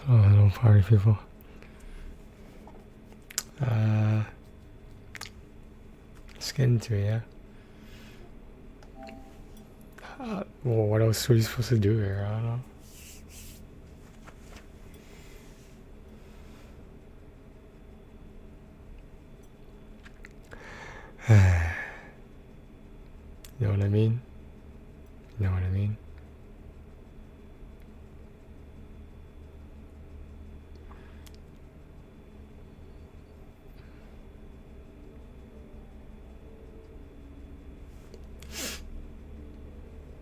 Oh, hello, party people. Let's get into it, yeah? Well, what else are we supposed to do here? I don't know. You know what I mean? You know what I mean?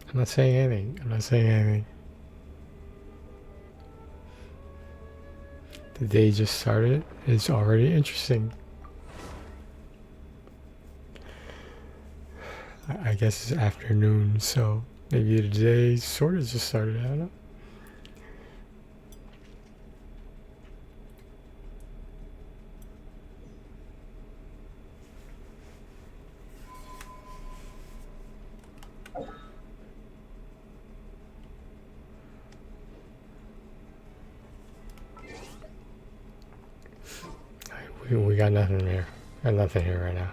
I'm not saying anything. I'm not saying anything. The day just started. It's already interesting. I guess it's afternoon, so maybe the day sort of just started. I don't know. We got nothing there. Got nothing here right now.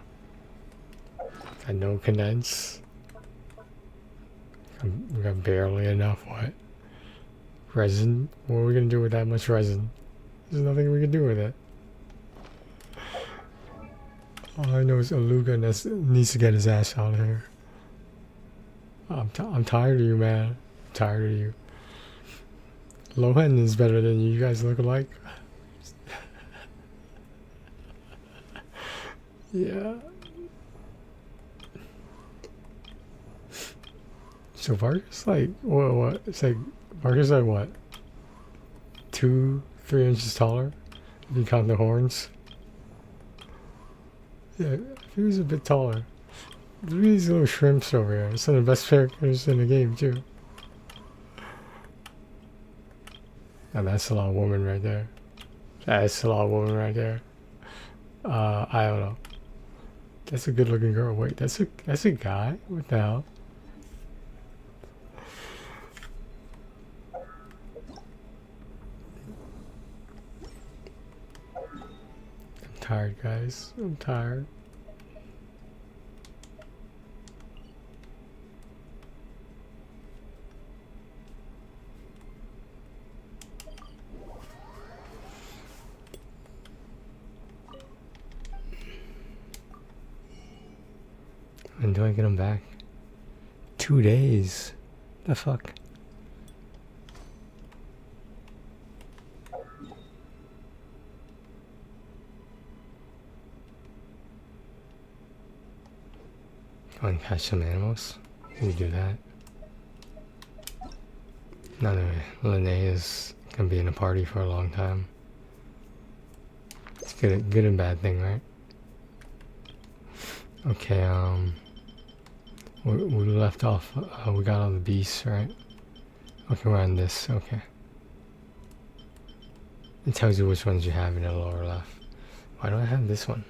Got no condense. We got barely enough. What? Resin? What are we gonna do with that much resin? There's nothing we can do with it. All I know is Aluga needs to get his ass out of here. I'm tired of you, man. I'm tired of you. Lohan is better than you. You guys look alike. Yeah. So Vargas like what? It's like Vargas like what? 2-3 inches taller? If you count the horns. Yeah, he was a bit taller. Look at these little shrimps over here. Some of the best characters in the game too. And that's a lot of woman right there. That's a lot of woman right there. I don't know. That's a good looking girl. Wait, that's a guy? What the hell? I'm tired, guys. I'm tired. When do I get them back? 2 days. The fuck? Go and catch some animals. We do that. No, anyway, Linnea is gonna be in a party for a long time. It's good and bad thing, right? Okay, we left off, we got all the beasts, right? Okay, we're on this, okay. It tells you which ones you have in the lower left. Why do I have this one?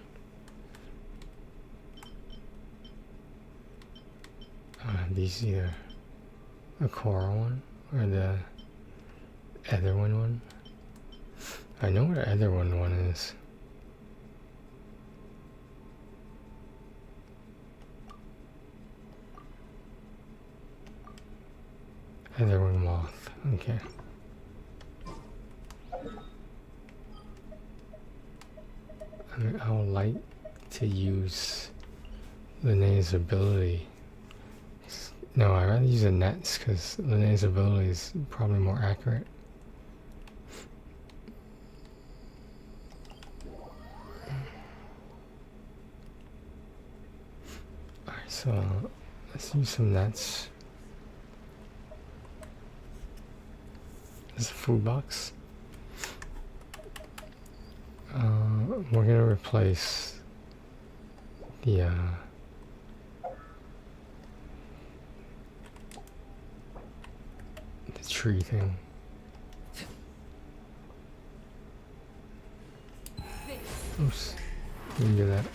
I don't have these either. The coral one, or the other one? I know what the other one is. Featherwing moth. Okay. I would like to use Linnea's ability. No, I'd rather use the nets because Linnea's ability is probably more accurate. Alright, so let's use some nets. This is a food box. We're gonna replace the tree thing. Oops, we can do that.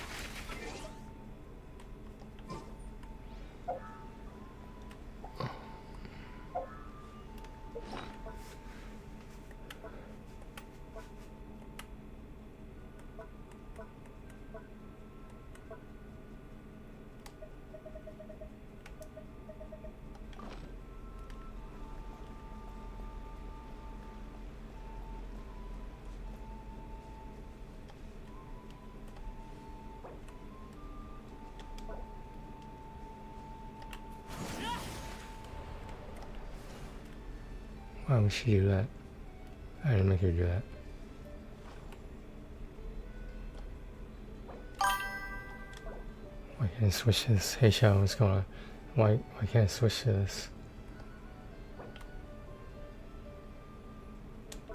Why would she do that? I didn't make her do that. Why can't I switch this? Hey Shao, what's going on? Why can't I switch to this?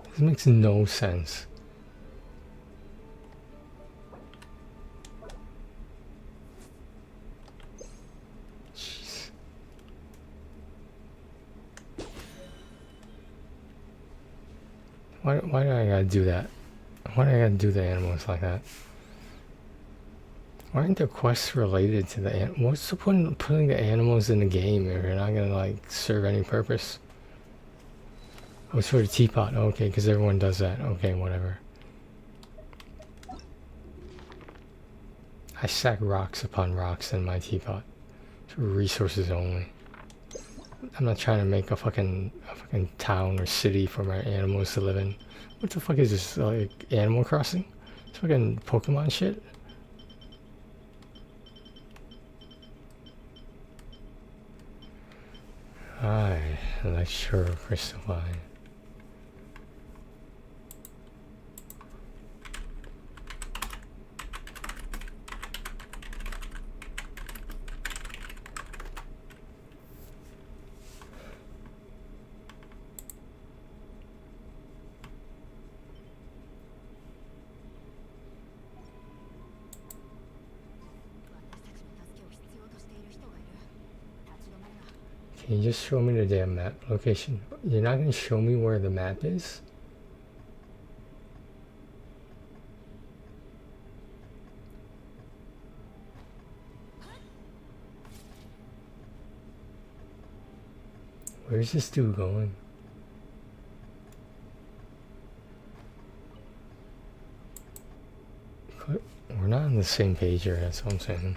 This makes no sense. Why do I gotta do that? Why do I gotta do the animals like that? Why aren't the quests related to the what's the point of putting the animals in the game if you're not gonna like serve any purpose? Oh, it's for the teapot. Okay, because everyone does that. Okay, whatever. I stack rocks upon rocks in my teapot. For resources only. I'm not trying to make a fucking town or city for my animals to live in. What the fuck is this, like, Animal Crossing? It's fucking Pokemon shit? Aye, electrocrystalline. Can you just show me the damn map location? You're not gonna show me where the map is? Where's this dude going? We're not on the same page here, that's what I'm saying.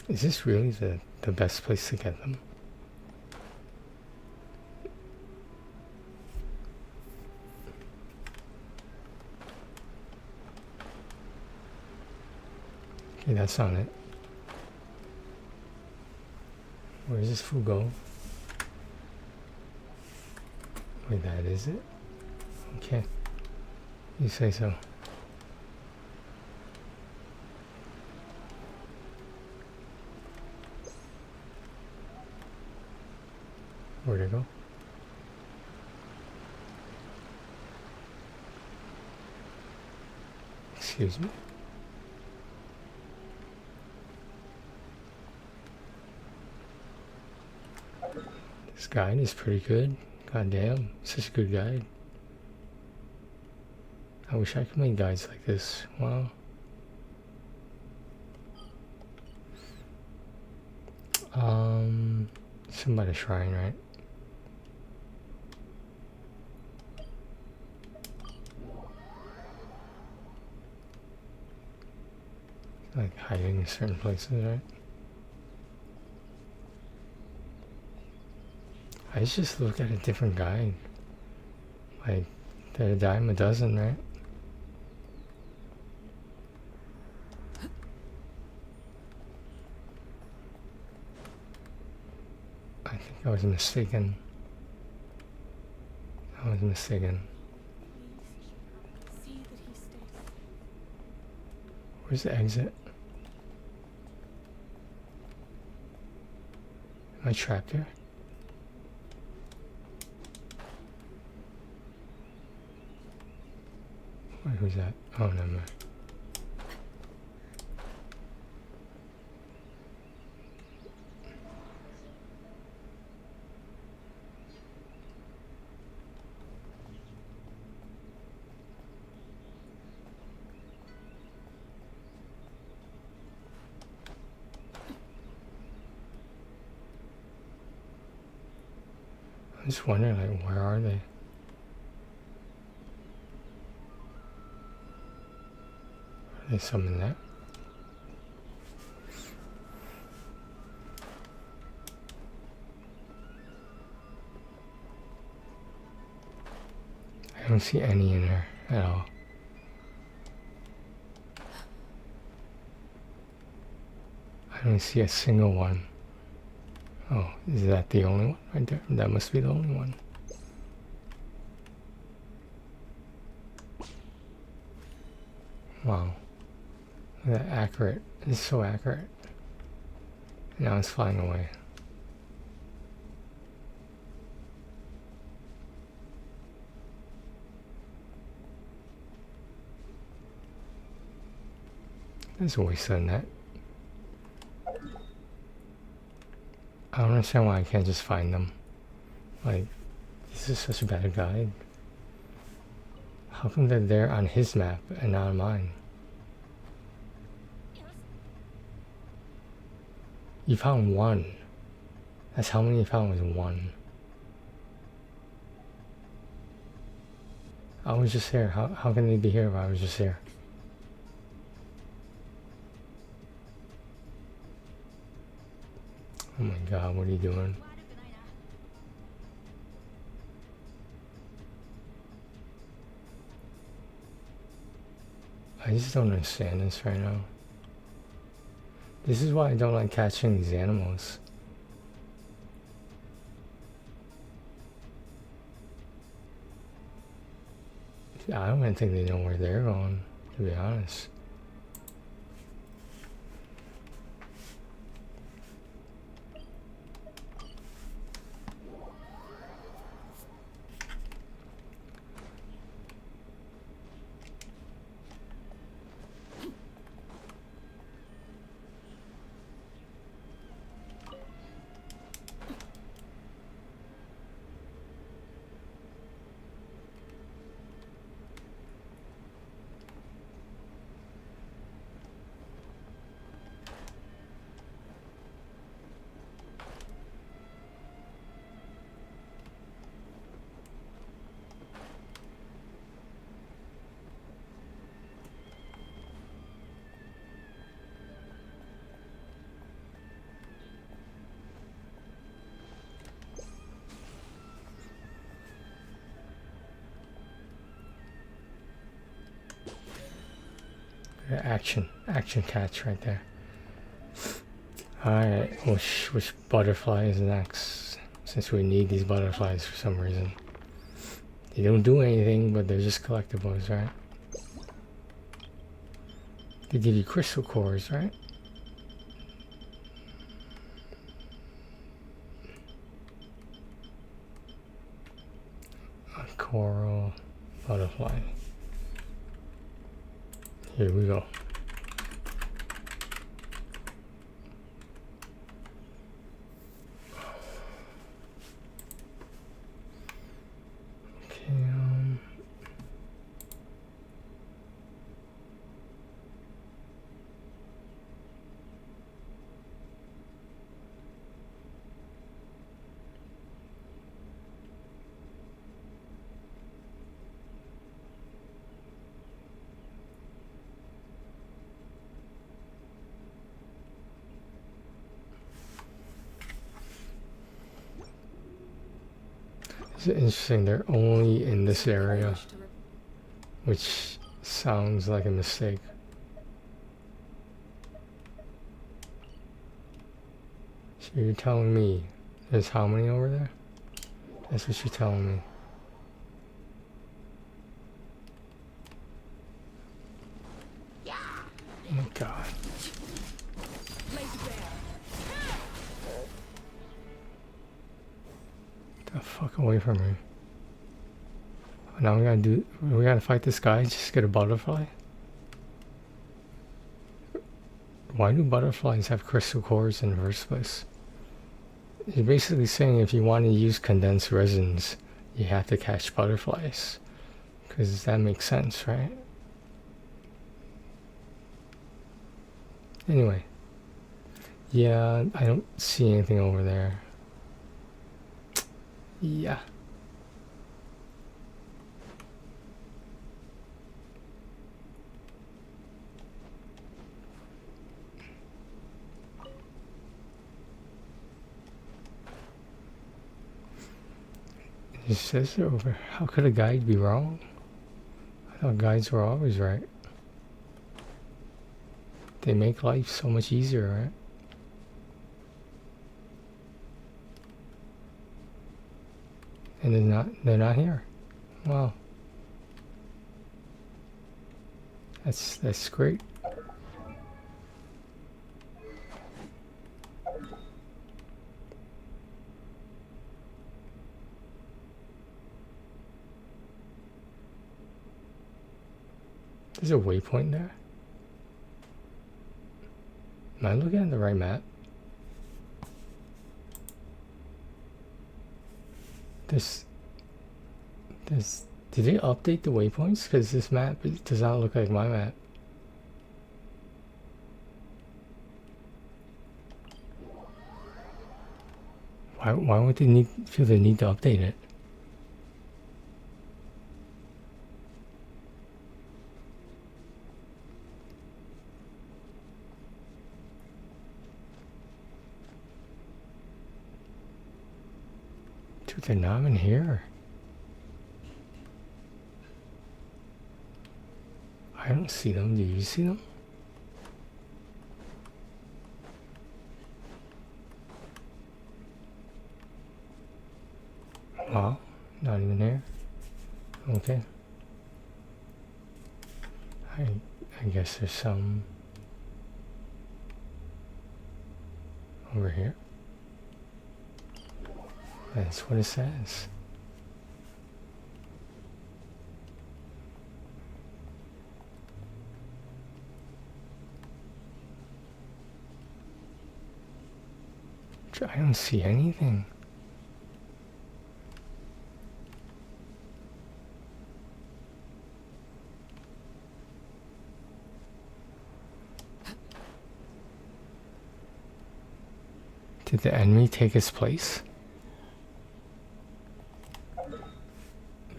Is this really the best place to get them? Okay, that's not it. Where does this food go? Wait, that is it? Okay. You say so. Where'd it go? Excuse me? This guide is pretty good. God damn, such a good guide. I wish I could make guides like this. Wow. Something by the shrine, right? Like hiding in certain places, right? I just look at a different guide. Like, they're a dime a dozen, right? I think I was mistaken. I was mistaken. Where's the exit? Am I trapped here? Wait, who's that? Oh, never mind. I'm just wondering, like, where are they? Are they summoning that? I don't see any in there at all. I don't see a single one. Oh, is that the only one right there? That must be the only one. Wow. Look at that accurate. It's so accurate. Now it's flying away. There's a waste on that. I don't understand why I can't just find them. Like, this is such a bad guide. How come they're there on his map and not on mine? You found one. That's how many you found was one. I was just here. How can they be here if I was just here? Oh my god, what are you doing? I just don't understand this right now. This is why I don't like catching these animals. I don't even think they know where they're going, to be honest. Action catch right there. Alright, which butterfly is next? Since we need these butterflies for some reason. They don't do anything, but they're just collectibles, right? They give you crystal cores, right? A coral butterfly. Here we go. Okay, It's interesting, they're only in this area, which sounds like a mistake. So you're telling me there's how many over there? That's what you're telling me. Oh my god. The fuck away from me. Now we gotta fight this guy just to get a butterfly? Why do butterflies have crystal cores in the first place? You're basically saying if you want to use condensed resins, you have to catch butterflies. Because that makes sense, right? Anyway. Yeah, I don't see anything over there. Yeah. It says it over. How could a guide be wrong? I thought guides were always right. They make life so much easier, right? And they're not here. Wow. That's great. There's a waypoint there. Am I looking at the right map? Did they update the waypoints? Because this map does not look like my map. Why would they feel the need to update it? Dude, they're not even here. I don't see them. Do you see them? Wow, not even there. Okay. I guess there's some over here. That's what it says. I don't see anything. Did the enemy take his place?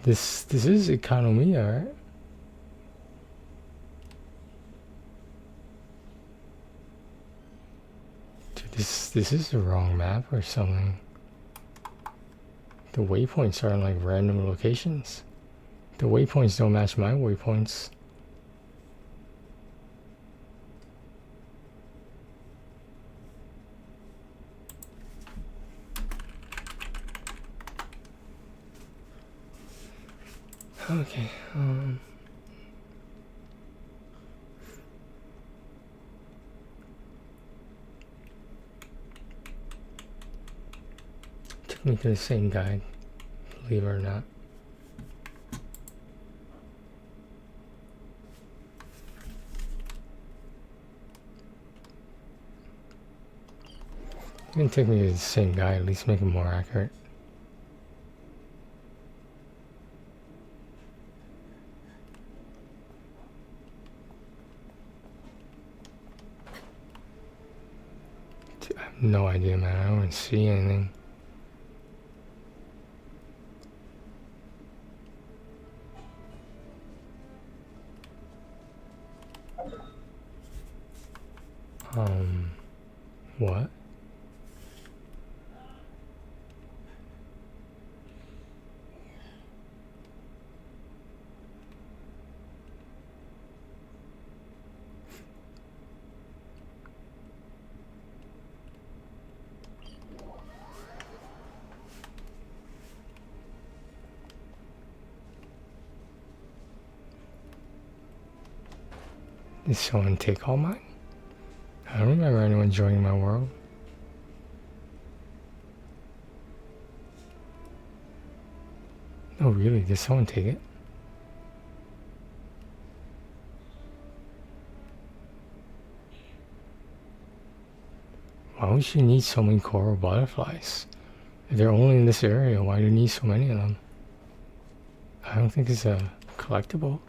This is Economia, right? Dude, this is the wrong map or something. The waypoints are in like random locations. The waypoints don't match my waypoints. Okay, took me to the same guide, believe it or not. It didn't take me to the same guide, at least make it more accurate. I have no idea, man. I don't see anything. What? Did someone take all mine? I don't remember anyone joining my world. Oh really, did someone take it? Why would you need so many coral butterflies? If they're only in this area, why do you need so many of them? I don't think it's a collectible.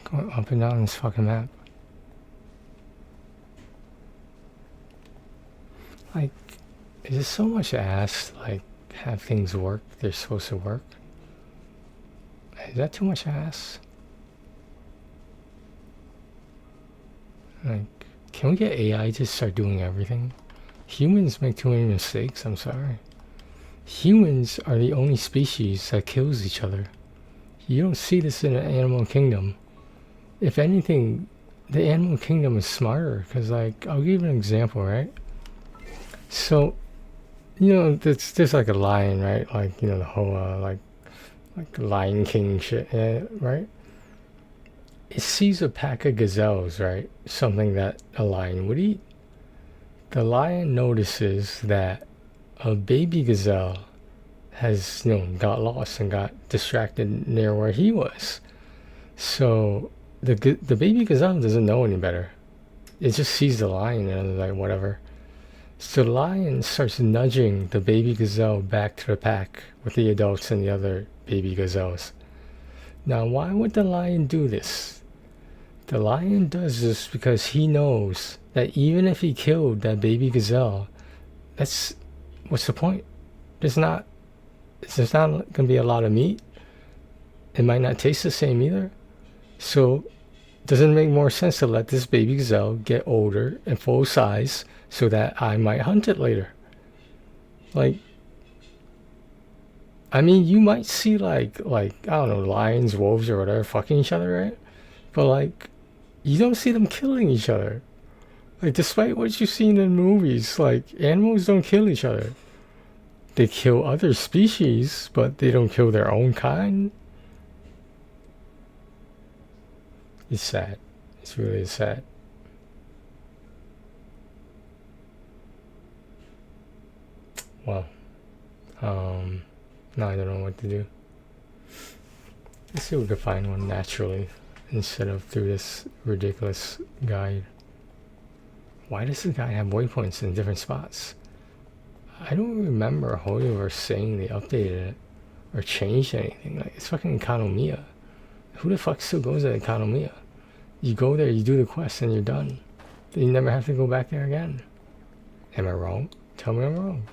Going up and down this fucking map. Like, is it so much to ask, like, have things work they're supposed to work? Is that too much to ask? Like, can we get AI to start doing everything? Humans make too many mistakes, I'm sorry. Humans are the only species that kills each other. You don't see this in the animal kingdom. If anything, the animal kingdom is smarter, because, like, I'll give you an example, right? So, you know, there's like a lion, right? Like, you know, the whole, like Lion King shit, yeah, right? it sees a pack of gazelles, right? Something that a lion would eat. The lion notices that a baby gazelle has, got lost and got distracted near where he was. So the baby gazelle doesn't know any better. It just sees the lion and like whatever. So the lion starts nudging the baby gazelle back to the pack with the adults and the other baby gazelles. Now, why would the lion do this? The lion does this because he knows that even if he killed that baby gazelle, what's the point? There's not gonna be a lot of meat. It might not taste the same either. So, doesn't it make more sense to let this baby gazelle get older and full size so that I might hunt it later? Like, I mean, you might see like I don't know, lions, wolves, or whatever fucking each other, right? But like, you don't see them killing each other. Like, despite what you've seen in movies, like animals don't kill each other. They kill other species, but they don't kill their own kind. It's sad. It's really sad. Well, now I don't know what to do. Let's see if we can find one naturally instead of through this ridiculous guide. Why does the guide have waypoints in different spots? I don't remember Holyover saying they updated it or changed anything. Like, it's fucking Economia. Who the fuck still goes to Economia? You go there, you do the quest, and you're done. Then you never have to go back there again. Am I wrong? Tell me I'm wrong.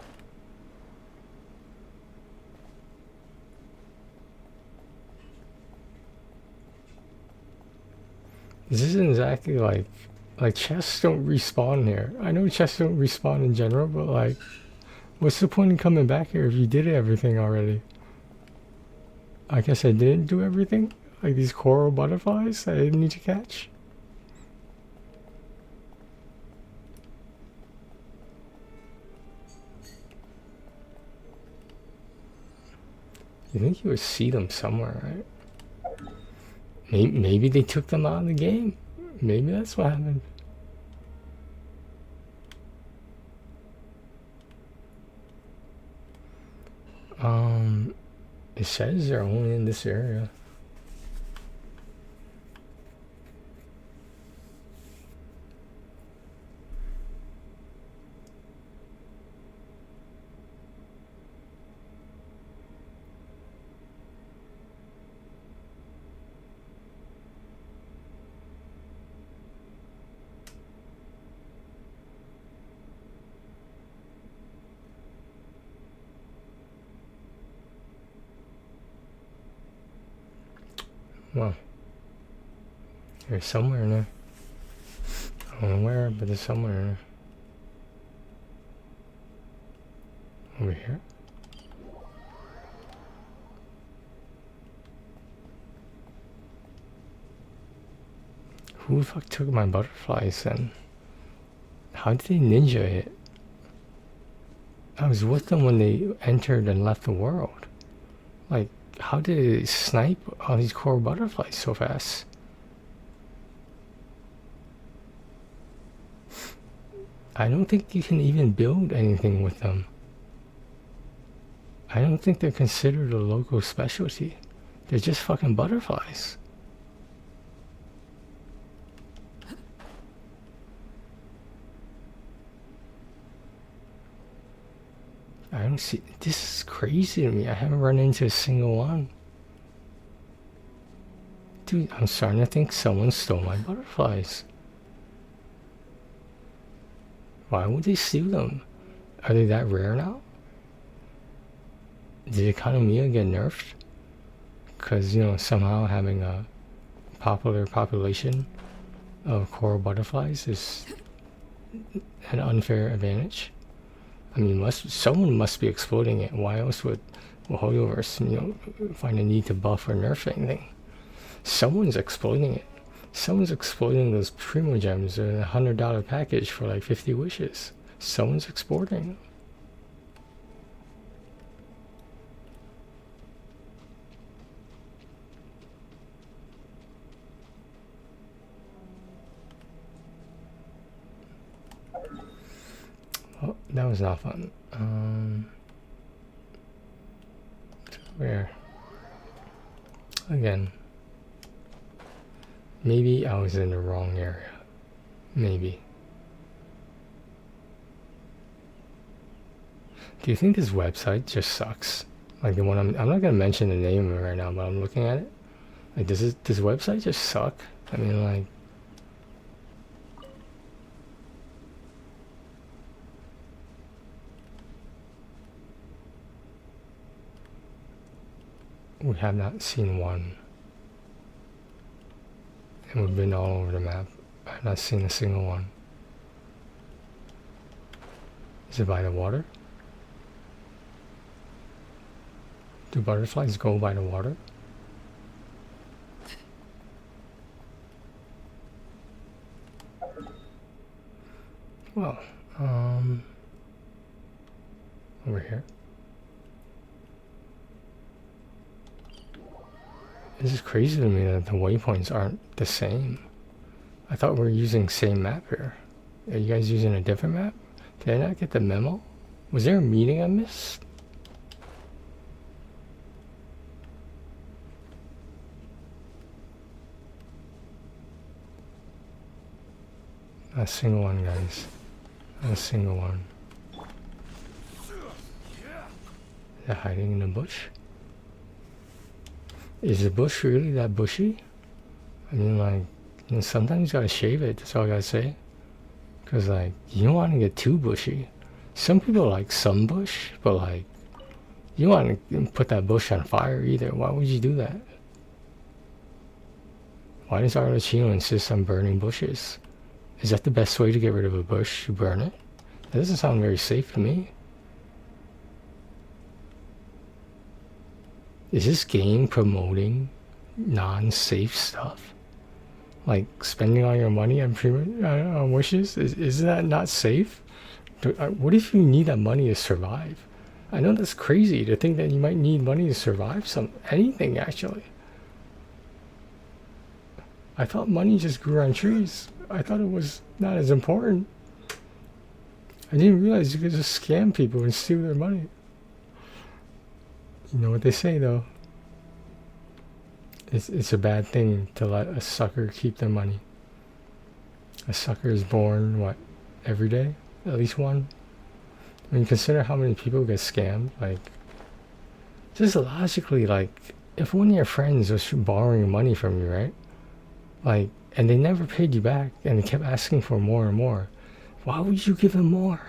This isn't exactly like chests don't respawn here. I know chests don't respawn in general, but like, what's the point in coming back here if you did everything already? I guess I didn't do everything? Like these coral butterflies I didn't need to catch? You think you would see them somewhere, right? Maybe they took them out of the game. Maybe that's what happened. It says they're only in this area. Well, there's somewhere in there. I don't know where, but there's somewhere in there. Over here. Who the fuck took my butterflies then? How did they ninja it? I was with them when they entered and left the world. Like, how did it snipe all these coral butterflies so fast? I don't think you can even build anything with them. I don't think they're considered a local specialty. They're just fucking butterflies. I don't see. This is crazy to me. I haven't run into a single one. Dude, I'm starting to think someone stole my butterflies. Why would they steal them? Are they that rare now? Did Economia get nerfed? Because, somehow having a popular population of coral butterflies is an unfair advantage. I mean, someone must be exploiting it. Why else would Holyoverse, find a need to buff or nerf anything? Someone's exploiting it. Someone's exploiting those primo gems in $100 package for like 50 wishes. Someone's exporting them. that was not fun. Where? Again. Maybe I was in the wrong area. Maybe. Do you think this website just sucks? Like the one I'm not gonna mention the name of it right now, but I'm looking at it. Like, does this website just suck? I mean, like, we have not seen one. And we've been all over the map. I've not seen a single one. Is it by the water? Do butterflies go by the water? Well, over here. This is crazy to me that the waypoints aren't the same. I thought we were using same map here. Are you guys using a different map? Did I not get the memo? Was there a meeting I missed? Not a single one, guys. Not a single one. They're hiding in the bush? Is the bush really that bushy? I mean, like, you know, sometimes you gotta shave it, that's all I gotta say. Because, like, you don't want to get too bushy. Some people like some bush, but, like, you don't want to put that bush on fire either. Why would you do that? Why does Arlecchino insist on burning bushes? Is that the best way to get rid of a bush? To burn it? That doesn't sound very safe to me. Is this game promoting non-safe stuff? Like spending all your money on wishes? Is that not safe? What if you need that money to survive? I know that's crazy to think that you might need money to survive anything actually. I thought money just grew on trees. I thought it was not as important. I didn't realize you could just scam people and steal their money. You know what they say though. It's a bad thing to let a sucker keep their money. A sucker is born, what, every day? At least one? I mean, consider how many people get scammed. Like, just logically, like, if one of your friends was borrowing money from you, right? Like, and they never paid you back, and they kept asking for more and more. Why would you give them more?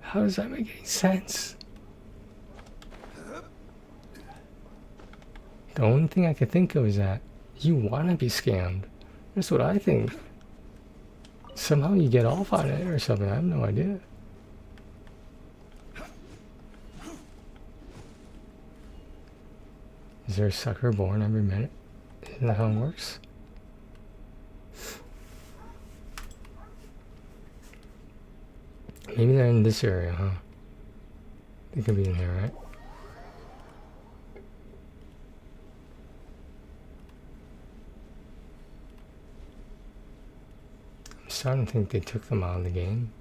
How does that make any sense? The only thing I could think of is that you want to be scammed. That's what I think. Somehow you get off on it or something. I have no idea. Is there a sucker born every minute? Isn't that how it works? Maybe they're in this area, huh? They could be in here, right? I'm starting to think they took them out of the game.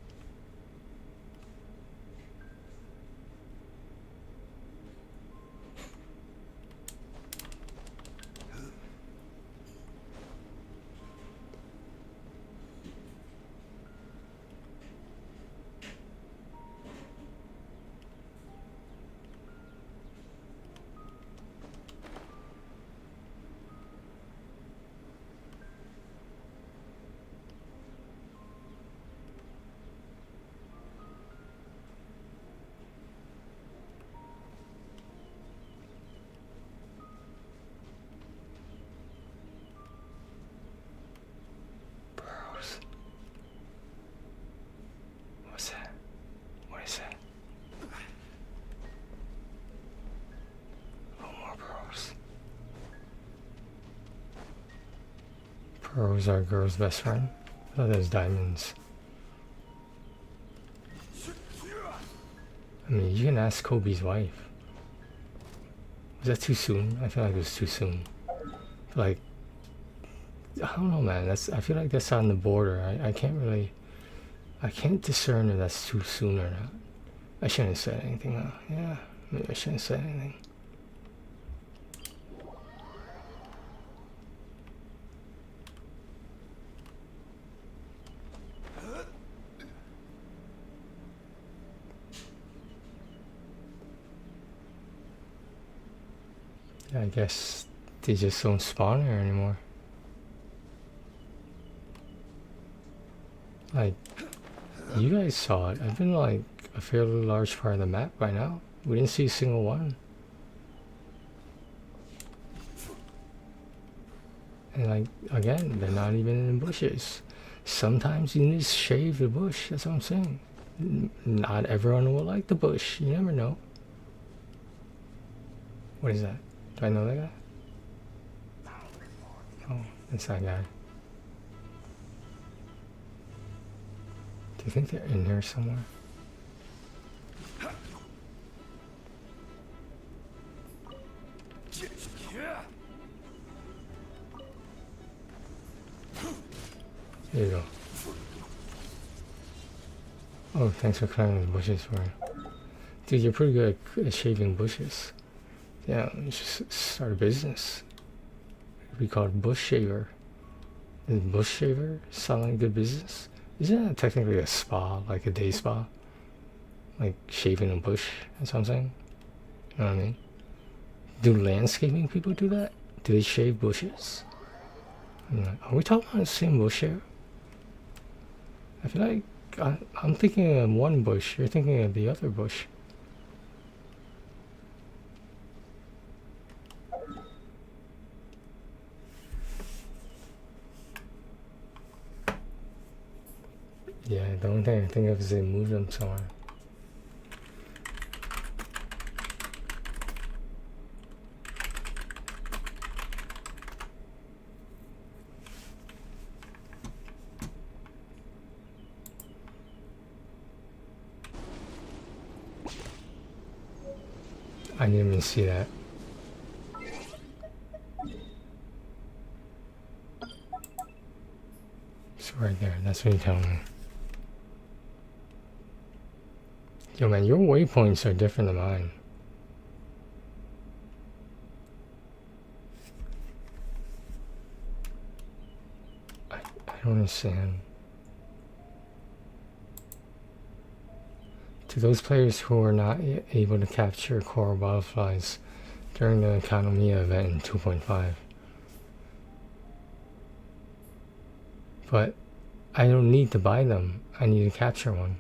Pearls are a girl's best friend. I thought that was diamonds. I mean, you can ask Kobe's wife. Was that too soon? I feel like it was too soon. Like, I don't know, man. I feel like that's on the border. I can't really. I can't discern if that's too soon or not. I shouldn't have said anything, huh? Yeah, maybe I shouldn't have said anything. Yeah, I guess they just don't spawn here anymore. Like, you guys saw it. I've been like a fairly large part of the map by now. We didn't see a single one. And like, again, they're not even in bushes. Sometimes you need to shave the bush, that's what I'm saying. Not everyone will like the bush, you never know. What is that? Do I know that guy? Oh, that's that guy. Do you think they're in here somewhere? There you go. Oh, thanks for clearing the bushes for me. Dude, you're pretty good at shaving bushes. Yeah, you should start a business. It'd be called Bush Shaver. Is Bush Shaver sound like a good business? Isn't that technically a spa, like a day spa? Like shaving a bush, that's what I'm saying? You know what I mean? Do landscaping people do that? Do they shave bushes? I'm like, are we talking about the same bush here? I feel like I'm thinking of one bush, you're thinking of the other bush. Yeah, the only thing I think of is they moved them somewhere. I didn't even see that. It's right there, that's what you're telling me. Yo man, your waypoints are different than mine. I don't understand. To those players who are not able to capture coral butterflies during the Economia event in 2.5. But I don't need to buy them, I need to capture one.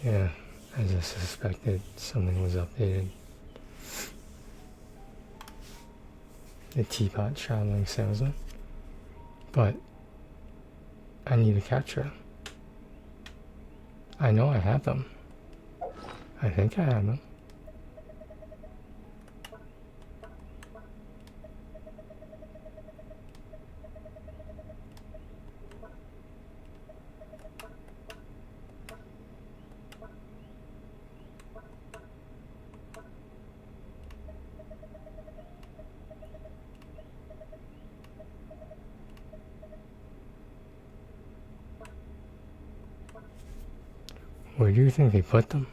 Yeah, as I suspected, something was updated. The teapot traveling salesman. But I need to capture them. I know I have them. I think I have them. Where do you think they put them?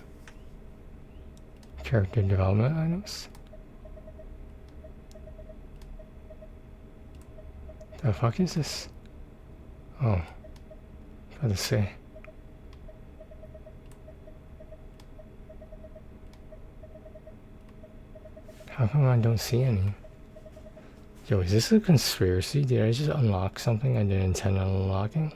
Character development items? The fuck is this? Oh, gotta say. How come I don't see any? Yo, is this a conspiracy? Did I just unlock something I didn't intend on unlocking?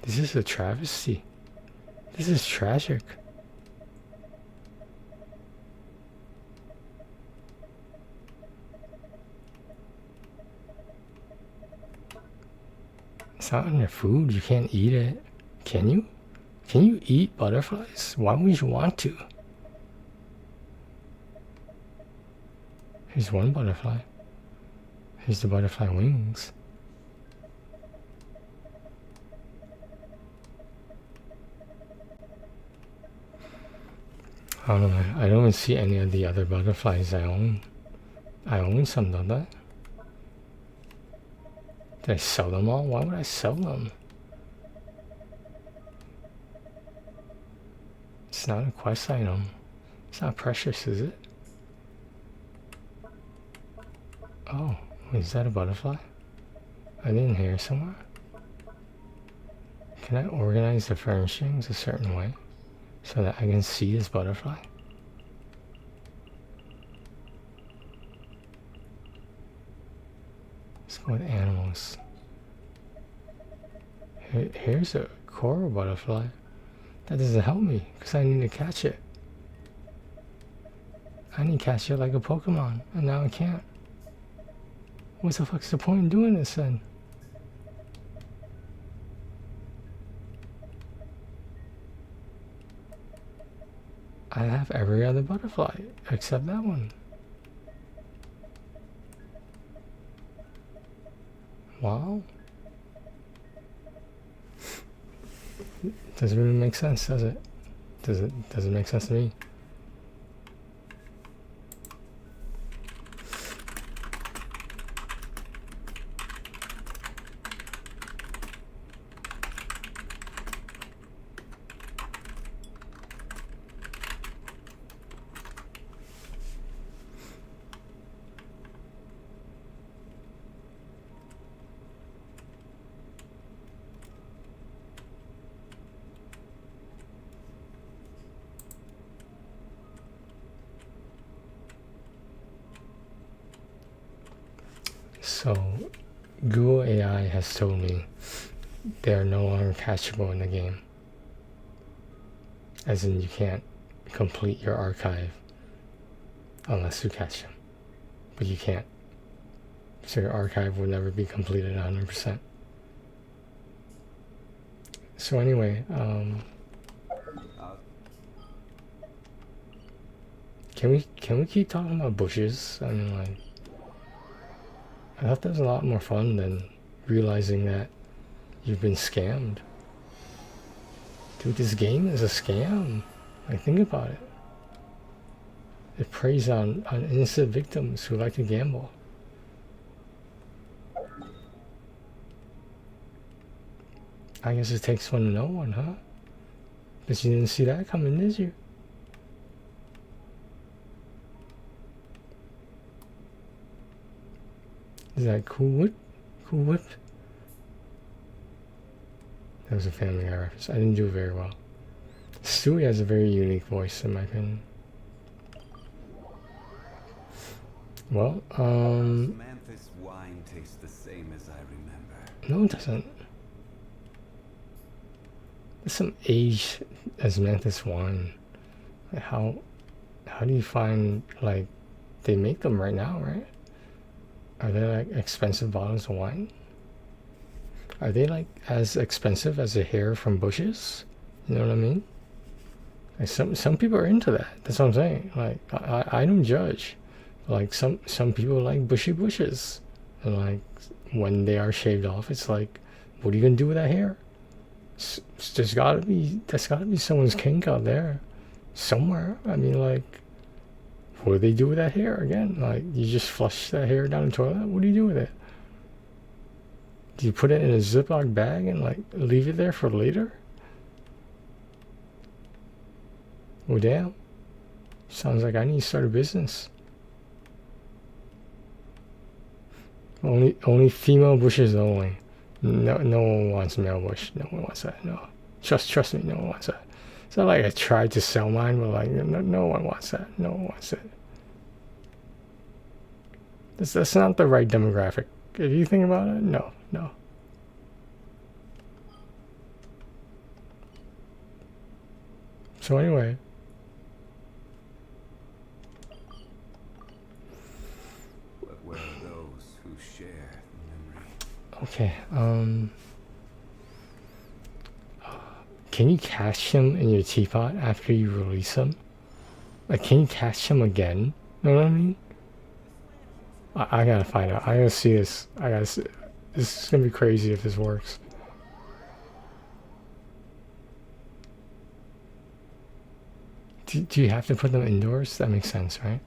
This is a travesty. This is tragic. not in your food. You can't eat it. Can you? Can you eat butterflies? Why would you want to? Here's one butterfly. Here's the butterfly wings. I don't know. I don't even see any of the other butterflies I own. I own some, don't I? Did I sell them all? Why would I sell them? It's not a quest item. It's not precious, is it? Oh, is that a butterfly? I didn't hear somewhere. Can I organize the furnishings a certain way so that I can see this butterfly? Let's go with animals. Here's a coral butterfly. That doesn't help me because I need to catch it. I need to catch it like a Pokemon, and now I can't. What the fuck's the point in doing this then? I have every other butterfly except that one. Wow. Doesn't really make sense, does it? Doesn't make sense to me. So, Google AI has told me they are no longer catchable in the game. As in, you can't complete your archive unless you catch them. But you can't. So your archive will never be completed 100%. So anyway, can we keep talking about bushes? I mean, like, I thought that was a lot more fun than realizing that you've been scammed. Dude, this game is a scam. Like, think about it. It preys on innocent victims who like to gamble. I guess it takes one to know one, huh? But you didn't see that coming, did you? Is that Cool Whip? Cool Whip? That was a Family Guy reference. I didn't do it very well. Stewie has a very unique voice, in my opinion. Well, Manthus wine tastes the same as I remember. No, it doesn't. There's some aged Asmanthus wine. Like how do you find, like, they make them right now, right? Are they like expensive bottles of wine? Are they like as expensive as a hair from bushes? You know what I mean? Like some people are into that. That's what I'm saying. Like I don't judge. Like some people like bushy bushes, and like when they are shaved off, it's like, what are you gonna do with that hair? That's gotta be someone's kink out there, somewhere. I mean, like, what do they do with that hair again? Like, you just flush that hair down the toilet? What do you do with it? Do you put it in a Ziploc bag and like leave it there for later? Oh damn! Sounds like I need to start a business. Only female bushes only. No one wants male bush. No one wants that. No, trust me. No one wants that. It's not like I tried to sell mine, but like no one wants that. No one wants it. That's not the right demographic. If you think about it, no. So anyway. But where are those who share the memory? Okay, can you catch him in your teapot after you release him? Like, can you catch him again? You know what I mean? I gotta find out. I gotta see this. I gotta see. This is gonna be crazy if this works. Do you have to put them indoors? That makes sense, right?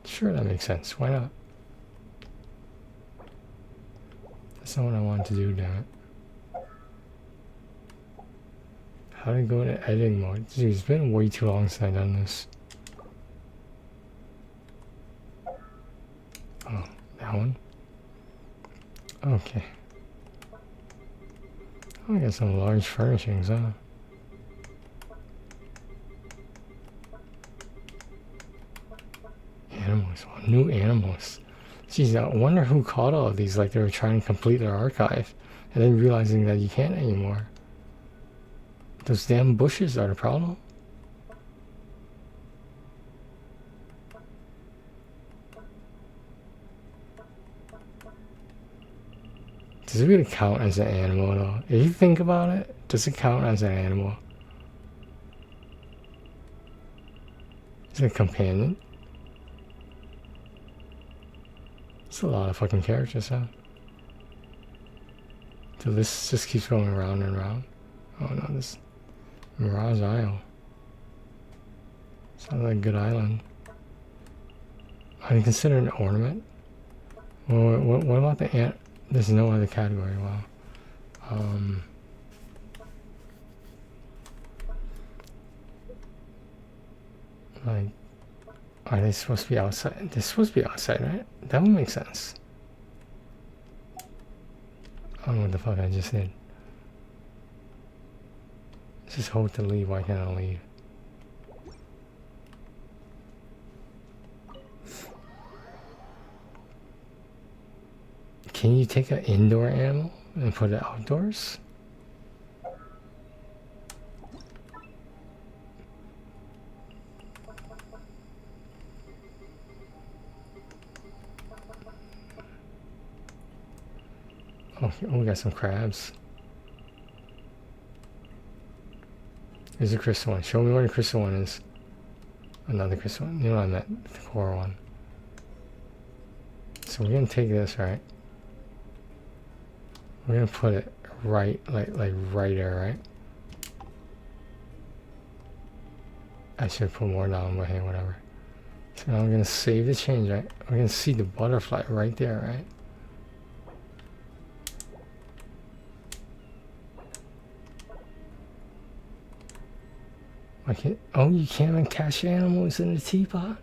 Sure, that makes sense. Why not? That's not what I wanted to do, damn it. How do I go into editing mode? Dude, it's been way too long since I've done this. Oh, that one? Okay. Oh, I got some large furnishings, huh? Animals. Oh, new animals. Jeez, I wonder who caught all of these, like they were trying to complete their archive and then realizing that you can't anymore. Those damn bushes are the problem. Does it really count as an animal though? If you think about it, does it count as an animal? Is it a companion? It's a lot of fucking characters, huh? The list just keeps going around and around. Oh no, this Mirage Isle. Sounds like a good island. Are you considered an ornament? Well, what about the ant? There's no other category. Wow. Like, are they supposed to be outside? They're supposed to be outside, right? That would make sense. I don't know what the fuck I just did. Just hold to leave. Why can't I leave? Can you take an indoor animal and put it outdoors? Oh, we got some crabs. Here's a crystal one. Show me where the crystal one is. Another crystal one. You know what I meant? The core one. So we're gonna take this, right? We're gonna put it right, like right there, right? I should put more down, but hey, whatever. So now I'm gonna save the change, right? We're gonna see the butterfly right there, right? I can't. Oh, you can't even catch animals in the teapot.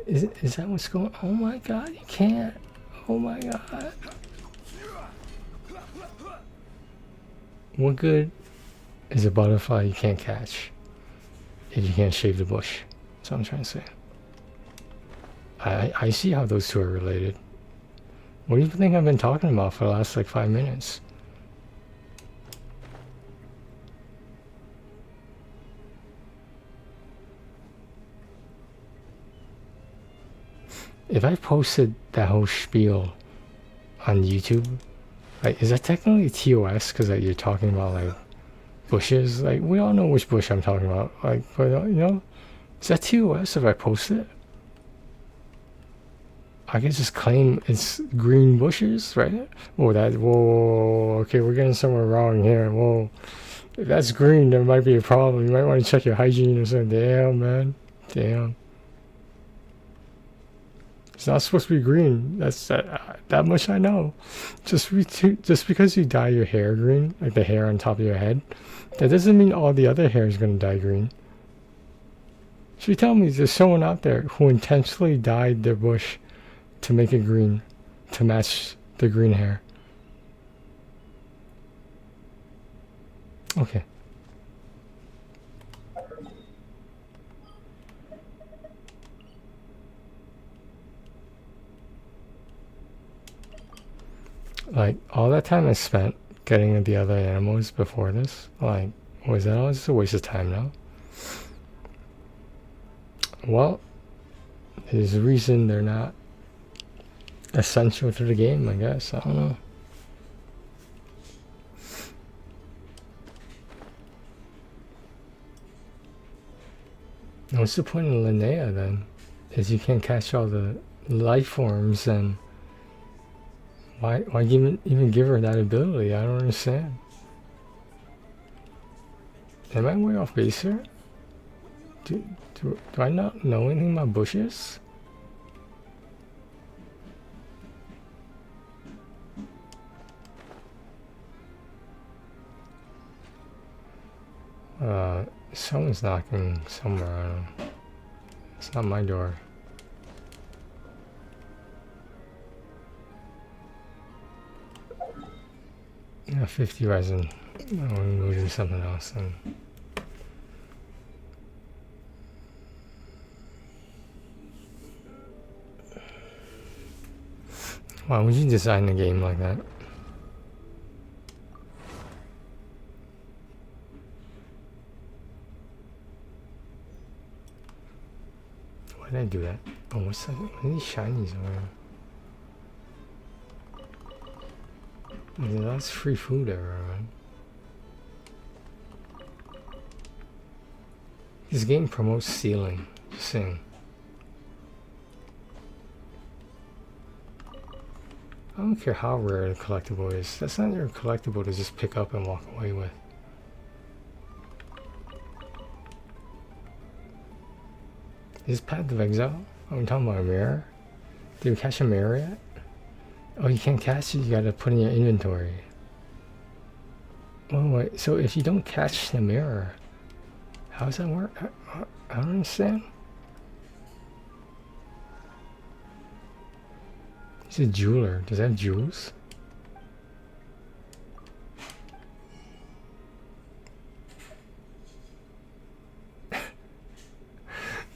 Is that what's going? Oh my God, you can't. Oh my God. What good is a butterfly you can't catch if you can't shave the bush? That's what I'm trying to say. I see how those two are related. What do you think I've been talking about for the last like 5 minutes? If I posted that whole spiel on YouTube, like, is that technically TOS? Because like, you're talking about like bushes. Like, we all know which bush I'm talking about. Like, but you know, is that TOS if I post it? I can just claim it's green bushes, right? Oh, that. Whoa. Okay, we're getting somewhere wrong here. Whoa. If that's green, there might be a problem. You might want to check your hygiene or something. Damn, man. Damn. It's not supposed to be green. That's that much I know. Just because you dye your hair green, like the hair on top of your head, that doesn't mean all the other hair is going to dye green. So you tell me there's someone out there who intentionally dyed their bush to make it green, to match the green hair. Okay. Like, all that time I spent getting the other animals before this, like, was that all just a waste of time now? Well, there's a reason they're not essential to the game, I guess. I don't know. What's the point of Linnea then? If you can't catch all the life forms, then why even give her that ability? I don't understand. Am I way off base here? Do I not know anything about bushes? Someone's knocking somewhere. I don't know. It's not my door. Yeah, 50 resin. I'm gonna do something else then. Why would you design a game like that? Why did I do that? Oh, what's that? What are these shinies around? Yeah, that's free food everywhere, man. This game promotes stealing. Just saying. I don't care how rare the collectible is. That's not your collectible to just pick up and walk away with. Is this Path of Exile? Oh, I'm talking about a mirror? Did we catch a mirror yet? Oh, you can't catch it, you gotta put in your inventory. Oh, wait, so if you don't catch the mirror, how does that work? I don't understand. He's a jeweler. Does that have jewels?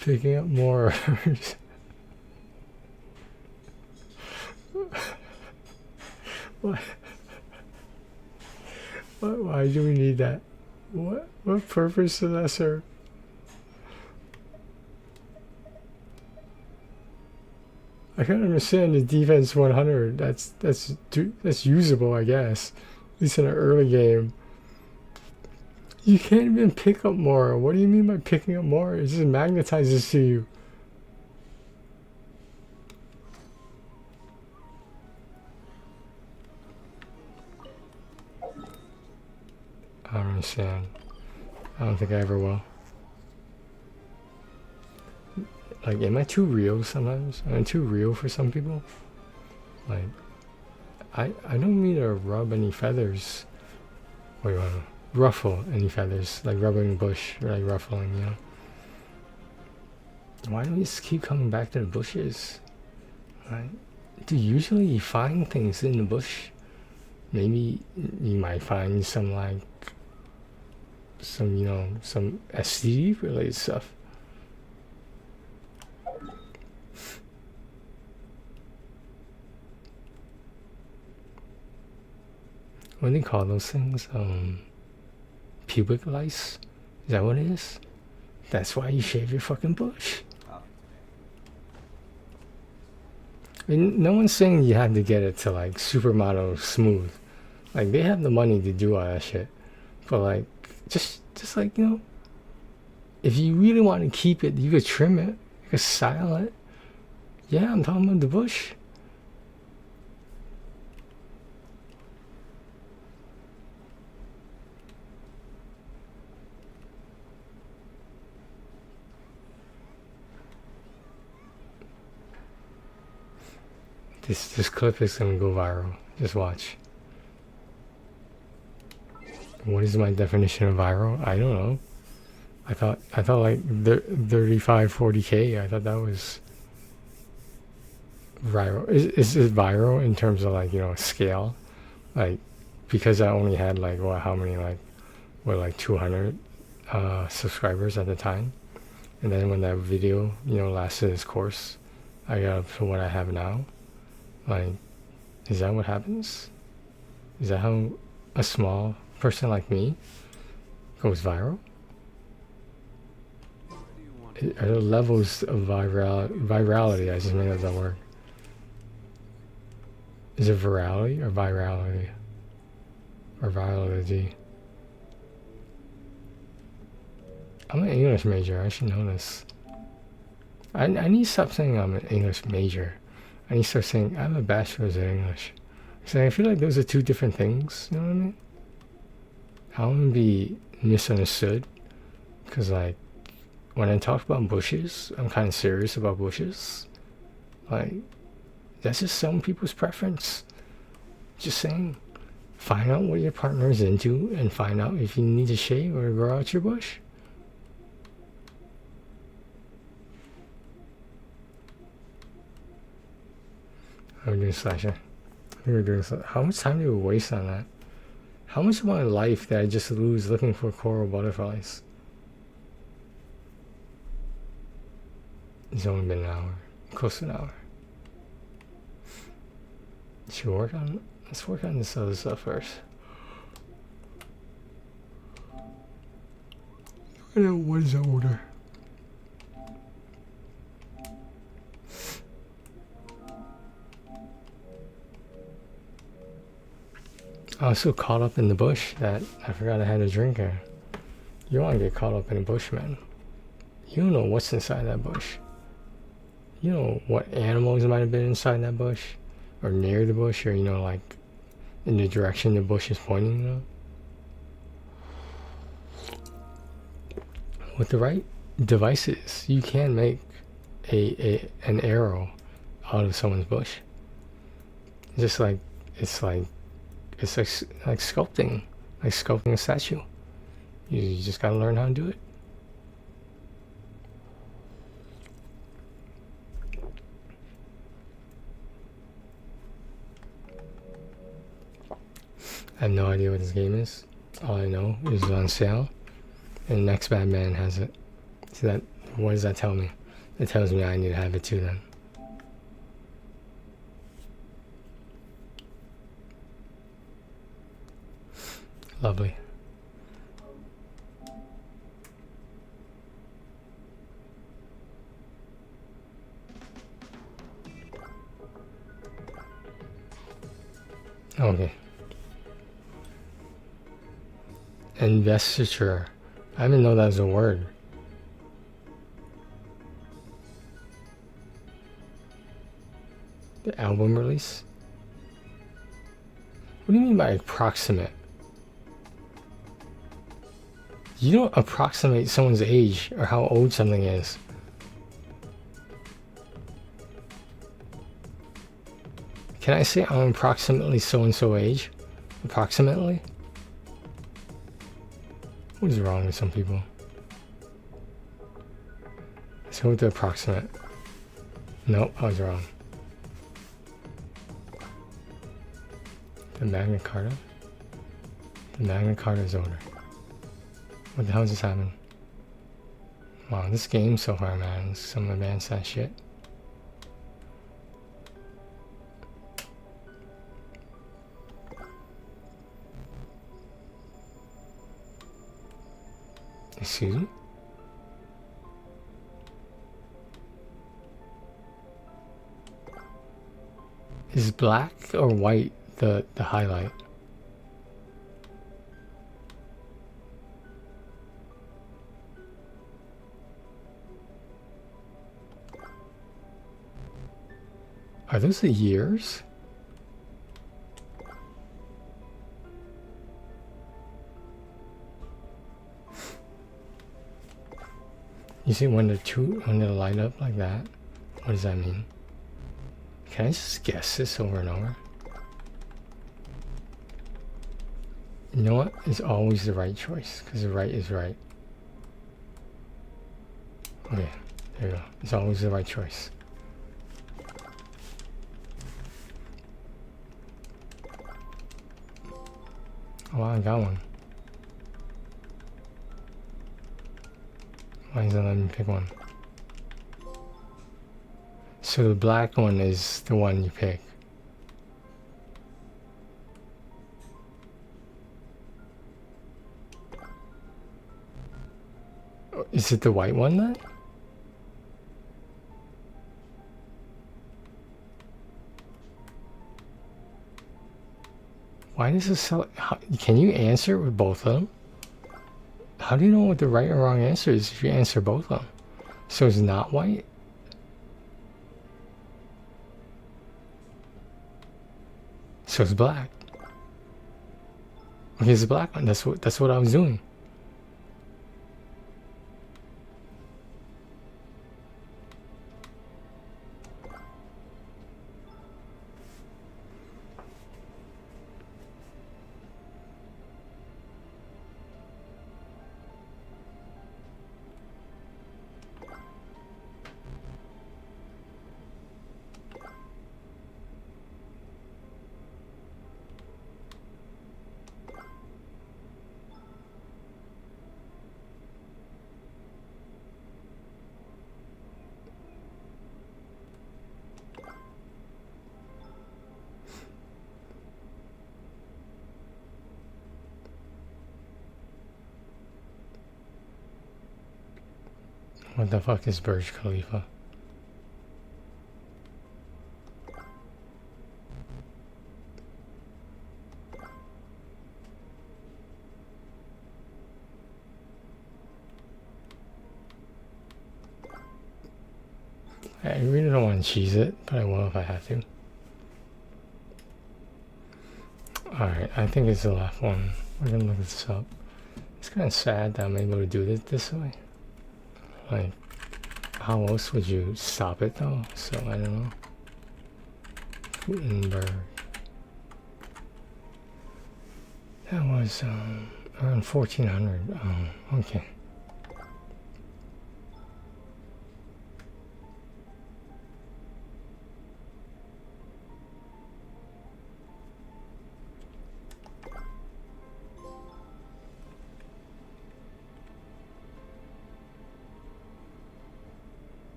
Picking up more. What? Why do we need that? What purpose does that serve? I can understand the defense 100. That's usable, I guess. At least in an early game. You can't even pick up more. What do you mean by picking up more? It just magnetizes to you. I don't understand. I don't think I ever will. Like, am I too real sometimes? Am I too real for some people? Like, I don't mean to rub any feathers. Wait, ruffle any feathers. Like rubbing a bush, or like ruffling, you know? Why do we just keep coming back to the bushes? Right? Do usually you find things in the bush? Maybe you might find some, like, some, you know, some STD related stuff. What do they call those things? Pubic lice? Is that what it is? That's why you shave your fucking bush. I mean, no one's saying you have to get it to like supermodel smooth. Like, they have the money to do all that shit. But like, just like, you know, if you really want to keep it, you could trim it, you could style it. Yeah, I'm talking about the bush. This clip is gonna go viral. Just watch. What is my definition of viral? I don't know. I thought like 35, 40K. I thought that was viral. Is it viral in terms of, like, you know, scale? Like, because I only had like, what, how many, like, what, like 200 subscribers at the time, and then when that video, you know, lasted its course, I got up to what I have now. Like, is that what happens? Is that how a small person like me goes viral? Are there levels of virality? I just made up that word. Is it virality or virality? Or virality? I'm an English major. I should know this. I need to stop saying I'm an English major. I need to start saying I have a bachelor's in English. So I feel like those are two different things. You know what I mean? I don't want to be misunderstood. Because, like, when I talk about bushes, I'm kind of serious about bushes. Like, that's just some people's preference. Just saying. Find out what your partner is into and find out if you need to shave or grow out your bush. We're doing slasher. How much time do we waste on that? How much of my life did I just lose looking for coral butterflies? It's only been an hour. Close to an hour. Should we work on... Let's work on this other stuff first. What is the order? I was so caught up in the bush that I forgot I had a drinker. You don't want to get caught up in a bush, man. You don't know what's inside that bush. You know what animals might have been inside that bush, or near the bush, or, you know, like in the direction the bush is pointing, you know? With the right devices, you can make an arrow out of someone's bush. Just like it's like sculpting, like sculpting a statue. You just gotta learn how to do it. I have no idea what this game is. All I know is it's on sale, and next Batman has it. So that, what does that tell me? It tells me I need to have it too then. Lovely. Okay. Investiture. I didn't know that was a word. The album release? What do you mean by approximate? You don't approximate someone's age or how old something is. Can I say I'm approximately so-and-so age? Approximately? What is wrong with some people? Let's go with the approximate. Nope, I was wrong. The Magna Carta? The Magna Carta is older. What the hell just happened? Wow, this game so far, man, is some advanced ass shit. Excuse me? Is black or white the highlight? Are those the years? You see when they light up like that? What does that mean? Can I just guess this over and over? You know what? It's always the right choice, because the right is right. Okay, there you go. It's always the right choice. Oh, I got one. Why does that let me pick one? So the black one is the one you pick. Is it the white one then? Why does this sell? Can you answer with both of them? How do you know what the right or wrong answer is if you answer both of them? So it's not white? So it's black. Okay, it's a black one. That's what I was doing. What the fuck is Burj Khalifa? I really don't want to cheese it, but I will if I have to. Alright, I think it's the last one. We're gonna look this up. It's kind of sad that I'm able to do this way. Like, how else would you stop it though? So, I don't know. Gutenberg. That was around 1400. Oh, okay.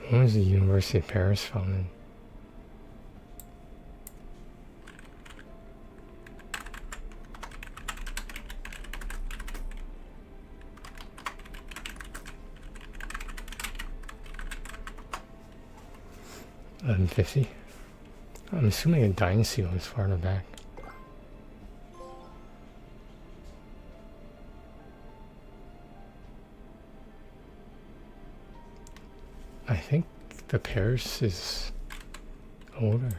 When was the University of Paris founded? $1150. I'm assuming a dynasty was farther back. I think the Paris is older.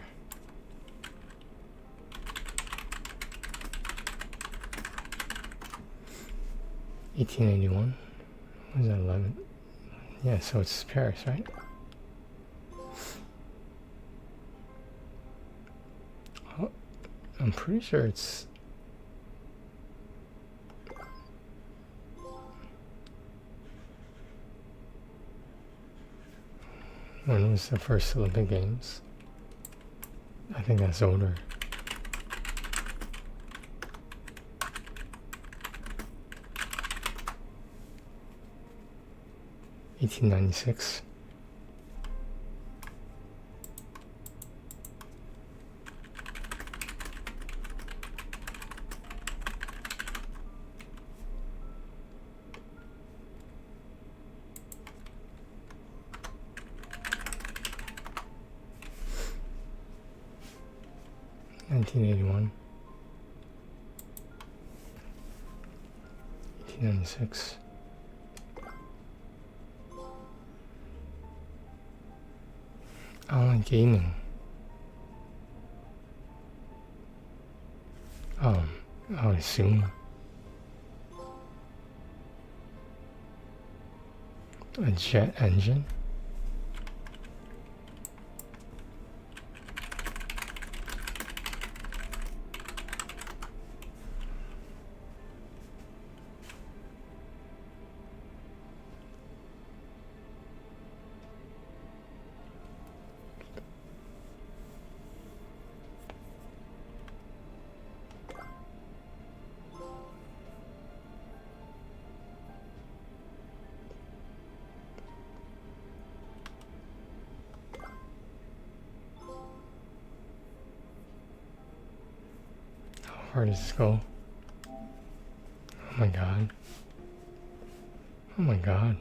$1881. What is that? 11? Yeah, so it's Paris, right? Oh, I'm pretty sure it's. When was the first Olympic Games? I think that's older. $1896. $1981. 1896. Online gaming. I would assume a jet engine. Where does this go? Oh my god. Oh my god.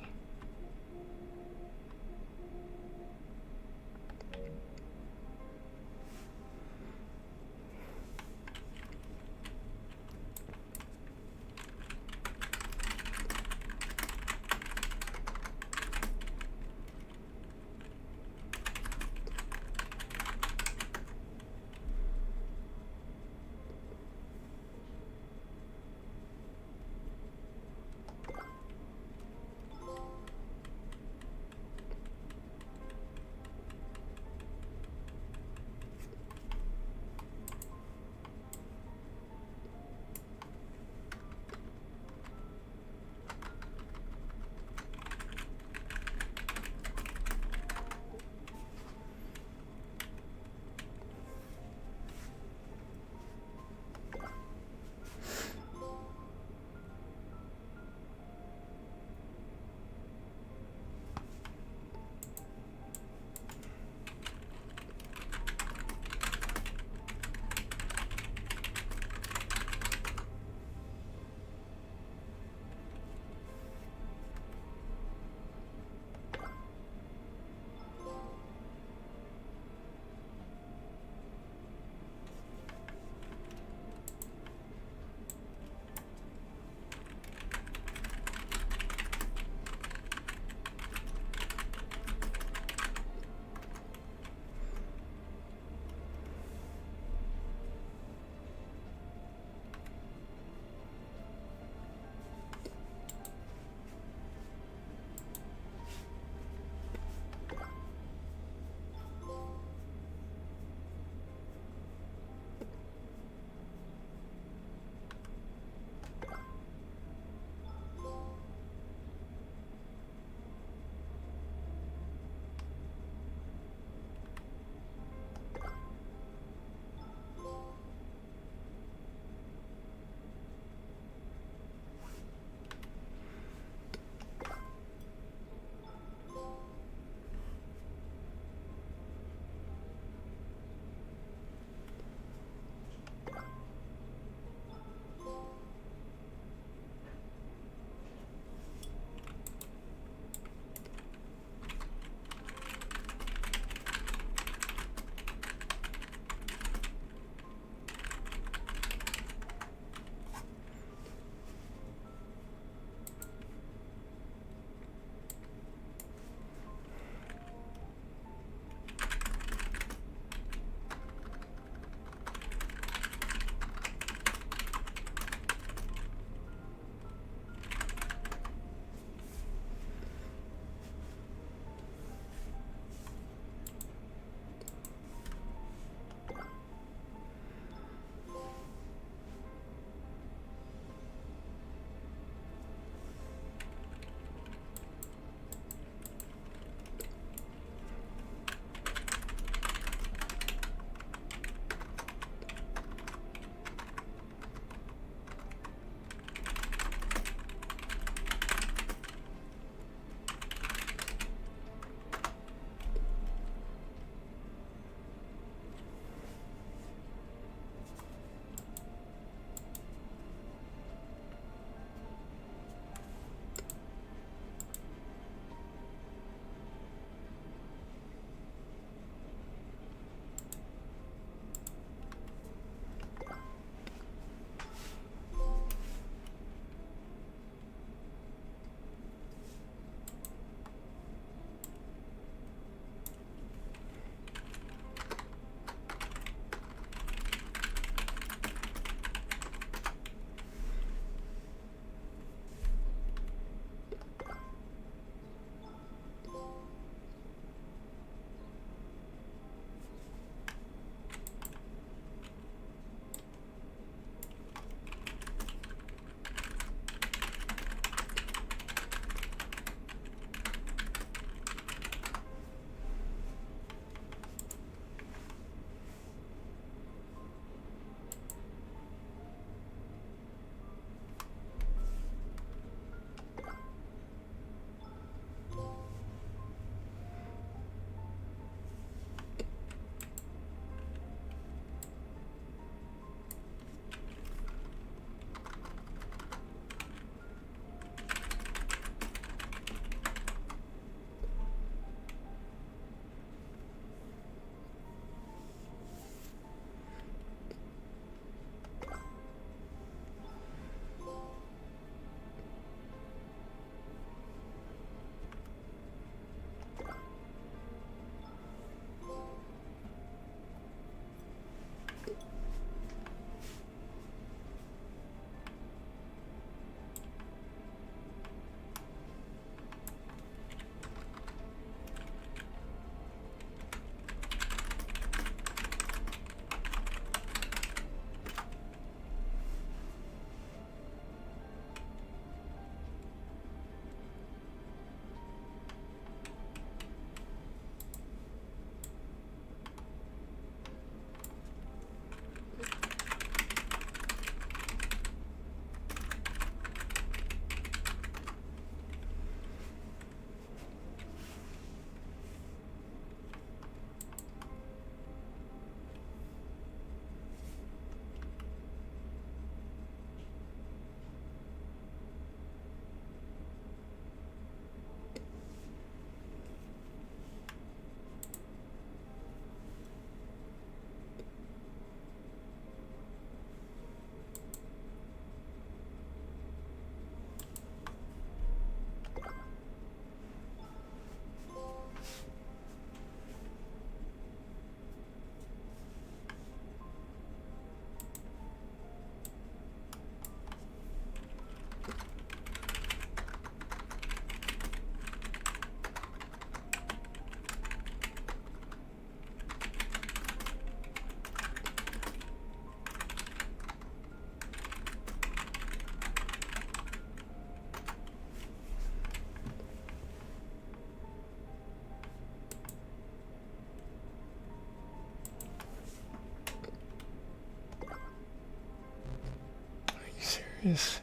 serious?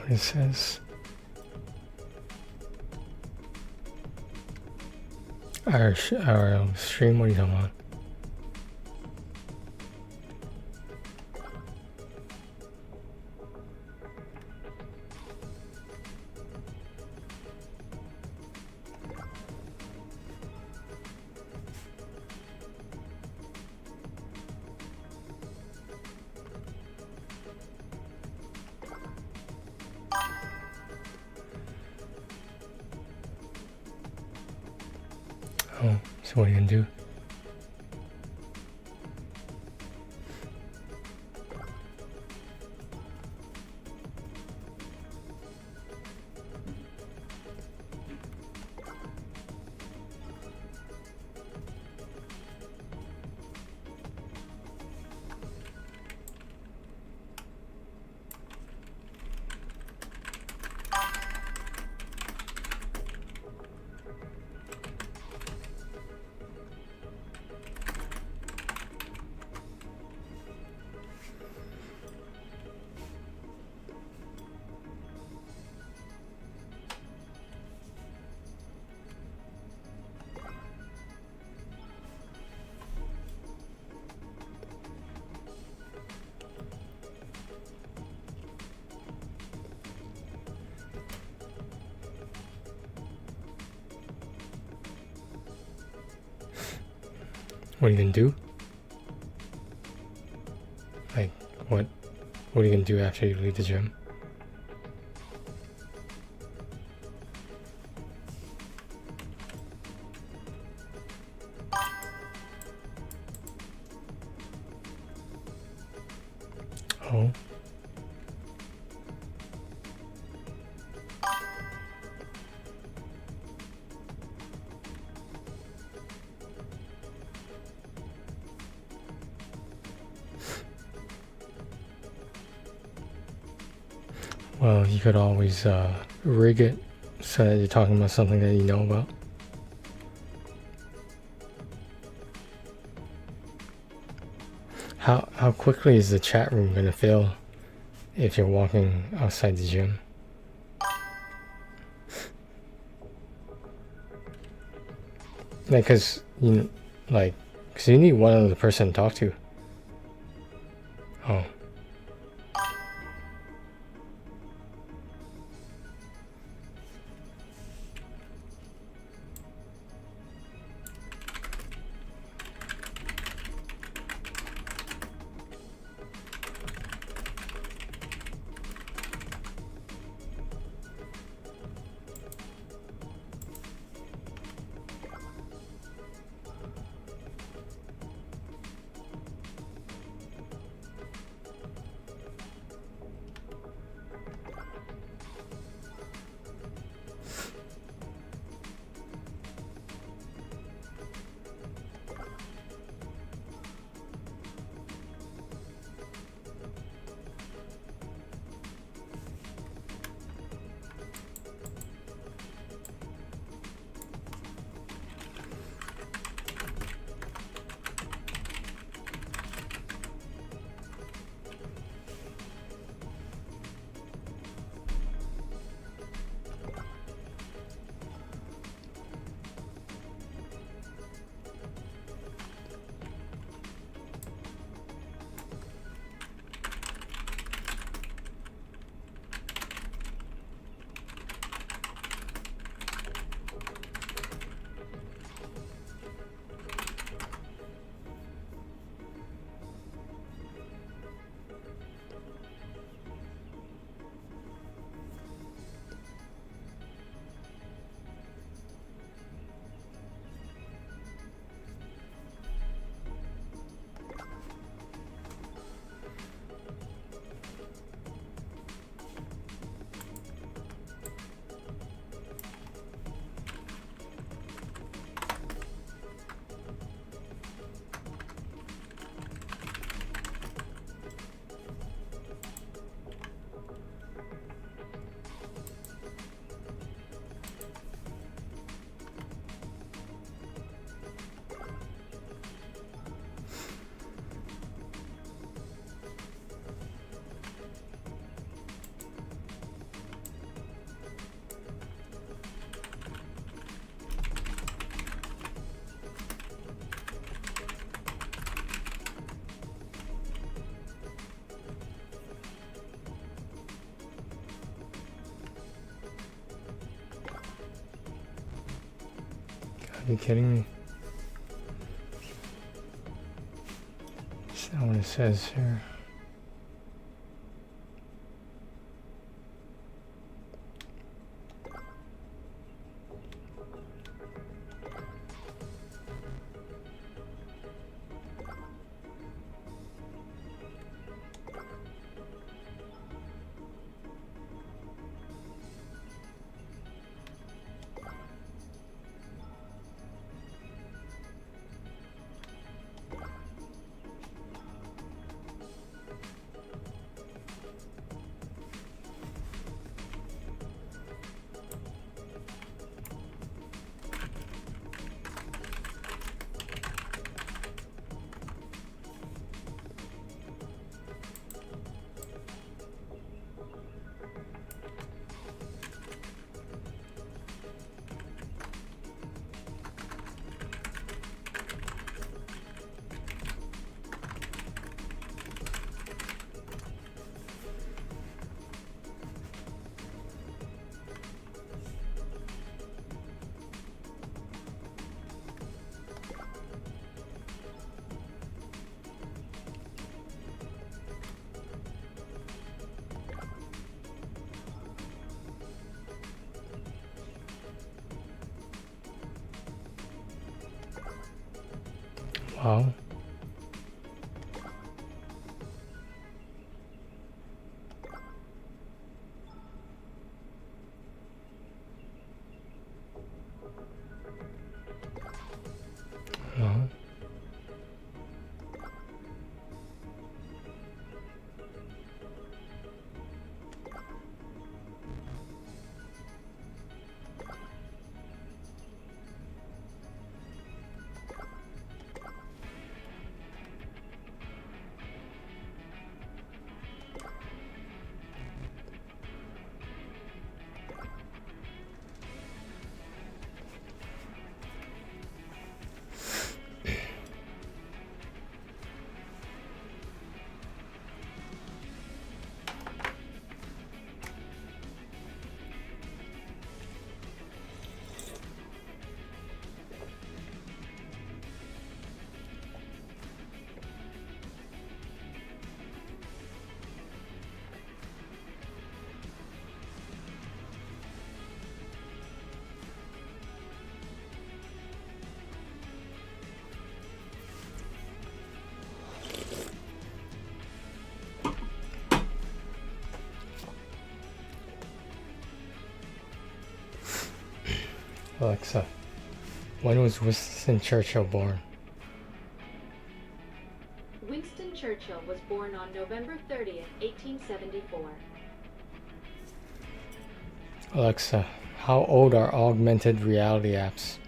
what it says. Our stream, what are you talking about? Oh, so what are you gonna do? What are you gonna do? Like, what are you gonna do after you leave the gym? Oh. Well, you could always rig it so that you're talking about something that you know about. How quickly is the chat room gonna fill if you're walking outside the gym? Like, cause you need one other person to talk to. Oh. Are you kidding me? That's not what it says here. Wow. No. Alexa, when was Winston Churchill born? Winston Churchill was born on November 30th, 1874. Alexa, how old are augmented reality apps?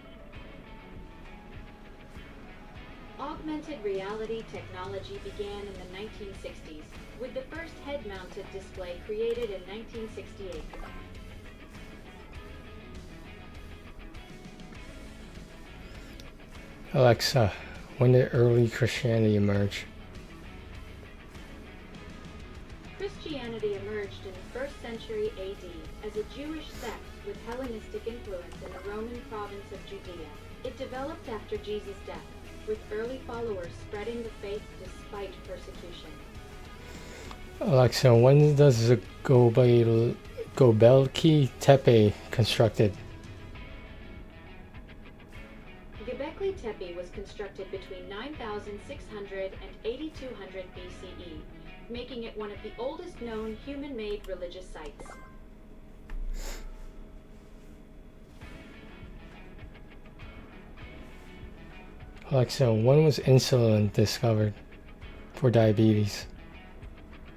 Augmented reality technology began in the 1960s, with the first head-mounted display created in 1968. Alexa, when did early Christianity emerge? Christianity emerged in the 1st century AD as a Jewish sect with Hellenistic influence in the Roman province of Judea. It developed after Jesus' death, with early followers spreading the faith despite persecution. Alexa, when does the Göbekli Tepe constructed? Göbekli Tepe was constructed between 9600 and 8200 BCE, making it one of the oldest known human-made religious sites. Alexa, when was insulin discovered for diabetes?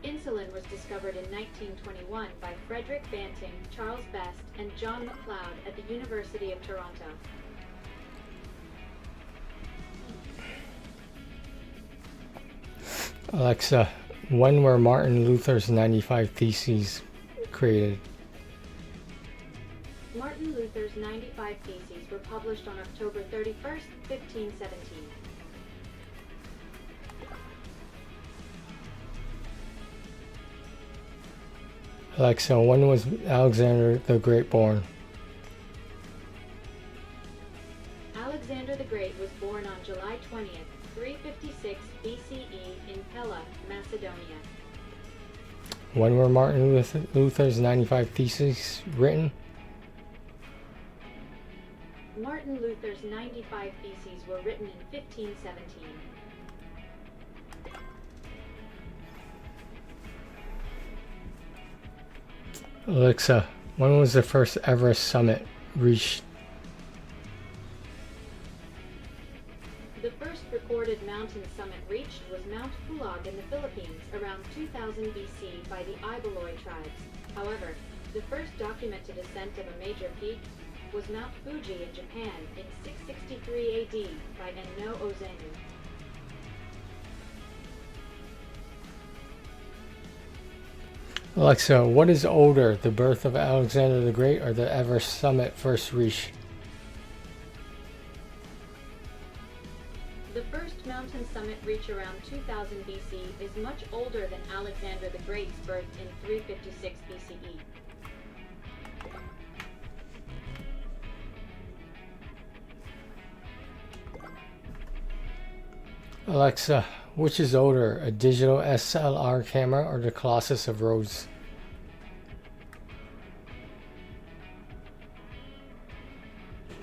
Insulin was discovered in 1921 by Frederick Banting, Charles Best, and John MacLeod at the University of Toronto. Alexa, when were Martin Luther's 95 Theses created? Martin Luther's 95 Theses were published on October 31st, 1517. Alexa, when was Alexander the Great born? July 20th, 356 BCE in Pella, Macedonia. When were Martin Luther's 95 Theses written? Martin Luther's 95 Theses were written in 1517. Alexa, when was the first Everest summit reached? The first recorded mountain summit reached was Mount Pulag in the Philippines around 2000 BC by the Ibeloy tribes. However, the first documented ascent of a major peak was Mount Fuji in Japan in 663 AD by Enno Ozenu. Alexa, what is older, the birth of Alexander the Great or the Everest summit first reached? The first mountain summit reach around 2000 BC is much older than Alexander the Great's birth in 356 BCE. Alexa, which is older, a digital SLR camera or the Colossus of Rhodes?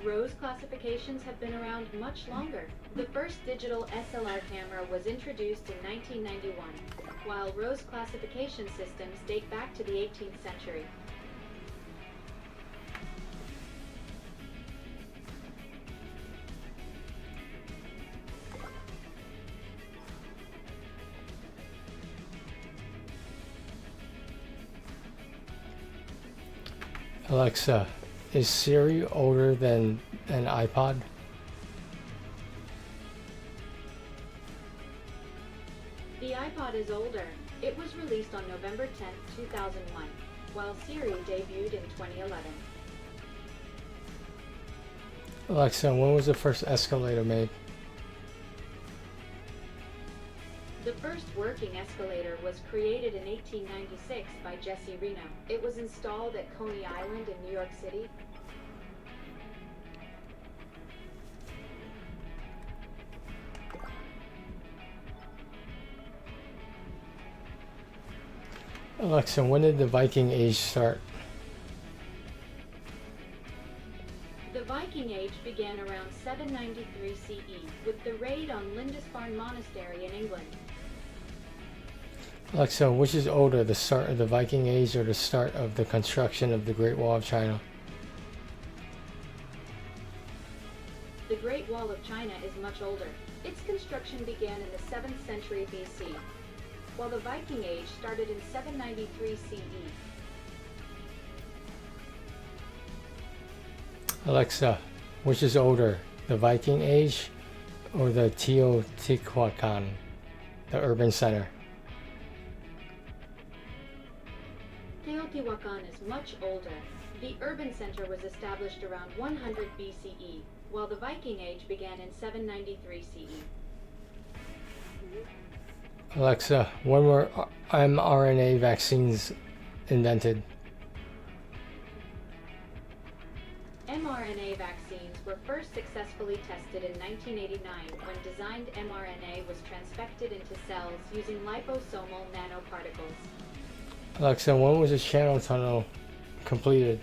Rose classifications have been around much longer. The first digital SLR camera was introduced in 1991, while Rose classification systems date back to the 18th century. Alexa, is Siri older than an iPod? The iPod is older. It was released on November 10, 2001, while Siri debuted in 2011. Alexa, when was the first escalator made? The first working escalator was created in 1896 by Jesse Reno. It was installed at Coney Island in New York City. Alexa, when did the Viking Age start? The Viking Age began around 793 CE with the raid on Lindisfarne Monastery in England. Alexa, which is older, the start of the Viking Age or the start of the construction of the Great Wall of China? The Great Wall of China is much older. Its construction began in the 7th century BC, while the Viking Age started in 793 CE. Alexa, which is older, the Viking Age or the Teotihuacan, the urban center? Teotihuacan is much older. The urban center was established around 100 BCE, while the Viking Age began in 793 CE. Alexa, when were mRNA vaccines invented? mRNA vaccines were first successfully tested in 1989 when designed mRNA was transfected into cells using liposomal nanoparticles. Alexa, when was the Channel Tunnel completed?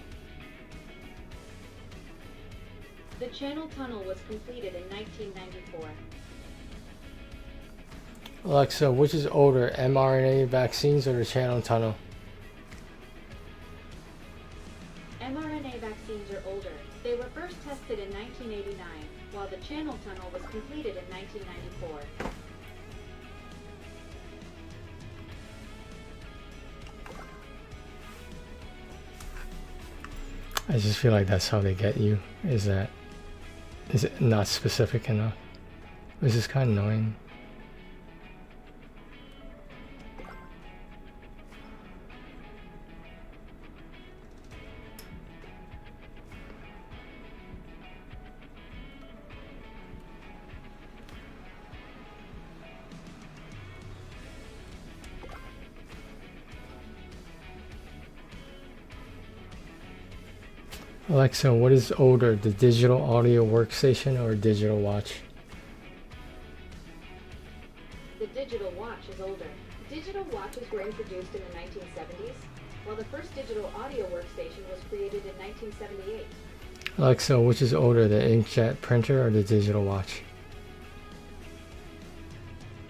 The Channel Tunnel was completed in 1994. Alexa, which is older, mRNA vaccines or the Channel Tunnel? mRNA vaccines are older. They were first tested in 1989, while the Channel Tunnel was completed in 1994. I just feel like that's how they get you. Is it not specific enough? This is kind of annoying. Alexa, what is older, the digital audio workstation or a digital watch? is older. Digital watches were introduced in the 1970s, while the first digital audio workstation was created in 1978. Alexa, which is older, the inkjet printer or the digital watch?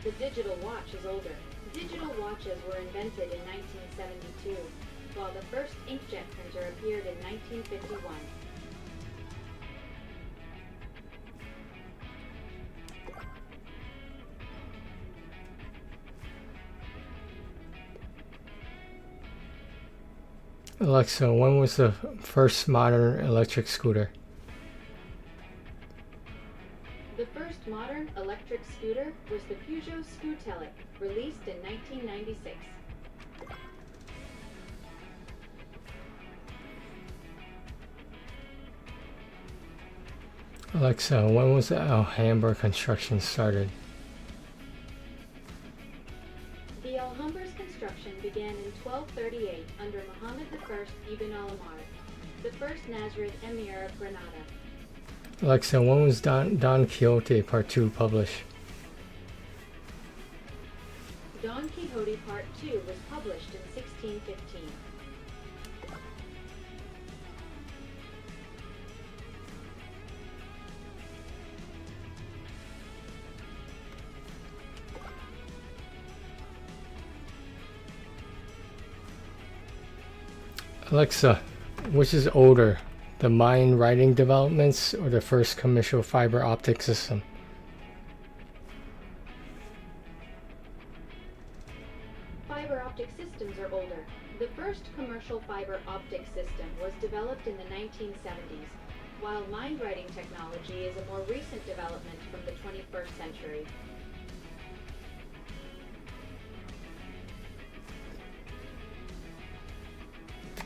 The digital watch is older. Digital watches were invented in 1972, while the first inkjet printer appeared in 1951. Alexa, when was the first modern electric scooter? The first modern electric scooter was the Peugeot Scootelic, released in 1996. Alexa, when was the Alhambra construction started? The Alhambra's construction began in 1238 under Muhammad I ibn al-Amar, the first Nasrid Emir of Granada. Alexa, when was Don Quixote Part 2 published? Don Quixote Part 2 was published in 1615. Alexa, which is older, the Mayan writing developments or the first commercial fiber optic system? Fiber optic systems are older. The first commercial fiber optic system was developed in the 1970s, while mind writing technology is a more recent development from the 21st century.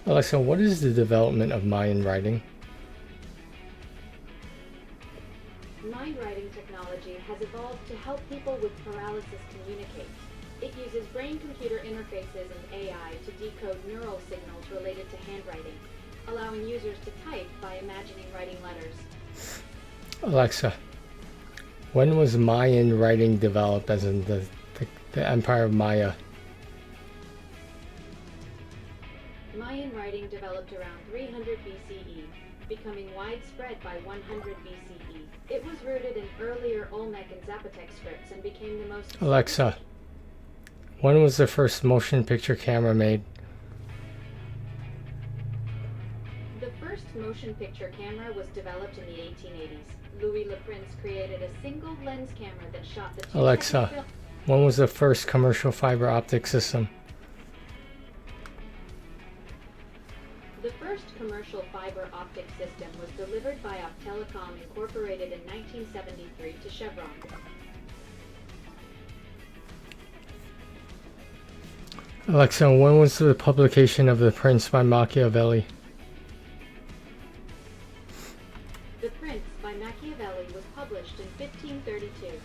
Alexa, what is the development of Mayan writing? Mind writing technology has evolved to help people with paralysis communicate. It uses brain-computer interfaces and AI to decode neural signals related to handwriting, allowing users to type by imagining writing letters. Alexa, when was Mayan writing developed, as in the Empire of Maya? Mayan writing developed around 300 BCE, becoming widespread by 100 BCE. It was rooted in earlier Olmec and Zapotec scripts and became the most... Alexa, when was the first motion picture camera made? The first motion picture camera was developed in the 1880s. Louis Le Prince created a single lens camera that shot the... Alexa, when was the first commercial fiber optic system? The first commercial fiber optic system was delivered by Optelecom Incorporated in 1973 to Chevron. Alexa, when was the publication of The Prince by Machiavelli? The Prince by Machiavelli was published in 1532.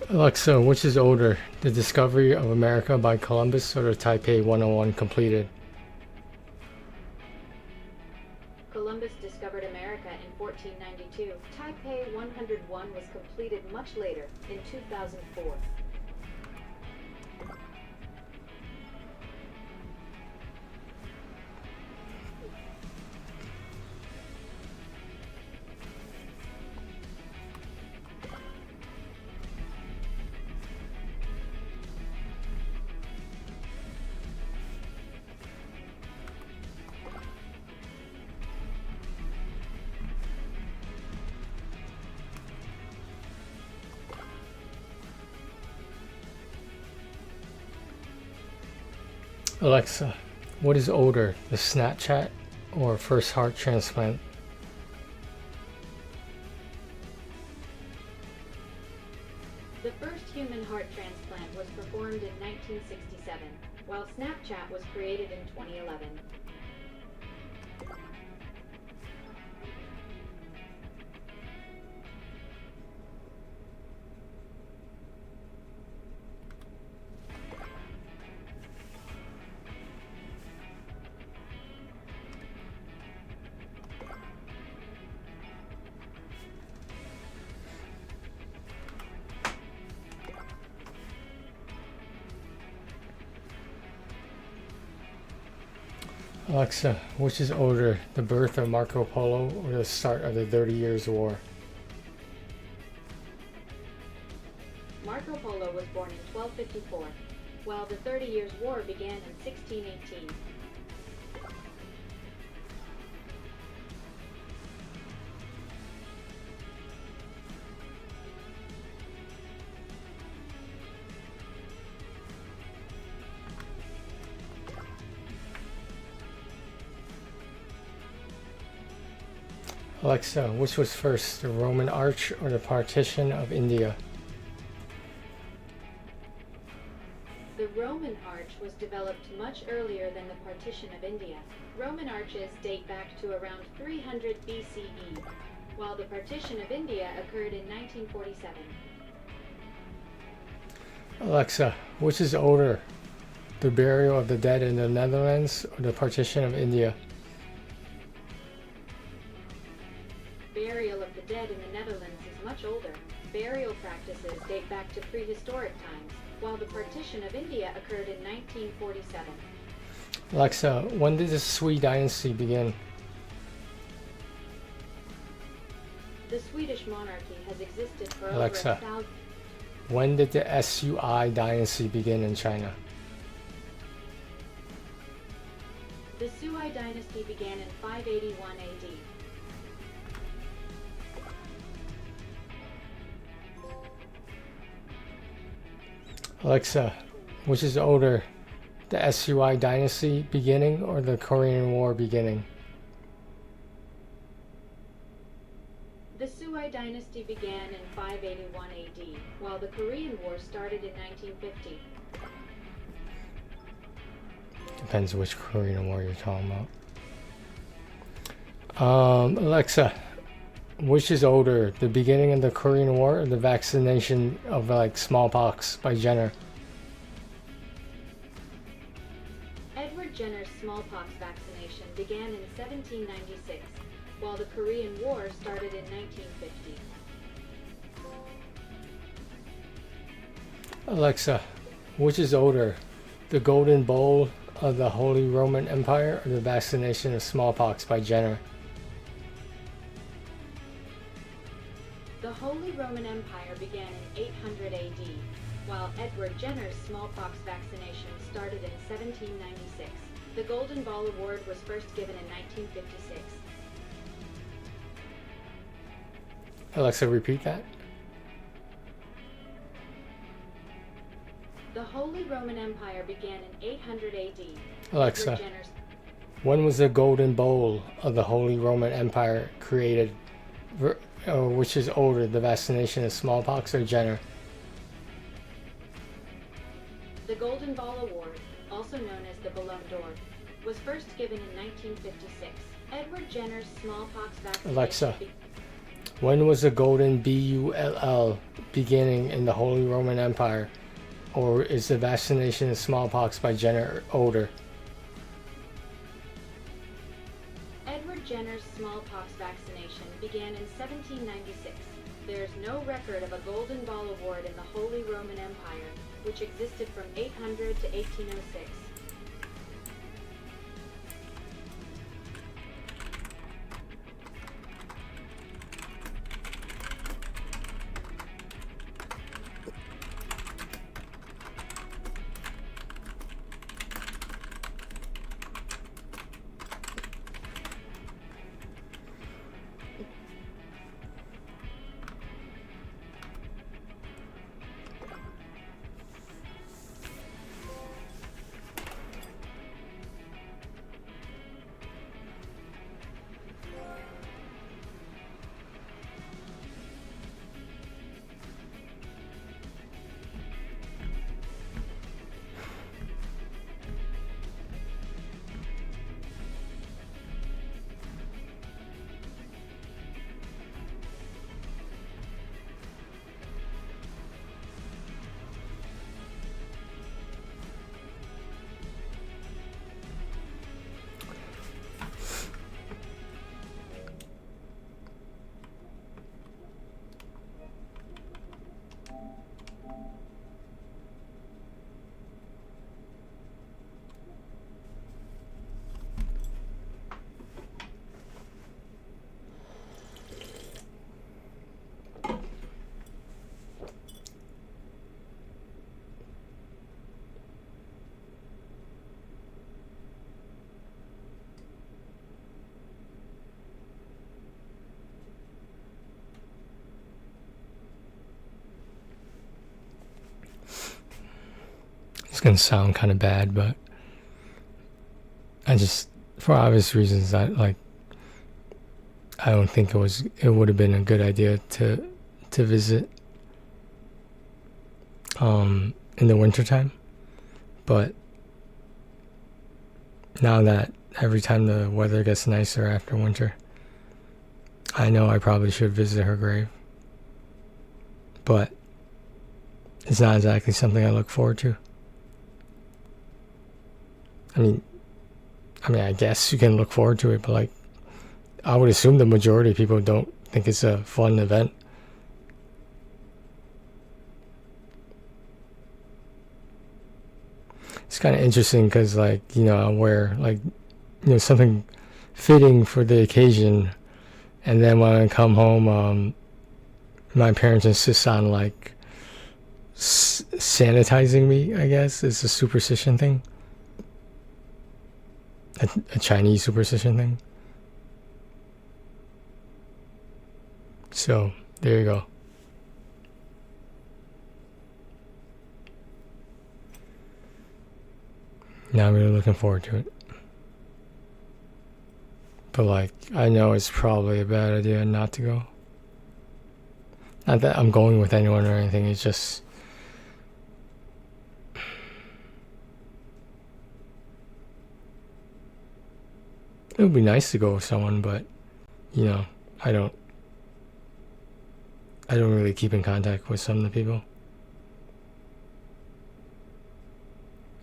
Alexa, which is older, the discovery of America by Columbus or the Taipei 101 completed? Columbus discovered America in 1492. Taipei 101 was completed much later, in 2004. Alexa, what is older, the Snapchat or first heart transplant? The first human heart transplant was performed in 1967, while Snapchat was created in 2011. Alexa, which is older, the birth of Marco Polo or the start of the 30 Years' War? Marco Polo was born in 1254, while the 30 Years' War began in 1618. Alexa, which was first, the Roman Arch or the partition of India? The Roman arch was developed much earlier than the partition of India. Roman arches date back to around 300 BCE, while the partition of India occurred in 1947. Alexa, which is older, the burial of the dead in the Netherlands or the partition of India? Burial of the dead in the Netherlands is much older. Burial practices date back to prehistoric times, while the partition of India occurred in 1947. Alexa, when did the Sui dynasty begin? The Swedish monarchy has existed for Alexa, over 1,000. when did the Sui dynasty begin in China? The Sui dynasty began in 581 AD. Alexa, which is older, the Sui dynasty beginning or the Korean War beginning? The Sui dynasty began in 581 AD, while the Korean War started in 1950. Depends which Korean War you're talking about. Alexa, which is older, the beginning of the Korean War or the vaccination of like smallpox by Jenner? Edward Jenner's smallpox vaccination began in 1796, while the Korean War started in 1950. Alexa, which is older, the Golden Bowl of the Holy Roman Empire or the vaccination of smallpox by Jenner? The Holy Roman Empire began in 800 AD, while Edward Jenner's smallpox vaccination started in 1796. The Golden Ball Award was first given in 1956. Alexa, repeat that. The Holy Roman Empire began in 800 AD. Alexa, Edward Jenner's when was the Golden Bowl of the Holy Roman Empire created? Which is older, the vaccination of smallpox or Jenner? The Golden Ball Award, also known as the Ballon d'Or, was first given in 1956. Edward Jenner's smallpox vaccination. Alexa, when was the Golden Bull beginning in the Holy Roman Empire? Or is the vaccination of smallpox by Jenner older? Edward Jenner's smallpox vaccination began in 1796. There is no record of a Golden Ball Award in the Holy Roman Empire, which existed from 800 to 1806. gonna sound kind of bad, but I just, for obvious reasons, I don't think it would have been a good idea to visit in the wintertime. But now that every time the weather gets nicer after winter, I know I probably should visit her grave. But it's not exactly something I look forward to. I mean, I guess you can look forward to it, but like, I would assume the majority of people don't think it's a fun event. It's kind of interesting because, like, I'll wear, like, something fitting for the occasion, and then when I come home, my parents insist on, like, sanitizing me, I guess. It's a superstition thing. A Chinese superstition thing. So, there you go. Now I'm really looking forward to it. But, like, I know it's probably a bad idea not to go. Not that I'm going with anyone or anything, it's just... It would be nice to go with someone, but, I don't really keep in contact with some of the people.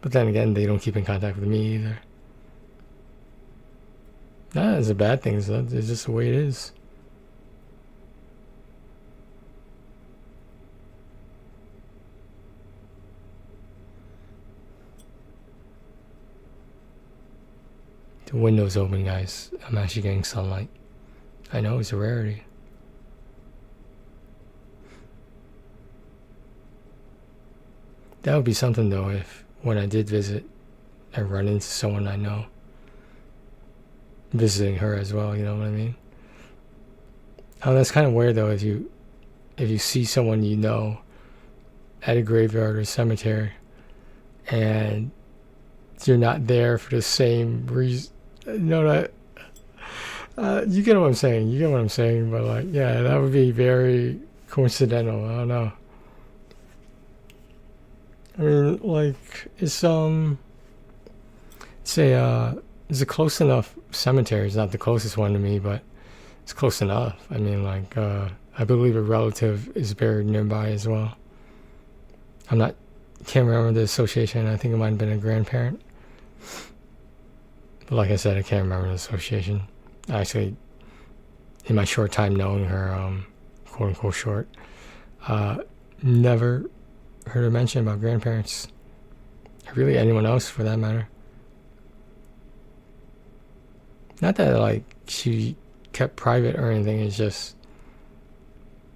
But then again, they don't keep in contact with me either. Nah, it's a bad thing, so it's just the way it is. The window's open, guys. I'm actually getting sunlight. I know, it's a rarity. That would be something, though, if when I did visit, I run into someone I know. Visiting her as well, you know what I mean? Oh, that's kind of weird, though, if you see someone you know at a graveyard or cemetery, and you're not there for the same reason. You get what I'm saying? But, like, yeah, that would be very coincidental. I don't know. I mean, like, it's a close enough cemetery. It's not the closest one to me, but it's close enough. I mean, like, I believe a relative is buried nearby as well. Can't remember the association. I think it might have been a grandparent. But like I said, I can't remember the association. Actually, in my short time knowing her, quote unquote short, never heard her mention about grandparents. Really, anyone else for that matter. Not that, like, she kept private or anything. It's just,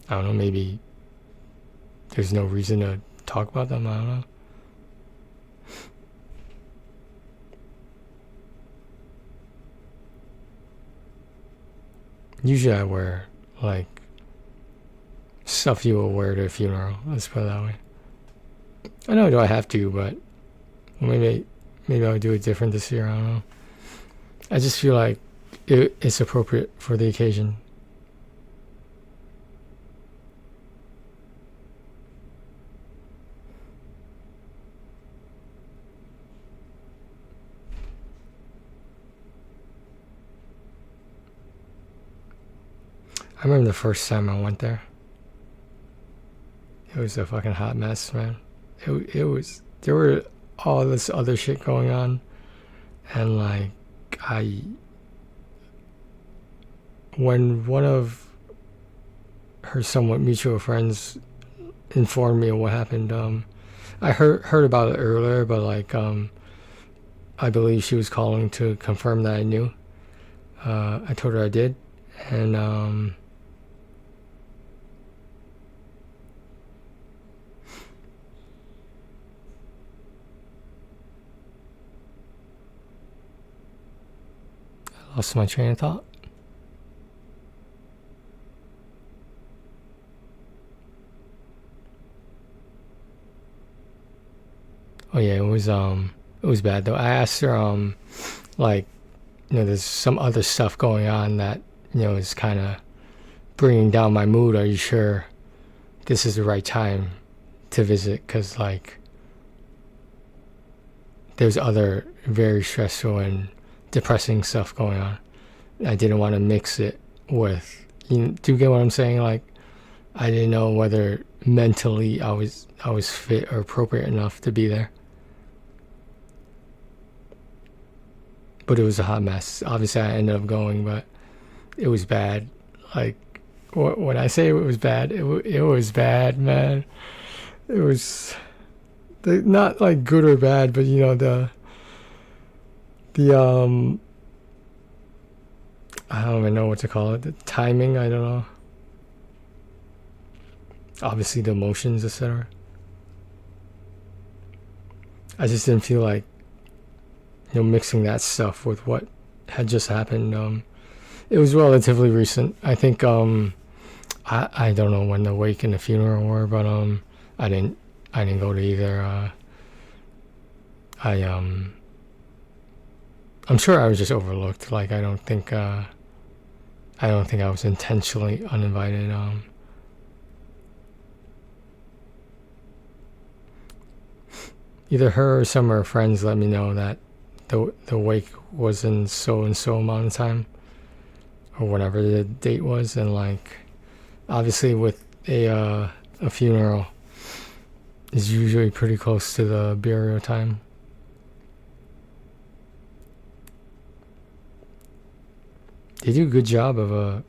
I don't know, maybe there's no reason to talk about them. I don't know. Usually I wear, like, stuff you will wear to a funeral. Let's put it that way. I know, do I have to, but maybe I'll do it different this year. I don't know. I just feel like it's appropriate for the occasion. I remember the first time I went there. It was a fucking hot mess, man. There were all this other shit going on, and, like, when one of her somewhat mutual friends informed me of what happened, I heard about it earlier, but, like, I believe she was calling to confirm that I knew. I told her I did, and I lost my train of thought. Oh yeah, it was bad though. I asked her like, there's some other stuff going on that is kind of bringing down my mood. Are you sure this is the right time to visit? Because like there's other very stressful and depressing stuff going on. I didn't want to mix it with, do you get what I'm saying? Like, I didn't know whether mentally I was fit or appropriate enough to be there. But it was a hot mess. Obviously, I ended up going, but it was bad. Like, when I say it was bad, it was bad, man. It was not like good or bad, but I don't even know what to call it. The timing, I don't know. Obviously, the emotions, etc. I just didn't feel like, mixing that stuff with what had just happened. It was relatively recent. I think, I don't know when the wake and the funeral were, but I didn't go to either. I'm sure I was just overlooked. Like, I don't think I was intentionally uninvited. Either her or some of her friends let me know that the wake was in so and so amount of time, or whatever the date was, and like, obviously with a funeral is usually pretty close to the burial time. They do a good job of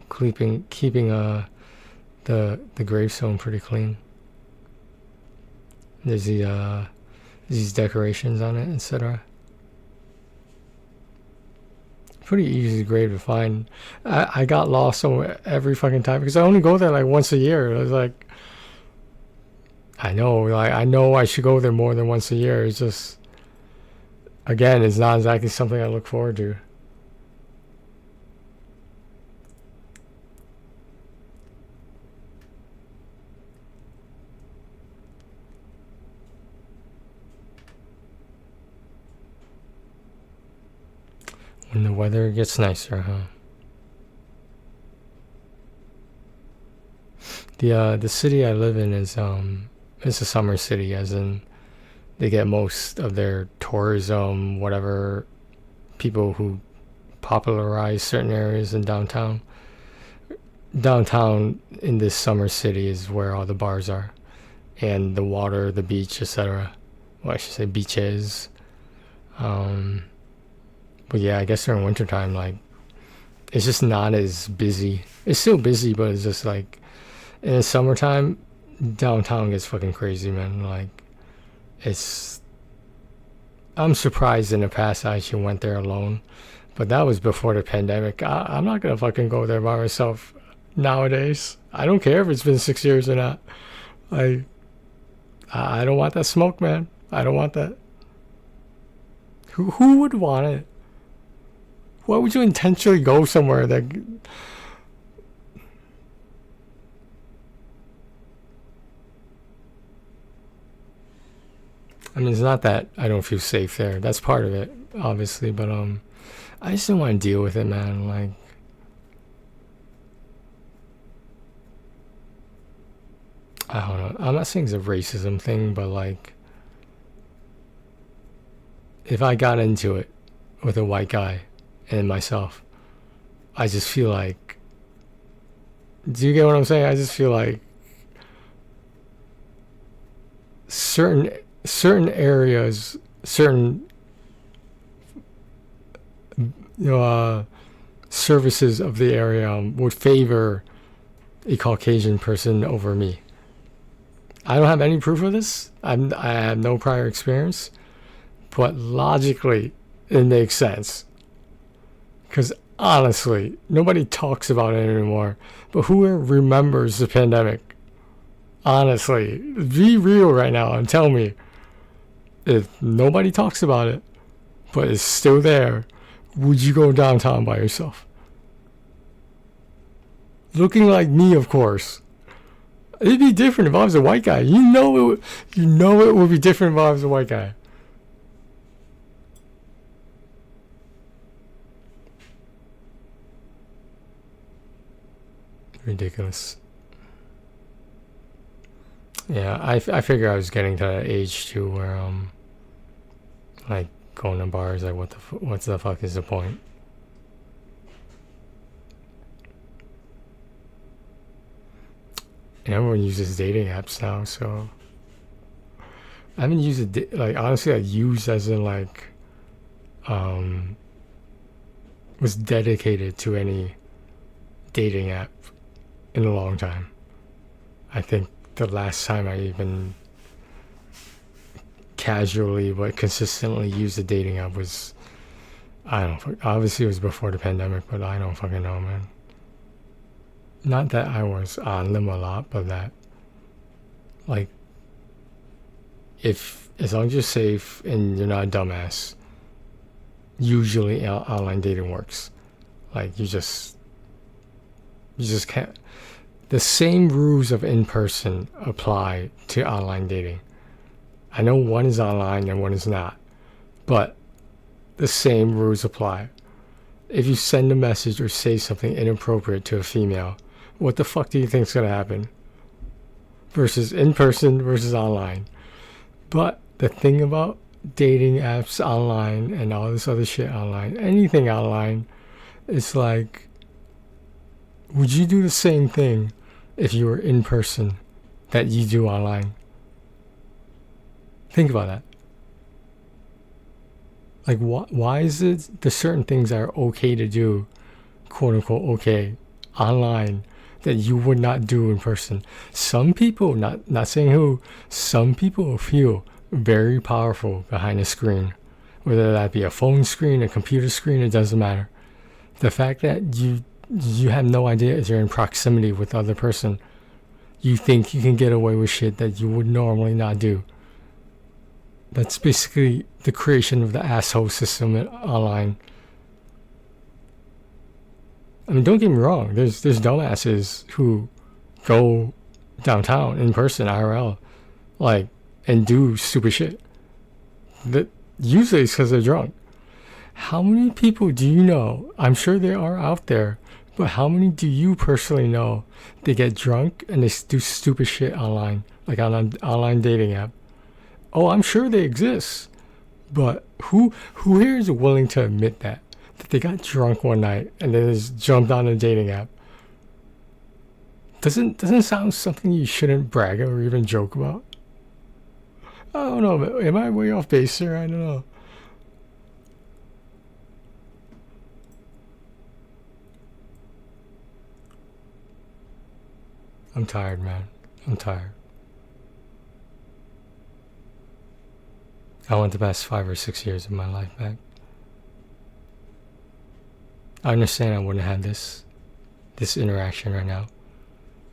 keeping the gravestone pretty clean. There's these decorations on it, etc. Pretty easy grave to find. I got lost every fucking time because I only go there like once a year. I was like, I know I should go there more than once a year. It's just, again, it's not exactly something I look forward to. When the weather gets nicer, huh? The city I live in is a summer city, as in they get most of their tourism, whatever, people who popularize certain areas in downtown. Downtown in this summer city is where all the bars are, and the water, the beach, etc. Well, I should say beaches. But yeah, I guess during wintertime, like, it's just not as busy. It's still busy, but it's just like, in the summertime, downtown gets fucking crazy, man. Like, I'm surprised in the past I actually went there alone, but that was before the pandemic. I'm not gonna fucking go there by myself nowadays. I don't care if it's been 6 years or not. I don't want that smoke, man. I don't want that. Who would want it? Why would you intentionally go somewhere that... I mean, it's not that I don't feel safe there. That's part of it, obviously. But I just don't want to deal with it, man. Like, I don't know. I'm not saying it's a racism thing, but like, if I got into it with a white guy and myself, I just feel like, do you get what I'm saying? I just feel like certain areas, certain services of the area would favor a Caucasian person over me. I don't have any proof of this. I have no prior experience, but logically it makes sense. Because honestly, nobody talks about it anymore. But who remembers the pandemic? Honestly, be real right now and tell me, if nobody talks about it, but it's still there, would you go downtown by yourself? Looking like me, of course. It'd be different if I was a white guy. You know it would be different if I was a white guy. Ridiculous. Yeah, I figure I was getting to that age too where like going to bars, like what's the fuck is the point? And everyone uses dating apps now, so I haven't used it like honestly. I used as in like was dedicated to any dating app in a long time. I think the last time I even casually but consistently used a dating app was, I don't, obviously it was before the pandemic, but I don't fucking know, man. Not that I was on them a lot, but that, like, if, as long as you're safe and you're not a dumbass, usually online dating works. Like, you just can't. The same rules of in-person apply to online dating. I know one is online and one is not, but the same rules apply. If you send a message or say something inappropriate to a female, what the fuck do you think is going to happen? Versus in-person versus online. But the thing about dating apps online and all this other shit online, anything online, it's like, would you do the same thing if you were in person that you do online? Think about that. Like, why is it there's certain things that are okay to do, quote unquote, okay, online that you would not do in person? Some people, not saying who, some people feel very powerful behind a screen, whether that be a phone screen, a computer screen, it doesn't matter. The fact that you have no idea if you're in proximity with the other person, you think you can get away with shit that you would normally not do. That's basically the creation of the asshole system online. I mean, don't get me wrong. There's dumbasses who go downtown in person, IRL, like, and do stupid shit. That usually it's because they're drunk. How many people do you know? I'm sure there are out there, but how many do you personally know? They get drunk and they do stupid shit online, like on an online dating app. Oh, I'm sure they exist, but who here is willing to admit that they got drunk one night and then just jumped on a dating app? Doesn't sound something you shouldn't brag or even joke about. I don't know, but am I way off base here? I don't know. I'm tired, man. I'm tired. I want the best 5 or 6 years of my life back. I understand I wouldn't have this interaction right now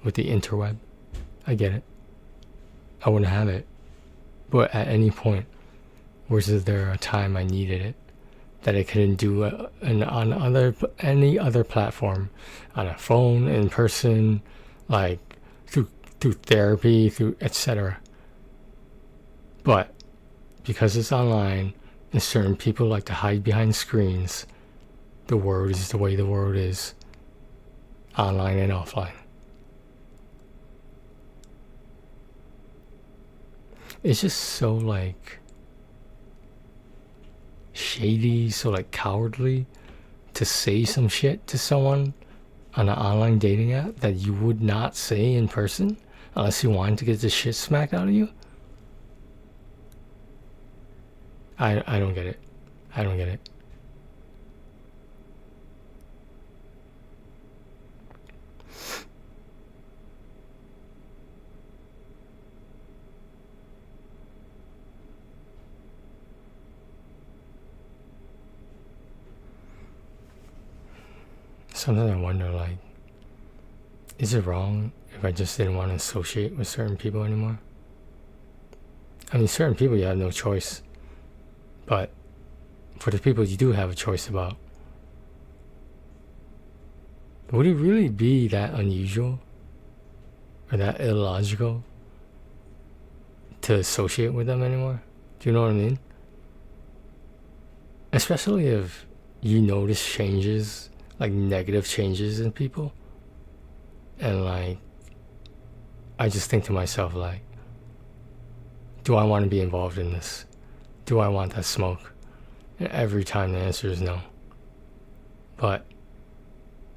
with the interweb. I get it. I wouldn't have it. But at any point, was there a time I needed it that I couldn't do on any other platform, on a phone, in person, like through therapy, through etc. But because it's online and certain people like to hide behind screens, the world is the way the world is, online and offline. It's just so like shady, so like cowardly to say some shit to someone on an online dating app that you would not say in person unless you wanted to get the shit smacked out of you. I don't get it. I don't get it. Sometimes I wonder, like, is it wrong if I just didn't want to associate with certain people anymore? I mean, certain people you have no choice. But for the people you do have a choice about, would it really be that unusual or that illogical to associate with them anymore. Do you know what I mean? Especially if you notice changes, like negative changes in people. And like, I just think to myself, like, do I want to be involved in this? Do I want that smoke? And every time the answer is no. But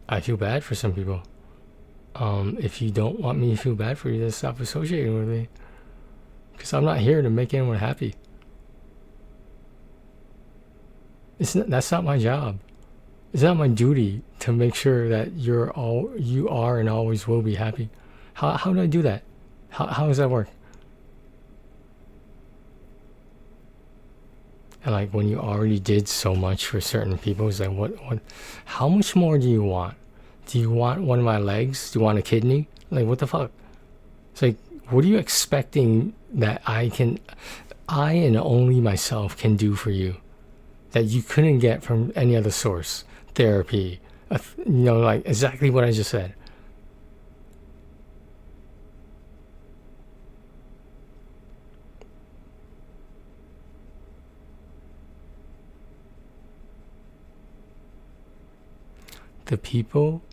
I feel bad for some people. If you don't want me to feel bad for you, then stop associating with me. Because I'm not here to make anyone happy. That's not my job. It's not my duty to make sure that you are and always will be happy. How do I do that? How does that work? And like when you already did so much for certain people, it's like what how much more do you want? Do you want one of my legs? Do you want a kidney? Like what the fuck? It's like, what are you expecting that I and only myself can do for you that you couldn't get from any other source? Therapy, like exactly what I just said. The people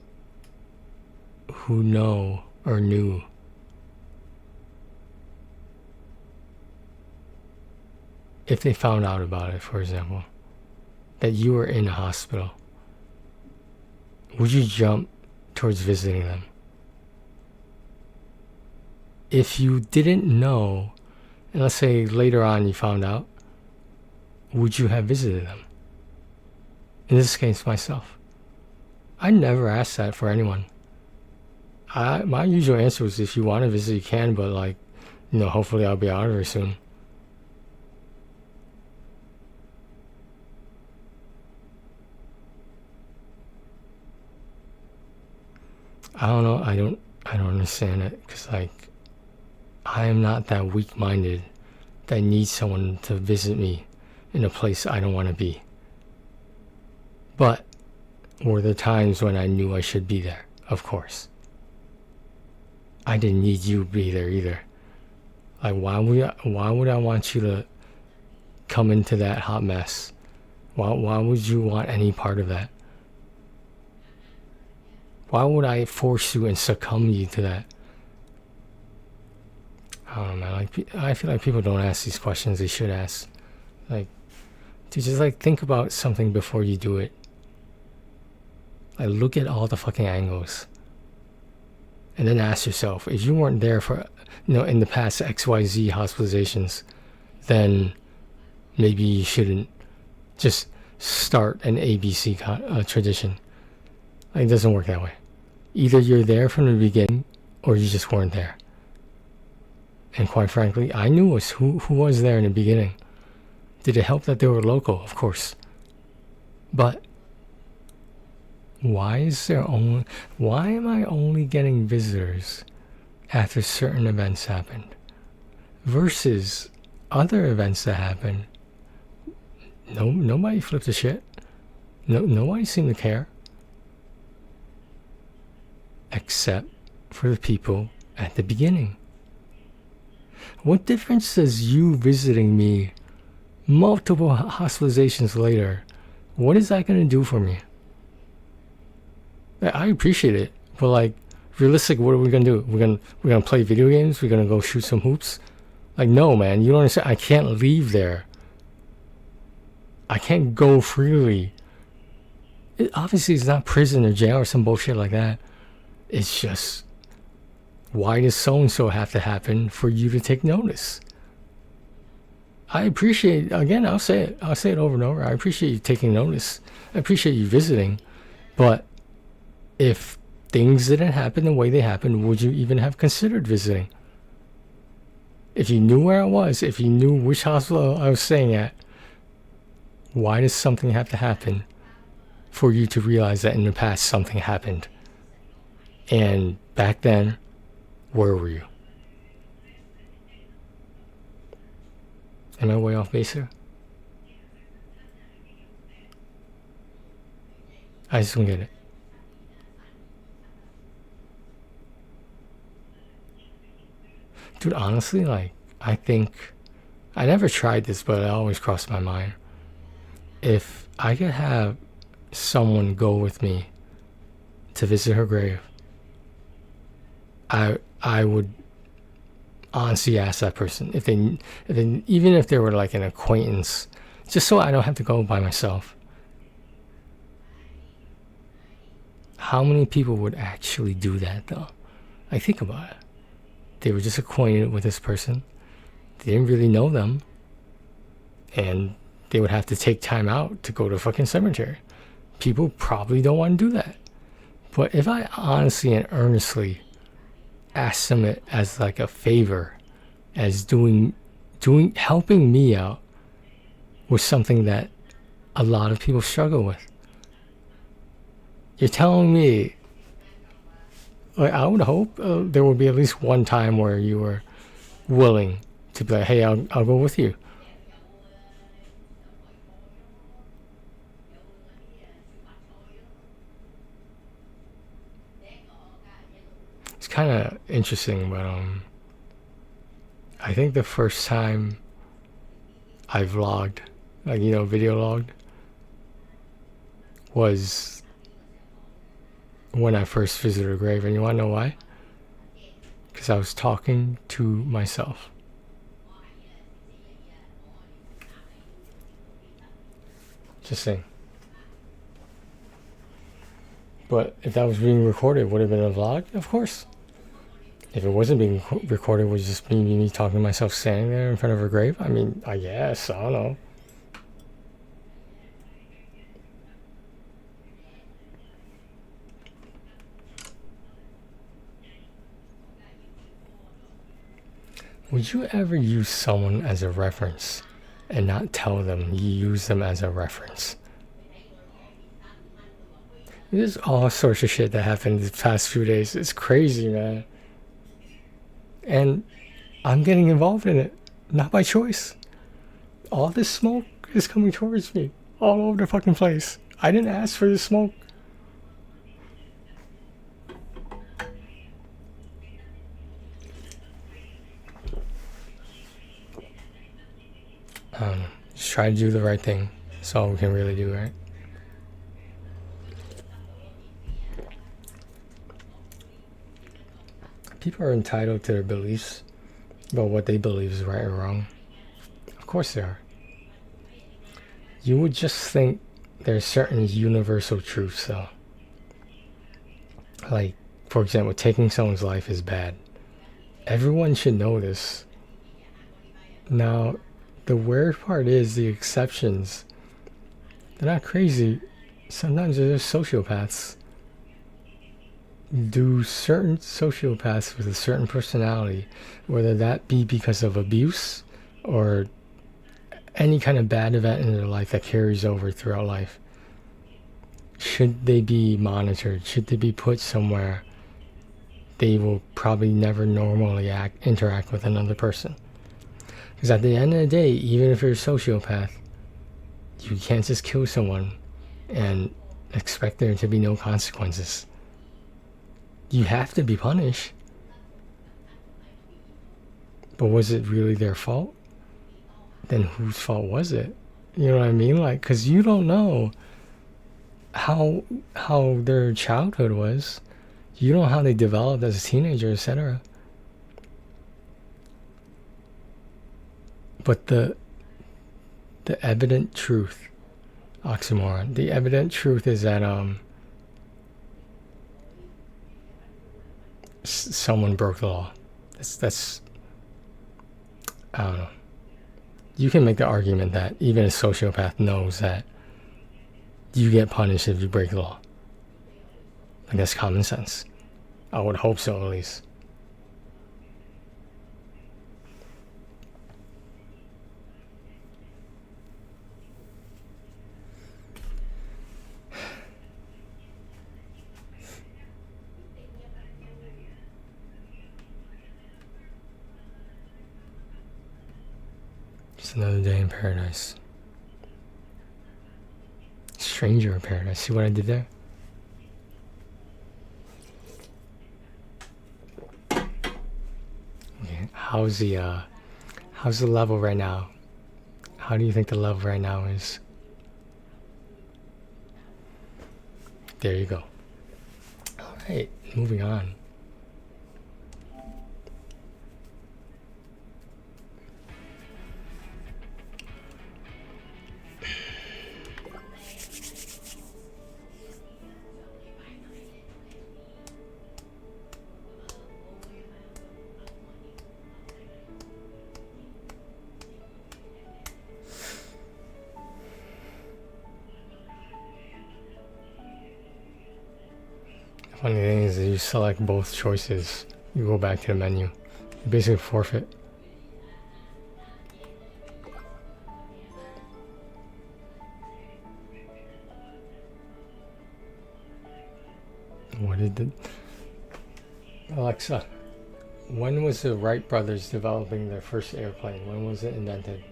who know or knew if they found out about it, for example, that you were in a hospital, would you jump towards visiting them? If you didn't know, and let's say later on you found out, would you have visited them? In this case, myself. I never asked that for anyone. My usual answer was, if you want to visit, you can, but like, hopefully I'll be out of here soon. I don't know. I don't understand it, because like, I am not that weak-minded that needs someone to visit me in a place I don't want to be. But were there times when I knew I should be there? Of course. I didn't need you to be there either. Like, why would I want you to come into that hot mess? Why would you want any part of that? Why would I force you and succumb you to that? I don't know, man. Like, I feel like people don't ask these questions they should ask. Like, to just like think about something before you do it. Like, look at all the fucking angles. And then ask yourself, if you weren't there for, in the past XYZ hospitalizations, then maybe you shouldn't just start an ABC tradition. Like, it doesn't work that way. Either you're there from the beginning, or you just weren't there. And quite frankly, I knew who was there in the beginning. Did it help that they were local? Of course. But why am I only getting visitors after certain events happened versus other events that happened? Nobody flipped a shit. Nobody seemed to care. Except for the people at the beginning. What difference does you visiting me multiple hospitalizations later, what is that going to do for me? I appreciate it, but like, realistic, what are we going to do? We're going to play video games? We're going to go shoot some hoops? Like, no, man, you don't understand. I can't leave there. I can't go freely. Obviously, it's not prison or jail or some bullshit like that. It's just, why does so-and-so have to happen for you to take notice? I appreciate, again, I'll say it over and over. I appreciate you taking notice. I appreciate you visiting. But if things didn't happen the way they happened, would you even have considered visiting? If you knew where I was, if you knew which hospital I was staying at, why does something have to happen for you to realize that in the past something happened? And back then, where were you? Am I way off base here? I just don't get it. Dude, honestly, like, I think I never tried this, but it always crossed my mind. If I could have someone go with me to visit her grave, I would honestly ask that person if they even if they were like an acquaintance, just so I don't have to go by myself. How many people would actually do that though? Like, think about it. They were just acquainted with this person. They didn't really know them. And they would have to take time out to go to a fucking cemetery. People probably don't want to do that. But if I honestly and earnestly ask them it as like a favor, as helping me out with something that a lot of people struggle with. You're telling me, like, I would hope there would be at least one time where you were willing to be like, hey, I'll go with you. It's kind of interesting, but I think the first time I vlogged, like, video logged, was when I first visited a grave. And you want to know why? Because I was talking to myself. Just saying. But if that was being recorded, would it have been a vlog? Of course. If it wasn't being recorded, would it just be me talking to myself standing there in front of a grave? I mean, I guess. I don't know. Would you ever use someone as a reference and not tell them you use them as a reference? There's all sorts of shit that happened the past few days. It's crazy, man. And I'm getting involved in it. Not by choice. All this smoke is coming towards me. All over the fucking place. I didn't ask for this smoke. Just try to do the right thing. That's all we can really do, right? People are entitled to their beliefs about what they believe is right or wrong. Of course they are. You would just think there's certain universal truths, though. Like, for example, taking someone's life is bad. Everyone should know this. Now, the weird part is the exceptions. They're not crazy. Sometimes they're just sociopaths. Do certain sociopaths with a certain personality, whether that be because of abuse or any kind of bad event in their life that carries over throughout life, should they be monitored? Should they be put somewhere they will probably never normally interact with another person? Because at the end of the day, even if you're a sociopath, you can't just kill someone and expect there to be no consequences. You have to be punished. But was it really their fault? Then whose fault was it? You know what I mean? Like, because you don't know how their childhood was. You don't know how they developed as a teenager, etc. But the evident truth, oxymoron, the evident truth is that someone broke the law. That's I don't know. You can make the argument that even a sociopath knows that you get punished if you break the law. Like, that's common sense. I would hope so, at least. Just another day in paradise. Stranger in paradise. See what I did there? Okay. how's the level right now? How do you think the level right now is? There you go. All right, moving on. Funny thing is that you select both choices, you go back to the menu. You basically forfeit. What did the... Alexa, when was the Wright brothers developing their first airplane? When was it invented?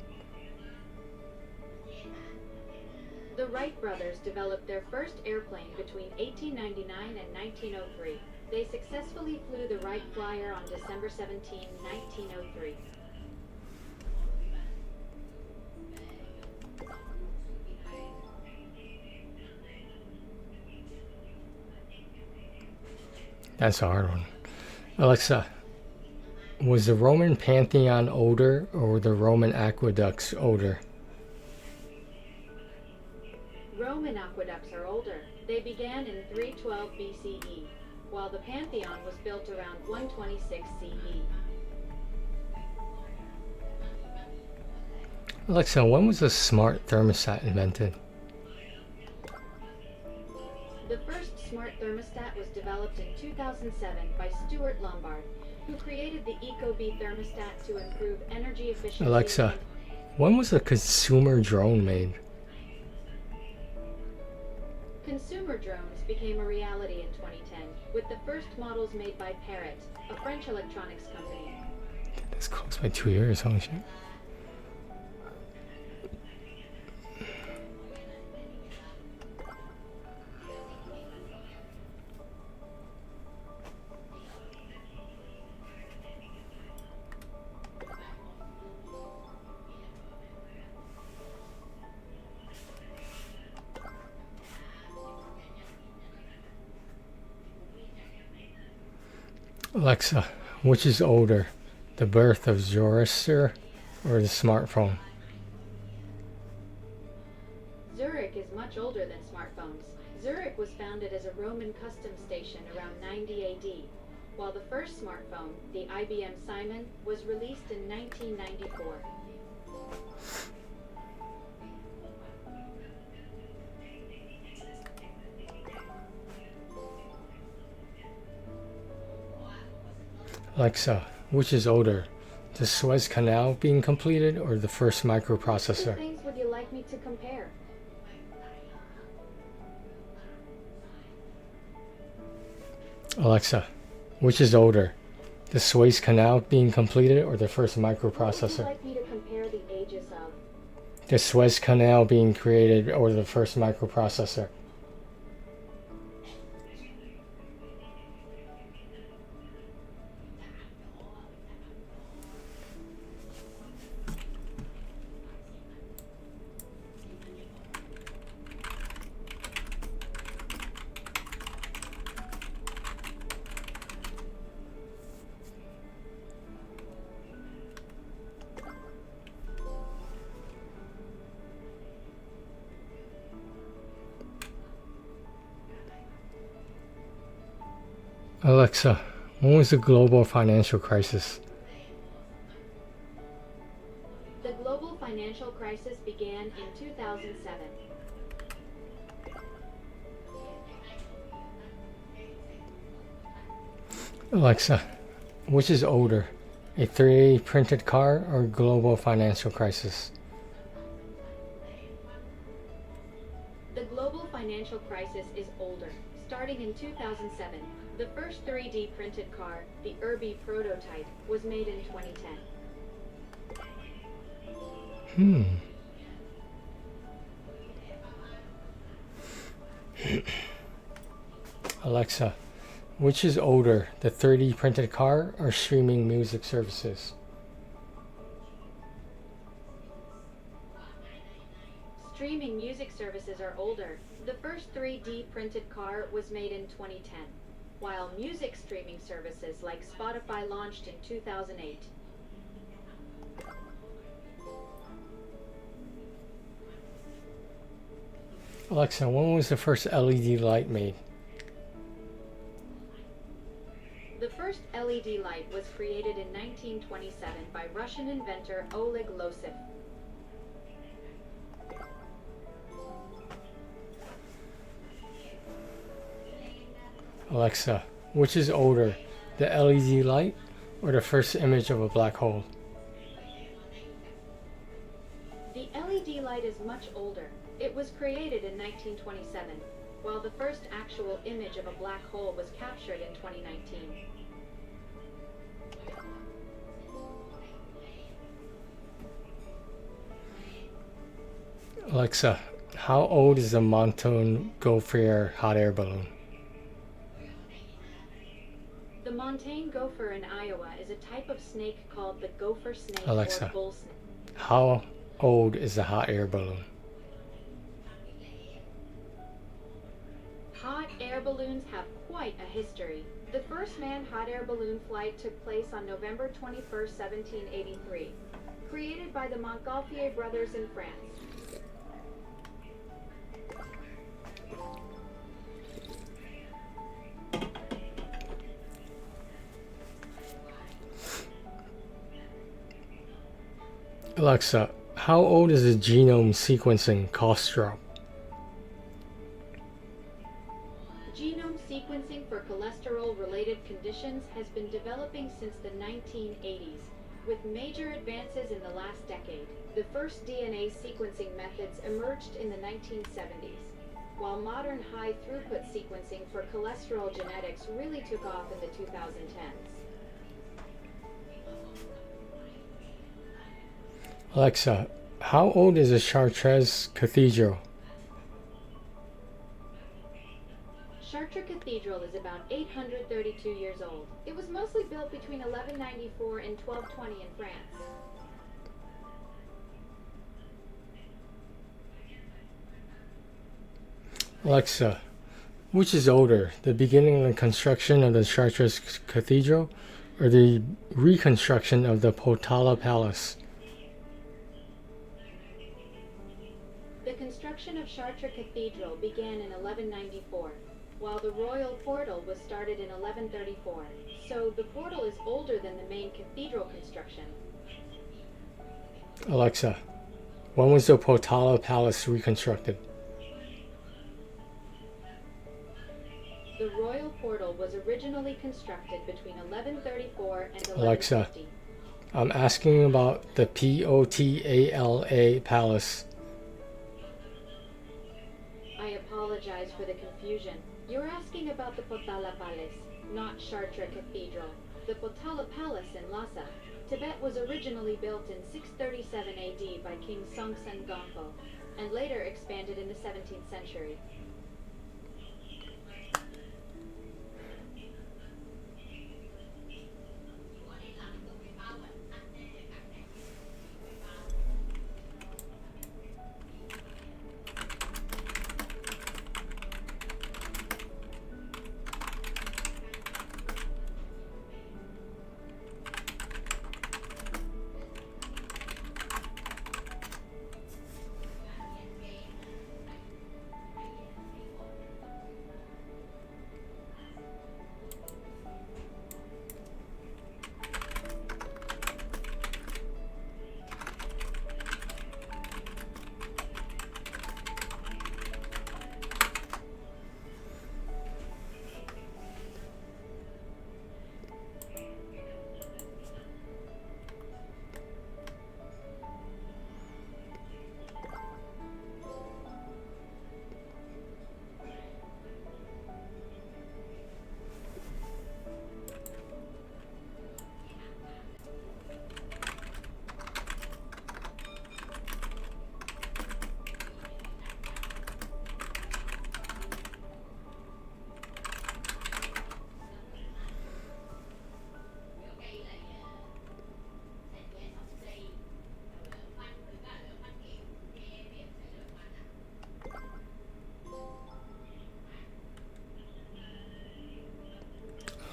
The Wright brothers developed their first airplane between 1899 and 1903. They successfully flew the Wright Flyer on December 17, 1903. That's a hard one. Alexa, was the Roman Pantheon older or the Roman aqueducts older? Roman aqueducts are older. They began in 312 BCE, while the Pantheon was built around 126 CE. Alexa, when was the smart thermostat invented? The first smart thermostat was developed in 2007 by Stuart Lombard, who created the Ecobee thermostat to improve energy efficiency. Alexa, when was the consumer drone made? Consumer drones became a reality in 2010, with the first models made by Parrot, a French electronics company. That's close by 2 years, holy shit. Alexa, which is older, the birth of Zoroaster or the smartphone? Zurich is much older than smartphones. Zurich was founded as a Roman customs station around 90 AD, while the first smartphone, the IBM Simon, was released in 1994. Alexa, which is older, the Suez Canal being completed or the first microprocessor? Which things would you like me to compare? Alexa, which is older, the Suez Canal being completed or the first What would you microprocessor? like me to compare the ages of? The Suez Canal being created or the first microprocessor? Alexa, when was the global financial crisis? The global financial crisis began in 2007. Alexa, which is older, a 3D printed car or global financial crisis? The global financial crisis is older, starting in 2007. The first 3D printed car, the Irby prototype, was made in 2010. Alexa, which is older, the 3D printed car or streaming music services? streaming music services are older. The first 3D printed car was made in 2010, while music streaming services like Spotify launched in 2008. Alexa, when was the first LED light made? The first LED light was created in 1927 by Russian inventor Oleg Losev. Alexa, which is older, the LED light or the first image of a black hole? The LED light is much older. It was created in 1927, while the first actual image of a black hole was captured in 2019. Alexa, how old is the Monton Gopher hot air balloon? The montane gopher in Iowa is a type of snake called the gopher snake Alexa. or bull snake. How old is the hot air balloon? Hot air balloons have quite a history. The first manned hot air balloon flight took place on November 21, 1783, created by the Montgolfier brothers in France. Alexa, how old is the genome sequencing cost drop? Genome sequencing for cholesterol-related conditions has been developing since the 1980s, with major advances in the last decade. The first DNA sequencing methods emerged in the 1970s, while modern high-throughput sequencing for cholesterol genetics really took off in the 2010s. Alexa, how old is the Chartres Cathedral? Chartres Cathedral is about 832 years old. It was mostly built between 1194 and 1220 in France. Alexa, which is older, the beginning of the construction of the Chartres Cathedral or the reconstruction of the Potala Palace? The construction of Chartres Cathedral began in 1194, while the royal portal was started in 1134, so the portal is older than the main cathedral construction. Alexa, when was the Potala Palace reconstructed? The royal portal was originally constructed between 1134 and 1150. Alexa, I'm asking about the Potala Palace. I apologize for the confusion. You're asking about the Potala Palace, not Chartres Cathedral. The Potala Palace in Lhasa, Tibet was originally built in 637 AD by King Songtsen Gongpo, and later expanded in the 17th century.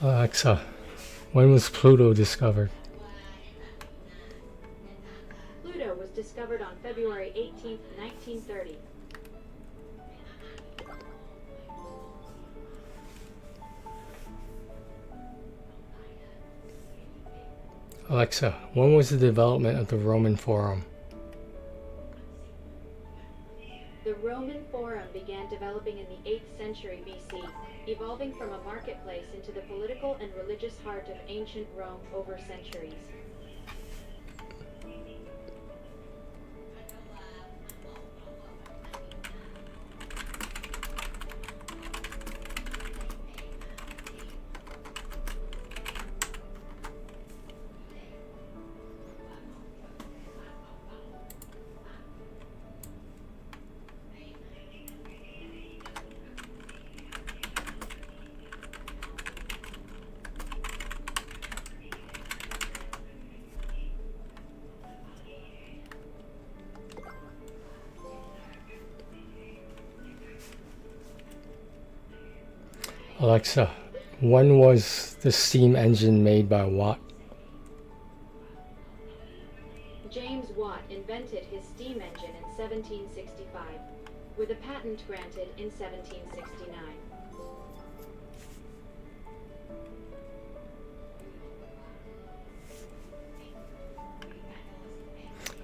Alexa, when was Pluto discovered? Pluto was discovered on February 18th, 1930. Alexa, when was the development of the Roman Forum? The Roman Forum began developing in the 8th century BC, evolving from a marketplace into the political and religious heart of ancient Rome over centuries. Alexa, when was the steam engine made by Watt? James Watt invented his steam engine in 1765, with a patent granted in 1769.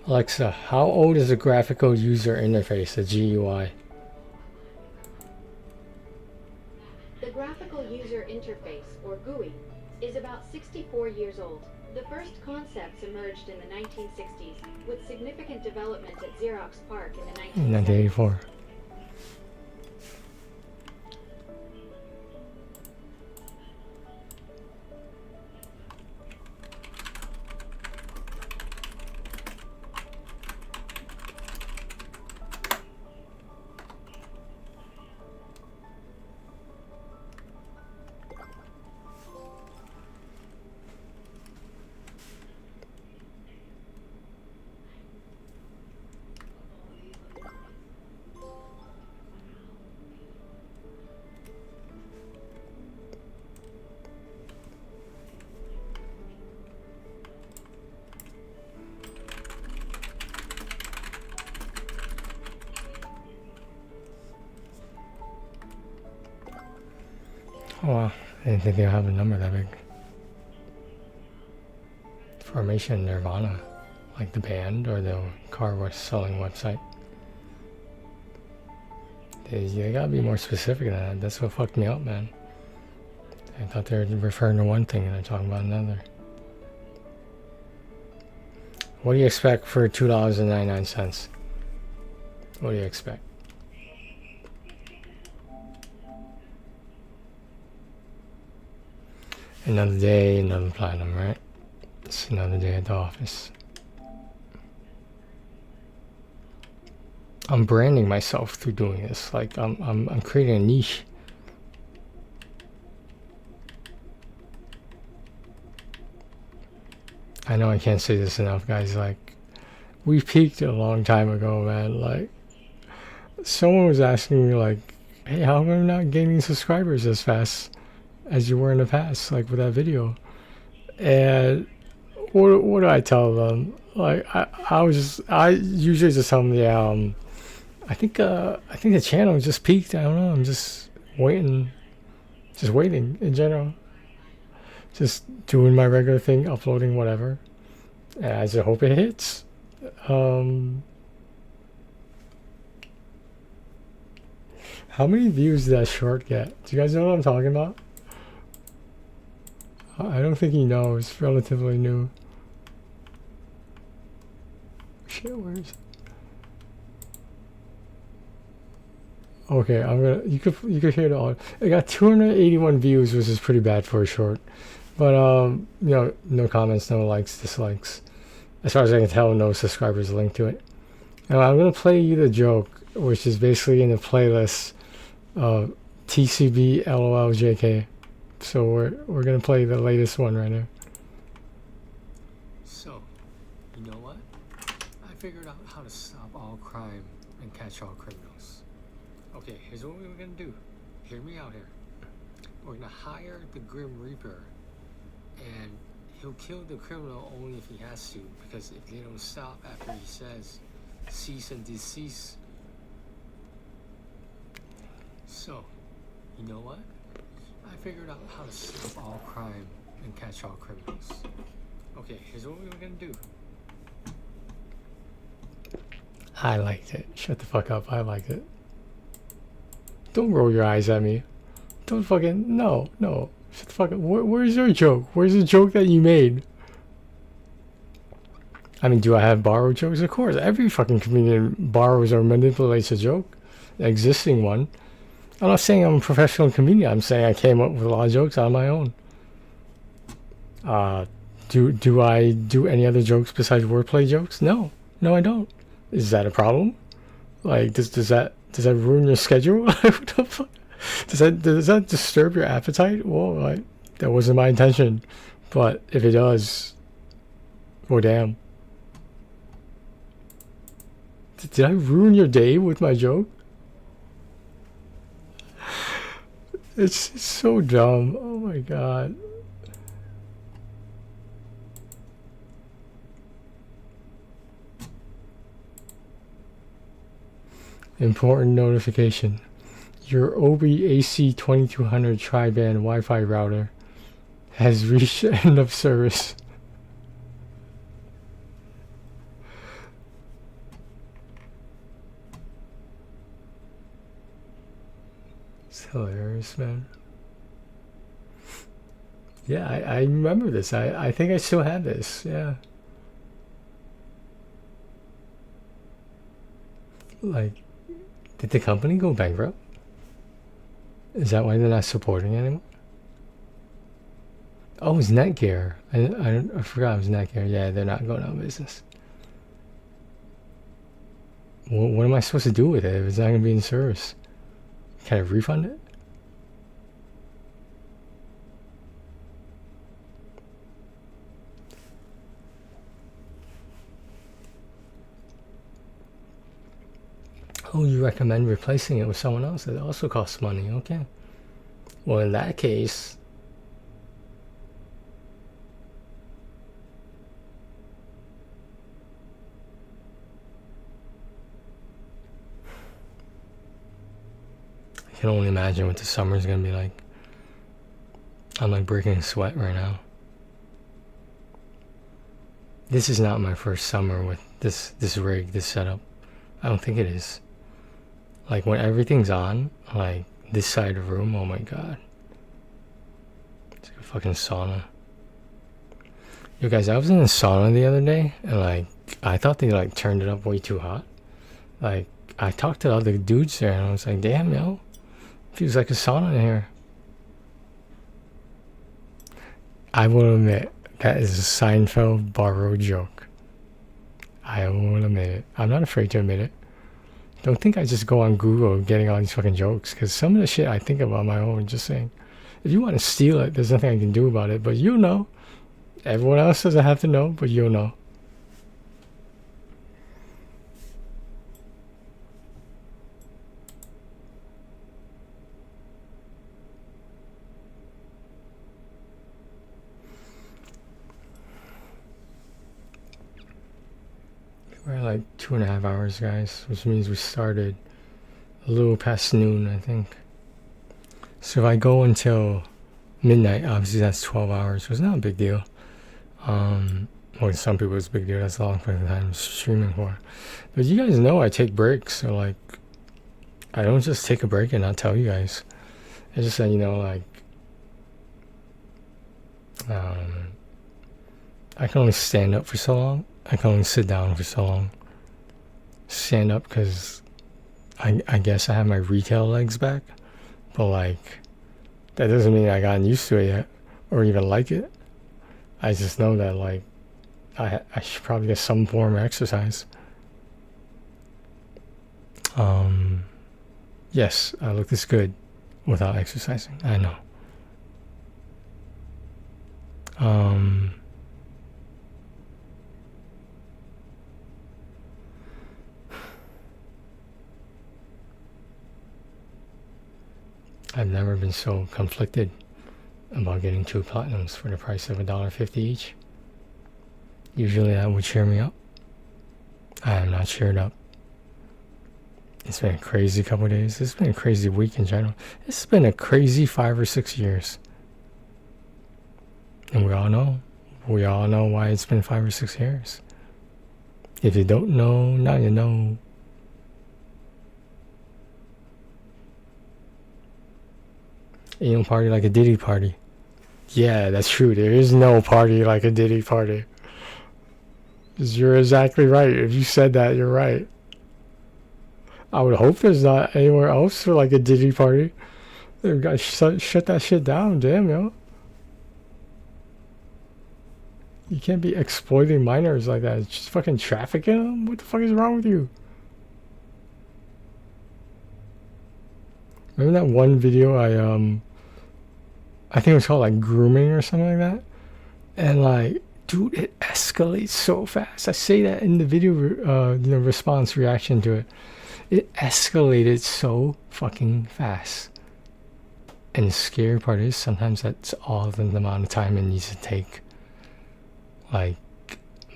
Alexa, how old is a graphical user interface, a GUI? The graphical user interface, or GUI, is about 64 years old. The first concepts emerged in the 1960s, with significant development at Xerox PARC in the 1970s. 1984. Oh wow, I didn't think they'd have a number that big. Formation Nirvana, like the band or the car was selling website. They gotta be more specific than that. That's what fucked me up, man. I thought they were referring to one thing and they're talking about another. What do you expect for $2.99? What do you expect? Another day, another platinum, right? It's another day at the office. I'm branding myself through doing this. Like I'm creating a niche. I know I can't say this enough, guys. Like, we peaked a long time ago, man. Like, someone was asking me, like, hey, how am I not gaining subscribers as fast as you were in the past, like with that video? And what do I tell them? Like, I usually just tell them, yeah, I think the channel just peaked. I don't know. I'm just waiting in general. Just doing my regular thing, uploading whatever. And I just hope it hits. How many views did that short get? Do you guys know what I'm talking about? I don't think he knows. It's relatively new. Shit, where is it? Okay, I'm gonna. You could hear the audio. It got 281 views, which is pretty bad for a short. But you know, no comments, no likes, dislikes. As far as I can tell, no subscribers linked to it. Now I'm gonna play you the joke, which is basically in the playlist of TCB LOLJK. So we're gonna play the latest one right now. So, you know what? I figured out how to stop all crime and catch all criminals. Okay, here's what we're gonna do. Hear me out here. we're gonna hire the Grim Reaper, and he'll kill the criminal only if he has to, because if they don't stop after he says cease and desist. So, you know what? I figured out how to stop all crime and catch all criminals. Okay, here's what we're gonna do. I liked it. Shut the fuck up. I liked it. Don't roll your eyes at me. Don't fucking... No. Shut the fuck up. Where's your joke? Where's the joke that you made? I mean, do I have borrowed jokes? Of course. Every fucking comedian borrows or manipulates a joke. An existing one. I'm not saying I'm a professional comedian. I'm saying I came up with a lot of jokes on my own. Do I do any other jokes besides wordplay jokes? No, I don't. Is that a problem? Like, does that ruin your schedule? What the fuck? Does that disturb your appetite? Well, that wasn't my intention, but if it does, well, damn. Did I ruin your day with my joke? It's so dumb. Oh my god. Important notification. Your OBAC 2200 tri-band Wi-Fi router has reached end of service. It's hilarious, man. Yeah, I remember this. I think I still have this. Yeah. Like, did the company go bankrupt? Is that why they're not supporting it anymore? Oh, it's Netgear. I forgot it was Netgear. Yeah, they're not going out of business. What am I supposed to do with it if it's not going to be in service? Can I refund it? Oh, you recommend replacing it with someone else that also costs money. Okay. Well, in that case, I can only imagine what the summer's gonna be like. I'm like breaking a sweat right now. This is not my first summer with this rig, this setup. I don't think it is. Like, when everything's on, like this side of the room, oh my god. It's like a fucking sauna. Yo guys, I was in a sauna the other day, and like, I thought they like turned it up way too hot. Like, I talked to other dudes there, and I was like, damn, yo, feels like a sauna in here. I will admit, that is a Seinfeld borrowed joke. I will admit it. I'm not afraid to admit it. Don't think I just go on Google getting all these fucking jokes, because some of the shit I think about on my own, just saying. If you want to steal it, there's nothing I can do about it, but you know. Everyone else doesn't have to know, but you'll know. We're at like 2.5 hours, guys, which means we started a little past noon, I think. So if I go until midnight, obviously that's 12 hours, so it's not a big deal. Well, some people it's a big deal. That's a long period of time streaming for. But you guys know I take breaks, so like, I don't just take a break and not tell you guys. I just say, you know, like, I can only stand up for so long. I can only sit down for so long. Stand up because I guess I have my retail legs back, but like, that doesn't mean I gotten used to it yet or even like it. I just know that like I should probably get some form of exercise. Yes, I look this good without exercising. I know. I've never been so conflicted about getting 2 platinums for the price of $1.50 each. Usually that would cheer me up. I am not cheered up. It's been a crazy couple of days. It's been a crazy week in general. It's been a crazy 5 or 6 years. And we all know why it's been 5 or 6 years. If you don't know, now you know. You don't party like a Diddy party. Yeah, that's true. There is no party like a Diddy party. You're exactly right. If you said that, you're right. I would hope there's not anywhere else for like a Diddy party. They've got to shut that shit down. Damn, yo. You can't be exploiting minors like that. It's just fucking trafficking them? What the fuck is wrong with you? Remember that one video I think it was called like grooming or something like that? And like, dude, it escalates so fast. I say that in the video response reaction to it. It escalated so fucking fast. And the scary part is sometimes that's all the amount of time it needs to take. Like,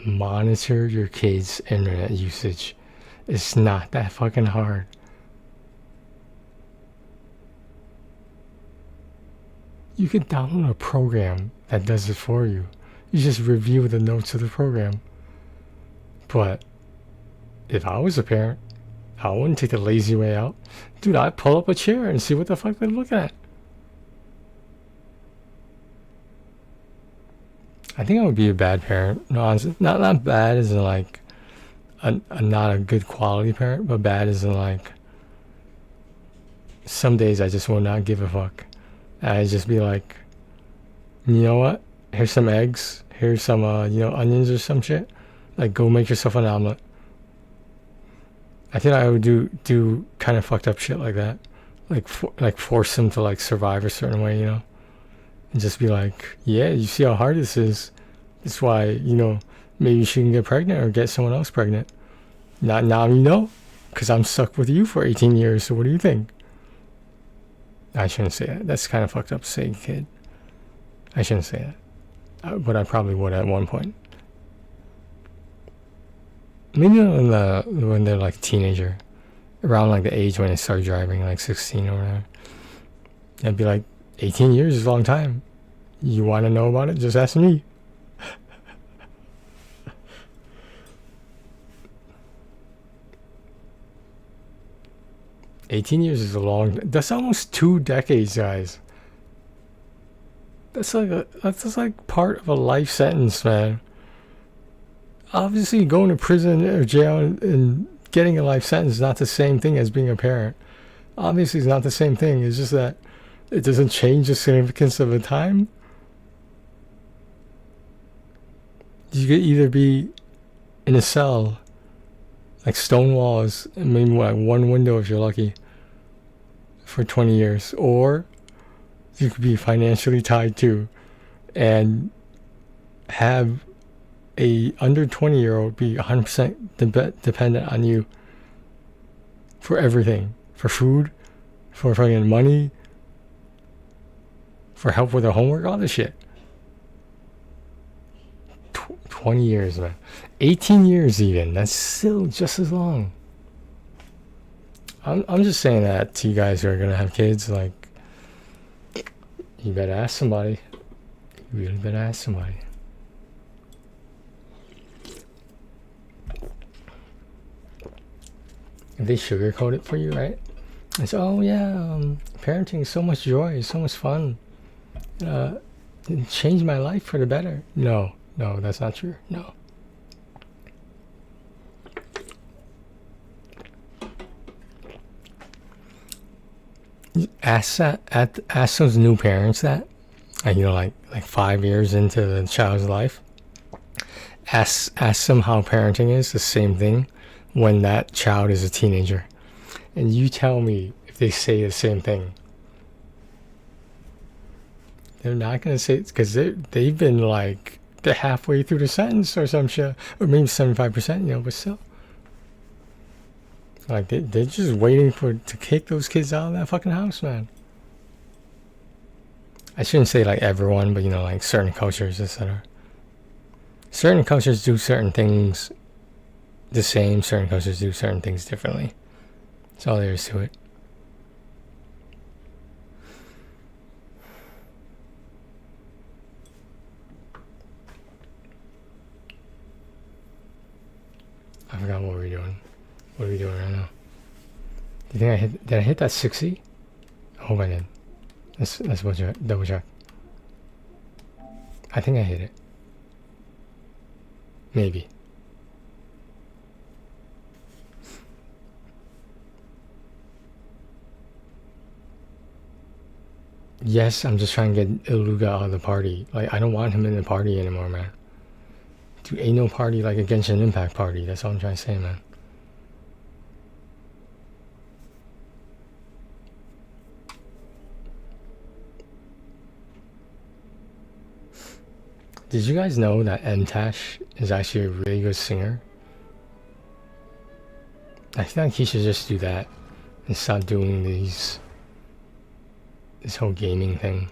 monitor your kids' internet usage. It's not that fucking hard. You can download a program that does it for you. You just review the notes of the program. But if I was a parent, I wouldn't take the lazy way out. Dude, I'd pull up a chair and see what the fuck they're looking at. I think I would be a bad parent. No, not bad as in like not a good quality parent, but bad as in like some days I just will not give a fuck. I'd just be like, you know what? Here's some eggs. Here's some onions or some shit. Like, go make yourself an omelet. I think I would do kind of fucked up shit like that. Like force them to like survive a certain way, you know? And just be like, yeah, you see how hard this is. That's why, maybe she can get pregnant or get someone else pregnant. Not now, because I'm stuck with you for 18 years. So what do you think? I shouldn't say that. That's kind of fucked up to say, kid. I shouldn't say that. But I probably would at one point. Maybe when they're like teenager. Around like the age when they start driving, like 16 or whatever. I'd be like, 18 years is a long time. You want to know about it? Just ask me. 18 years is a long... That's almost 2 decades, guys. That's like part of a life sentence, man. Obviously, going to prison or jail and getting a life sentence is not the same thing as being a parent. Obviously, it's not the same thing. It's just that it doesn't change the significance of the time. You could either be in a cell, like stone walls, and maybe like one window if you're lucky, for 20 years, or you could be financially tied to and have a under 20-year-old be 100% dependent on you for everything, for food, for fucking money, for help with their homework, all this shit. 20 years, man. 18 years even. That's still just as long. I'm just saying that to you guys who are going to have kids. Like, you better ask somebody. You really better ask somebody. If they sugarcoat it for you, right? It's, oh yeah, parenting is so much joy, so much fun. It changed my life for the better. No, that's not true. No. Ask those new parents that, like 5 years into the child's life. Ask them how parenting is the same thing when that child is a teenager, and you tell me if they say the same thing. They're not gonna say it because they've been like they're halfway through the sentence or some shit, or maybe 75%, but still. Like they're just waiting to kick those kids out of that fucking house, man. I shouldn't say like everyone, but you know, like certain cultures, etc. Certain cultures do certain things the same, certain cultures do certain things differently. That's all there is to it. I forgot what we were doing. What are we doing right now? Do you think I hit? Did I hit that 60? I hope I did. Let's double check. I think I hit it. Maybe. Yes, I'm just trying to get Iluga out of the party. Like, I don't want him in the party anymore, man. Dude, ain't no party like a Genshin Impact party. That's all I'm trying to say, man. Did you guys know that Mtash is actually a really good singer? I feel like he should just do that and stop doing this whole gaming thing.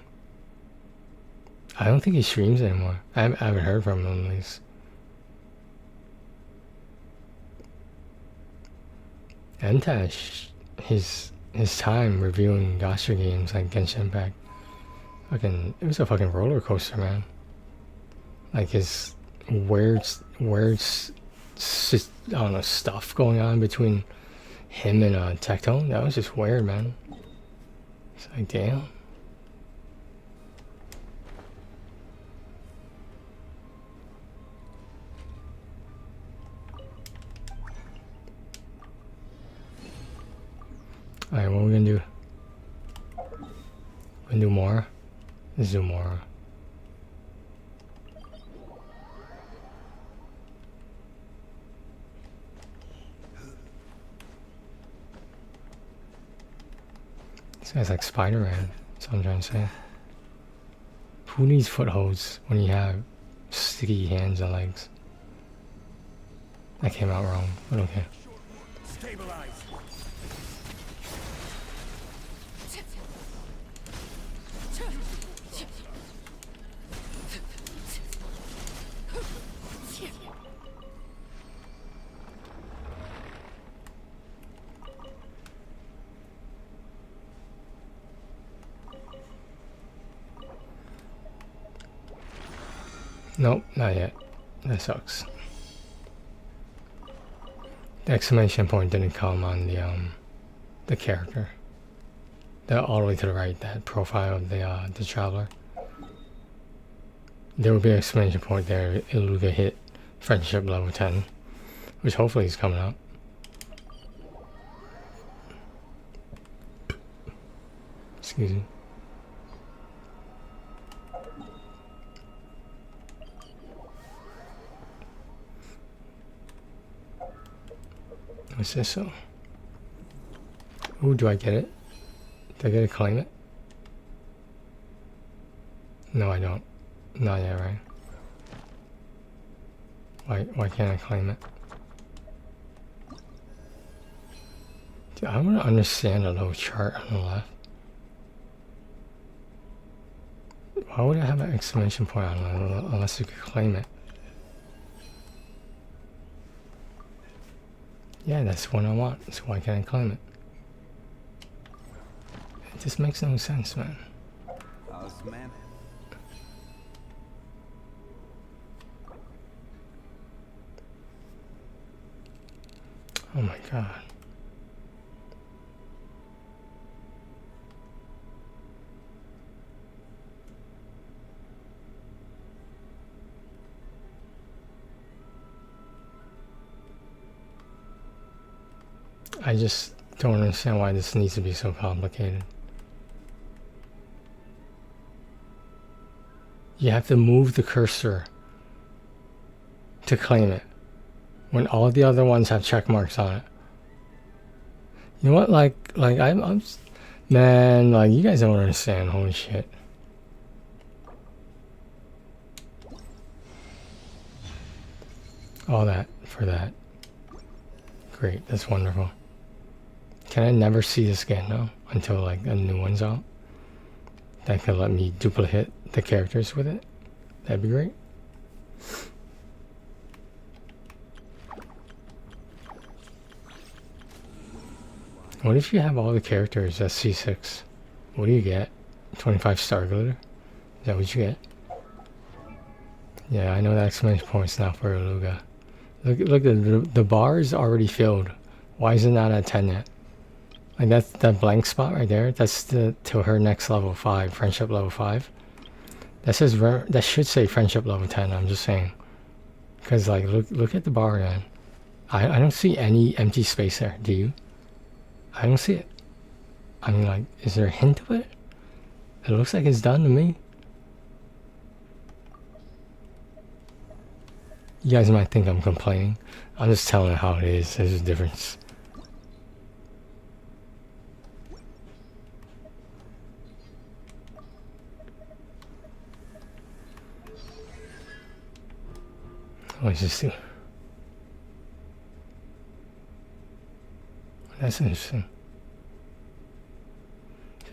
I don't think he streams anymore. I haven't heard from him at least. Mtash, his time reviewing gacha games like Genshin Impact, it was a fucking roller coaster, man. Like his weird, I don't know, stuff going on between him and Tectone. That was just weird, man. It's like, damn. Alright, what are we gonna do? We're gonna do more? Let's do more. This guy's like Spider-Man. That's what I'm trying to say. Who needs footholds when you have sticky hands and legs? That came out wrong, but okay. Stabilize. Nope, not yet. That sucks. The exclamation point didn't come on the character. All the way to the right, that profile of the traveler. There will be an exclamation point there. Iluga hit friendship level 10, which hopefully is coming up. Excuse me. What's this so? Ooh, do I get it? Do I get to claim it? No, I don't. Not yet, right? Why can't I claim it? Dude, I want to understand a little chart on the left. Why would I have an exclamation point on it unless you could claim it? Yeah, that's what I want, so why can't I claim it? It just makes no sense, man. Man. Oh my god. I just don't understand why this needs to be so complicated. You have to move the cursor to claim it when all the other ones have check marks on it. You know what? Like I'm just, man, like you guys don't understand. Holy shit. All that for that. Great, that's wonderful. Can I never see this again now until like a new one's out? that could let me duplicate the characters with it. That'd be great. What if you have all the characters at C6? What do you get? 25 star glitter? Is that what you get? Yeah, I know the exclamation points now for Aluga. Look, the bar is already filled. Why is it not at 10 yet? Like that blank spot right there, that's to her next level 5, friendship level 5. That says, that should say friendship level 10, I'm just saying. Because like, look at the bar again. I don't see any empty space there, do you? I don't see it. I mean, like, is there a hint of it? It looks like it's done to me. You guys might think I'm complaining. I'm just telling it how it is. There's a difference. What is this thing? That's interesting.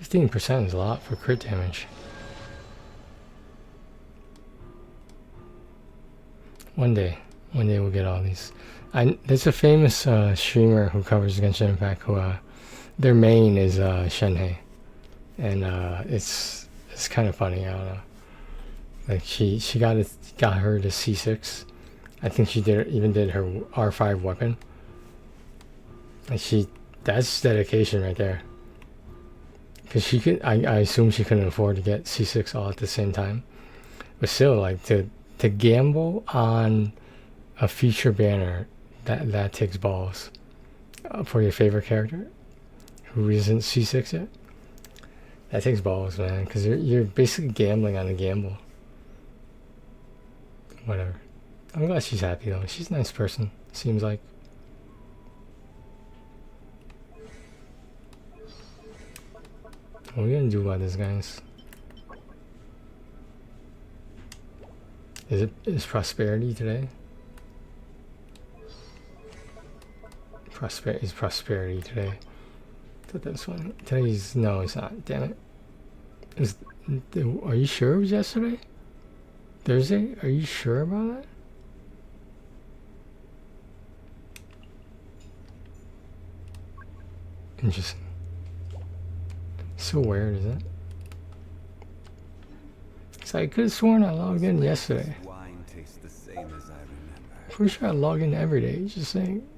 15% is a lot for crit damage. One day we'll get all these. There's a famous streamer who covers Genshin Impact who their main is Shenhei, and it's kind of funny. I don't know. Like she got her to C6. I think she even did her R5 weapon. And that's dedication right there. Because she could, I assume she couldn't afford to get C6 all at the same time. But still, like to gamble on a feature banner, that takes balls. For your favorite character, who isn't C6 yet. That takes balls, man. Because you're basically gambling on a gamble. Whatever. I'm glad she's happy though. She's a nice person, seems like. What are we gonna do about this, guys? Is prosperity today? Is prosperity today? I thought that was one. Today's, no, it's not. Damn it. Are you sure it was yesterday? Thursday? Are you sure about that? Interesting. So weird, isn't it? So I could have sworn I logged in yesterday. Wine tastes the same as I remember. Pretty sure I log in every day, just saying.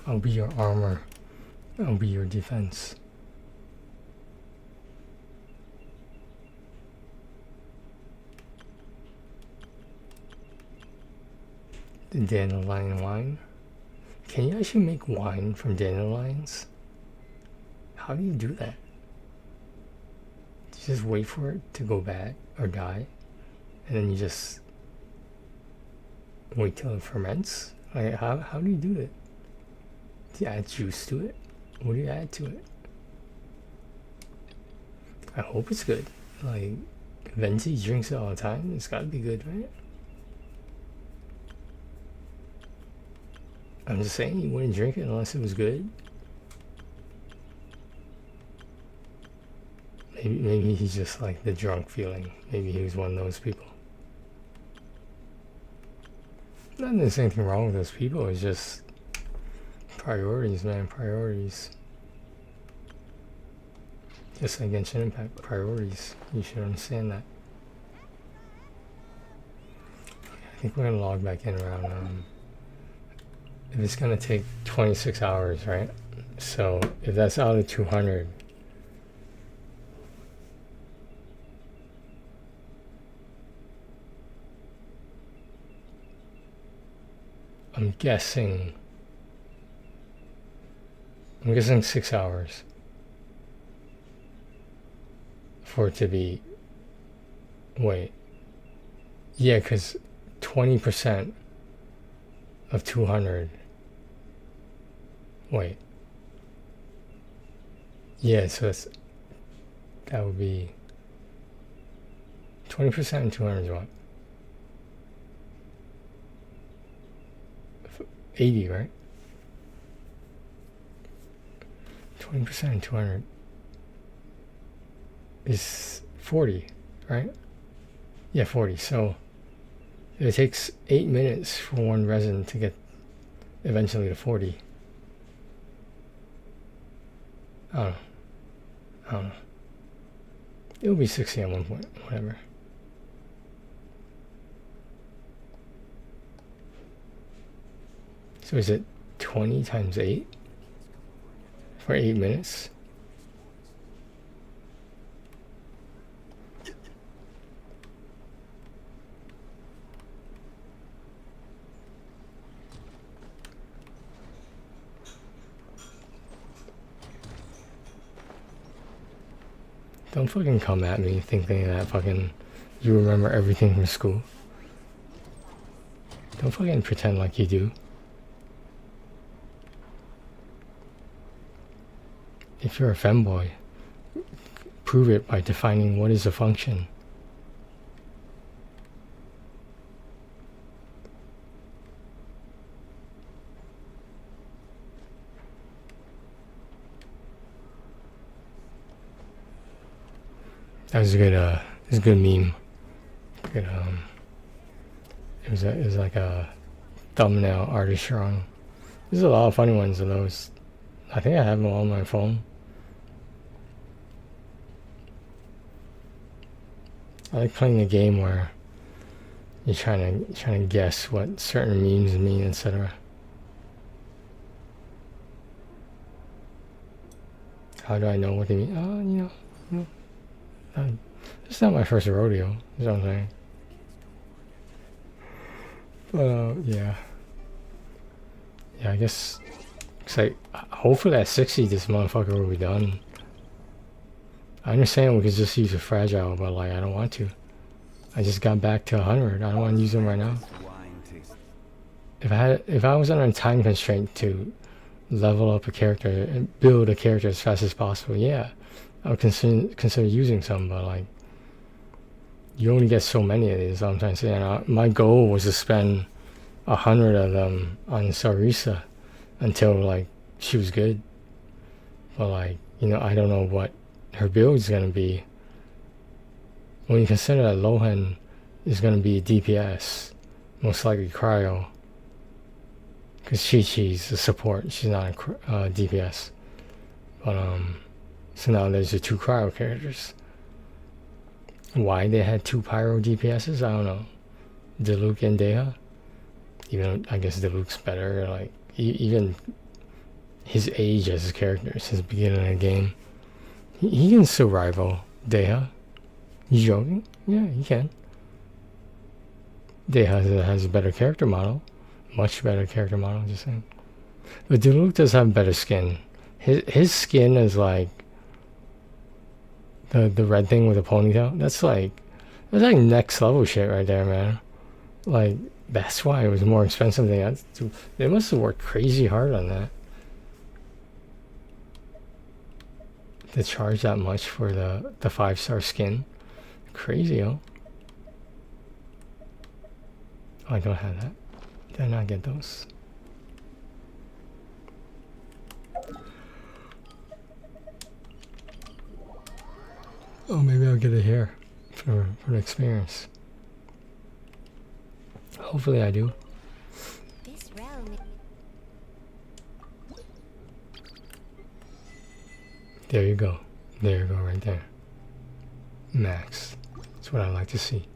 I'll be your armor. I'll be your defense. The dandelion wine. Can you actually make wine from dandelions? How do you do that? Do you just wait for it to go bad or die, and then you just wait till it ferments? Like how do you do it? Do you add juice to it? What do you add to it? I hope it's good. Like Venti drinks it all the time. It's gotta be good, right? I'm just saying you wouldn't drink it unless it was good. Maybe he's just like the drunk feeling. Maybe he was one of those people. Not that there's anything wrong with those people. It's just priorities, man. Priorities. Just like Genshin Impact. Priorities. You should understand that. I think we're gonna log back in around if it's gonna take 26 hours, right? So if that's out of 200, I'm guessing 6 hours for it to be, wait, yeah, because 20% of 200, wait, yeah, so that would be 20% of 200 is what? 80, right? 20% of 200 is 40, right? Yeah, 40. So it takes 8 minutes for one resin to get eventually to 40. I don't know. I don't know. It'll be 60 at one point, whatever. So is it 20 times 8 for 8 minutes? Don't fucking come at me thinking that fucking you remember everything from school. Don't fucking pretend like you do. If you're a femboy, prove it by defining what is a function. That was a good, it was a good meme. Good, it was like a thumbnail artist drawing. There's a lot of funny ones of those. I think I have them all on my phone. I like playing a game where you're trying to guess what certain memes mean, etc. How do I know what they mean? You know, it's not my first rodeo, is what I'm saying. But yeah, I guess it's like hopefully at 60 this motherfucker will be done. I understand we could just use a fragile, but like I don't want to. I just got back to 100. I don't want to use them right now. If I was under a time constraint to level up a character and build a character as fast as possible, yeah, I would consider using some. But like, you only get so many of these. I'm trying to say, and my goal was to spend 100 of them on Sarisa until like she was good. But like, I don't know what her build is gonna be. When you consider that Lohan is gonna be DPS, most likely cryo, because Chi-Chi's a support. She's not a DPS. But so now there's the 2 cryo characters. Why they had 2 pyro DPSs, I don't know. Diluc and Deha. Even I guess Diluc's better. Like even his age as a character since the beginning of the game, he can still rival Deha. You joking? Yeah, he can. Deha has a better character model, much better character model. Just saying. But Diluc does have better skin. His skin is like the red thing with a ponytail. That's like next level shit right there, man. Like that's why it was more expensive than that. They must have worked crazy hard on that to charge that much for the 5-star skin. Crazy, oh. I don't have that. Did I not get those? Oh, maybe I'll get it here for the experience. Hopefully I do. This realm. There you go. There you go, right there. Max. That's what I like to see.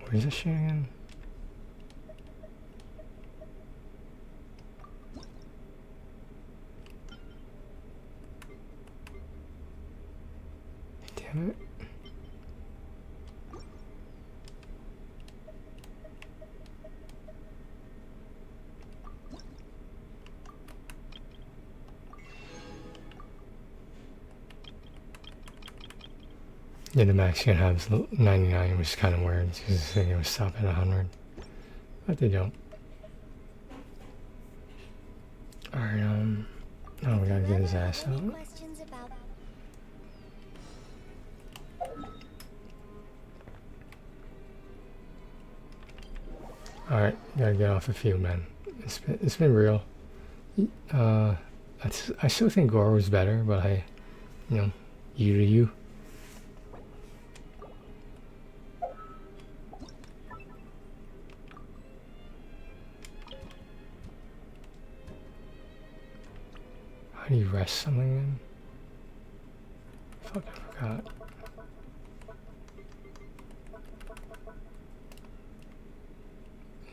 Where's this shit again? Damn it. Yeah, the max you can have is 99, which is kind of weird. Because they would stop at 100, but they don't. All right, oh, we gotta get his ass out. Questions about Alright, gotta get off the field, man. It's been real. I still think Gore was better, but hey, you know, you to you. How do you rest something in? Fuck, I forgot.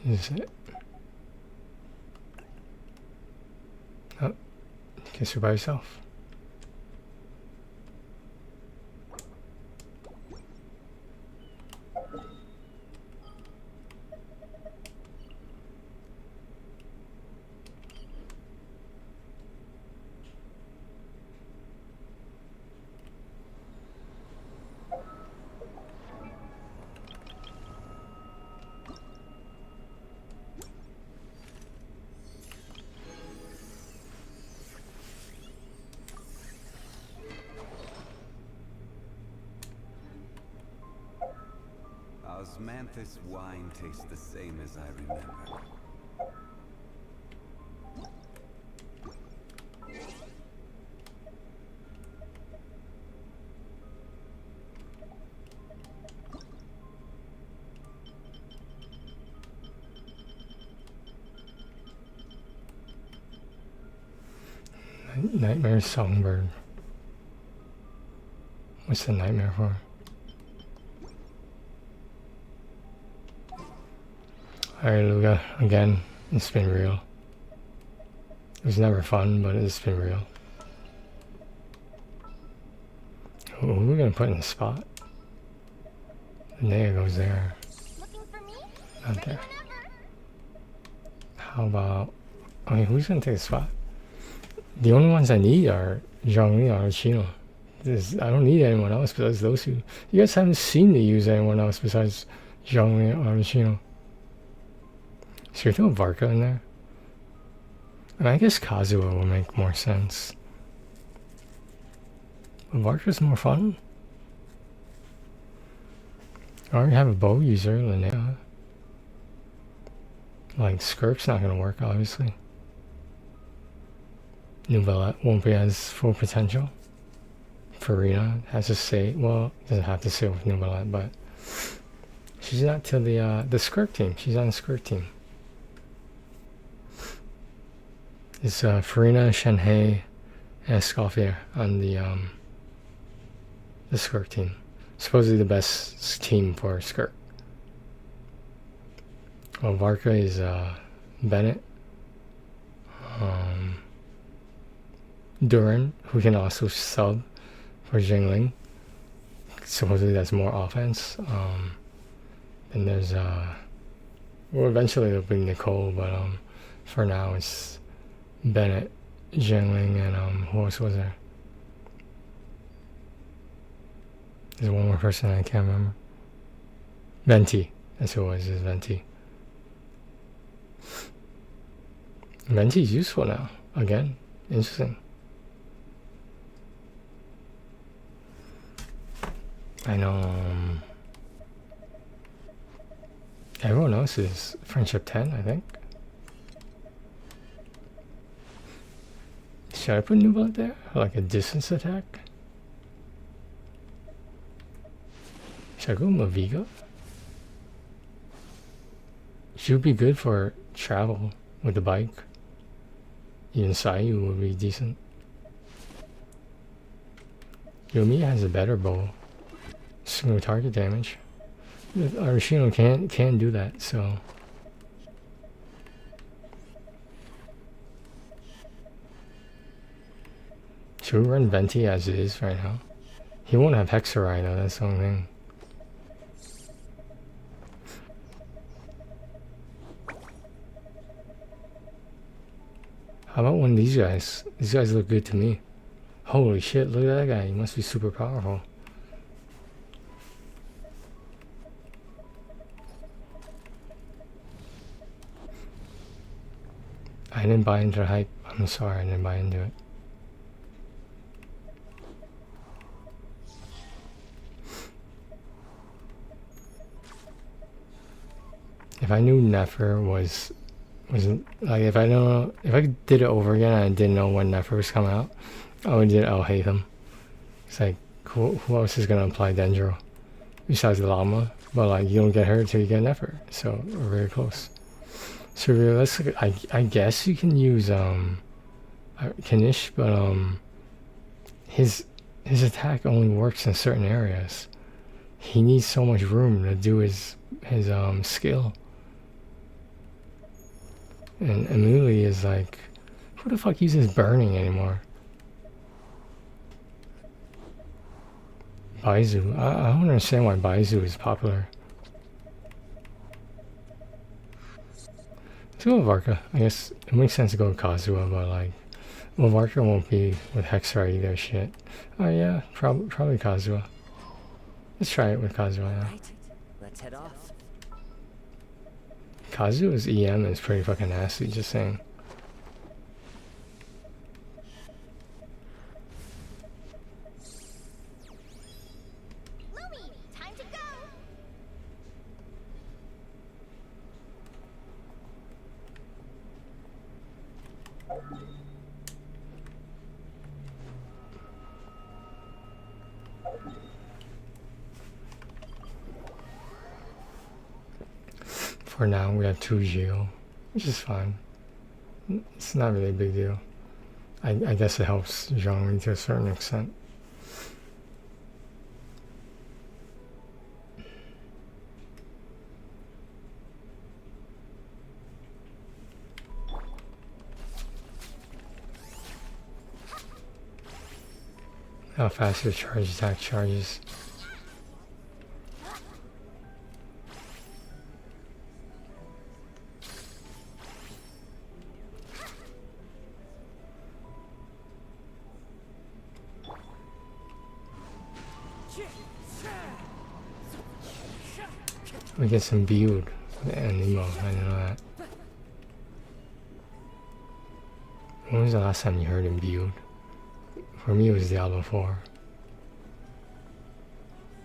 Is it? Oh, guess you're by yourself. Osmanthus wine tastes the same as I remember. Nightmare Songbird. What's the nightmare for? Alright, Luga, again, it's been real. It was never fun, but it's been real. Who are we gonna put in the spot? Naya goes there. Looking for me? Not Ready there. whenever. How about... I mean, who's gonna take the spot? The only ones I need are Zhongli or Chino. I don't need anyone else besides those two. You guys haven't seen me use anyone else besides Zhongli or Chino. Should we throw Varka in there? And I guess Kazuha will make more sense. But Varka's more fun. I already have a bow user, Linnea. Like, Skirk's not gonna work, obviously. Nouvellette won't be as full potential. Farina has to stay, well, doesn't have to stay with Nouvellette, but she's not to the Skirk team. She's on the Skirk team. It's Farina, Shenhei, and Escoffier on the Skirk team. Supposedly the best team for Skirk. Well, Varka is Bennett. Duran, who can also sub for Jingling. Supposedly that's more offense. And there's well, eventually they'll bring Nicole, but for now it's Bennett, Jingling, and who else was there? There's one more person I can't remember. Venti, that's who it was, is Venti. Venti's useful now, again, interesting. I know everyone else is Friendship 10, I think. Should I put Nouvellette there? Like a distance attack? Should I go Maviga? She would be good for travel with the bike. Even Sayu would be decent. Yomi has a better bow. Single target damage. Arashino can't do that, so should we run Venti as it is right now? He won't have Hexarai though, that's the only thing. How about one of these guys? These guys look good to me. Holy shit, look at that guy, he must be super powerful. I didn't buy into the hype. I'm sorry, I didn't buy into it. if I knew Nefer wasn't like if I did it over again and I didn't know when Nefer was coming out, I would did El Haytham. It's like who else is gonna apply Dendro besides Llama? But like you don't get her until you get Nefer, so we're very close. So realistically, I guess you can use Kanish, but his attack only works in certain areas. He needs so much room to do his skill. And Emily is like, who the fuck uses burning anymore? Baizu. I don't understand why Baizu is popular. Let's go with Varka. I guess it makes sense to go with Kazuha, but like, well, Varka won't be with Hexra either. Shit. Oh yeah, probably Kazuha. Let's try it with Kazuha now. Right, let's head off. Kazuha's EM is pretty fucking nasty, just saying. Lumi, time to go. For now, we have 2 Geo, which is fine. It's not really a big deal. I guess it helps Zhongli to a certain extent. How fast your charge attack charges. We get some build and Nemo, I didn't know that. When was the last time you heard him build? For me it was Diablo 4.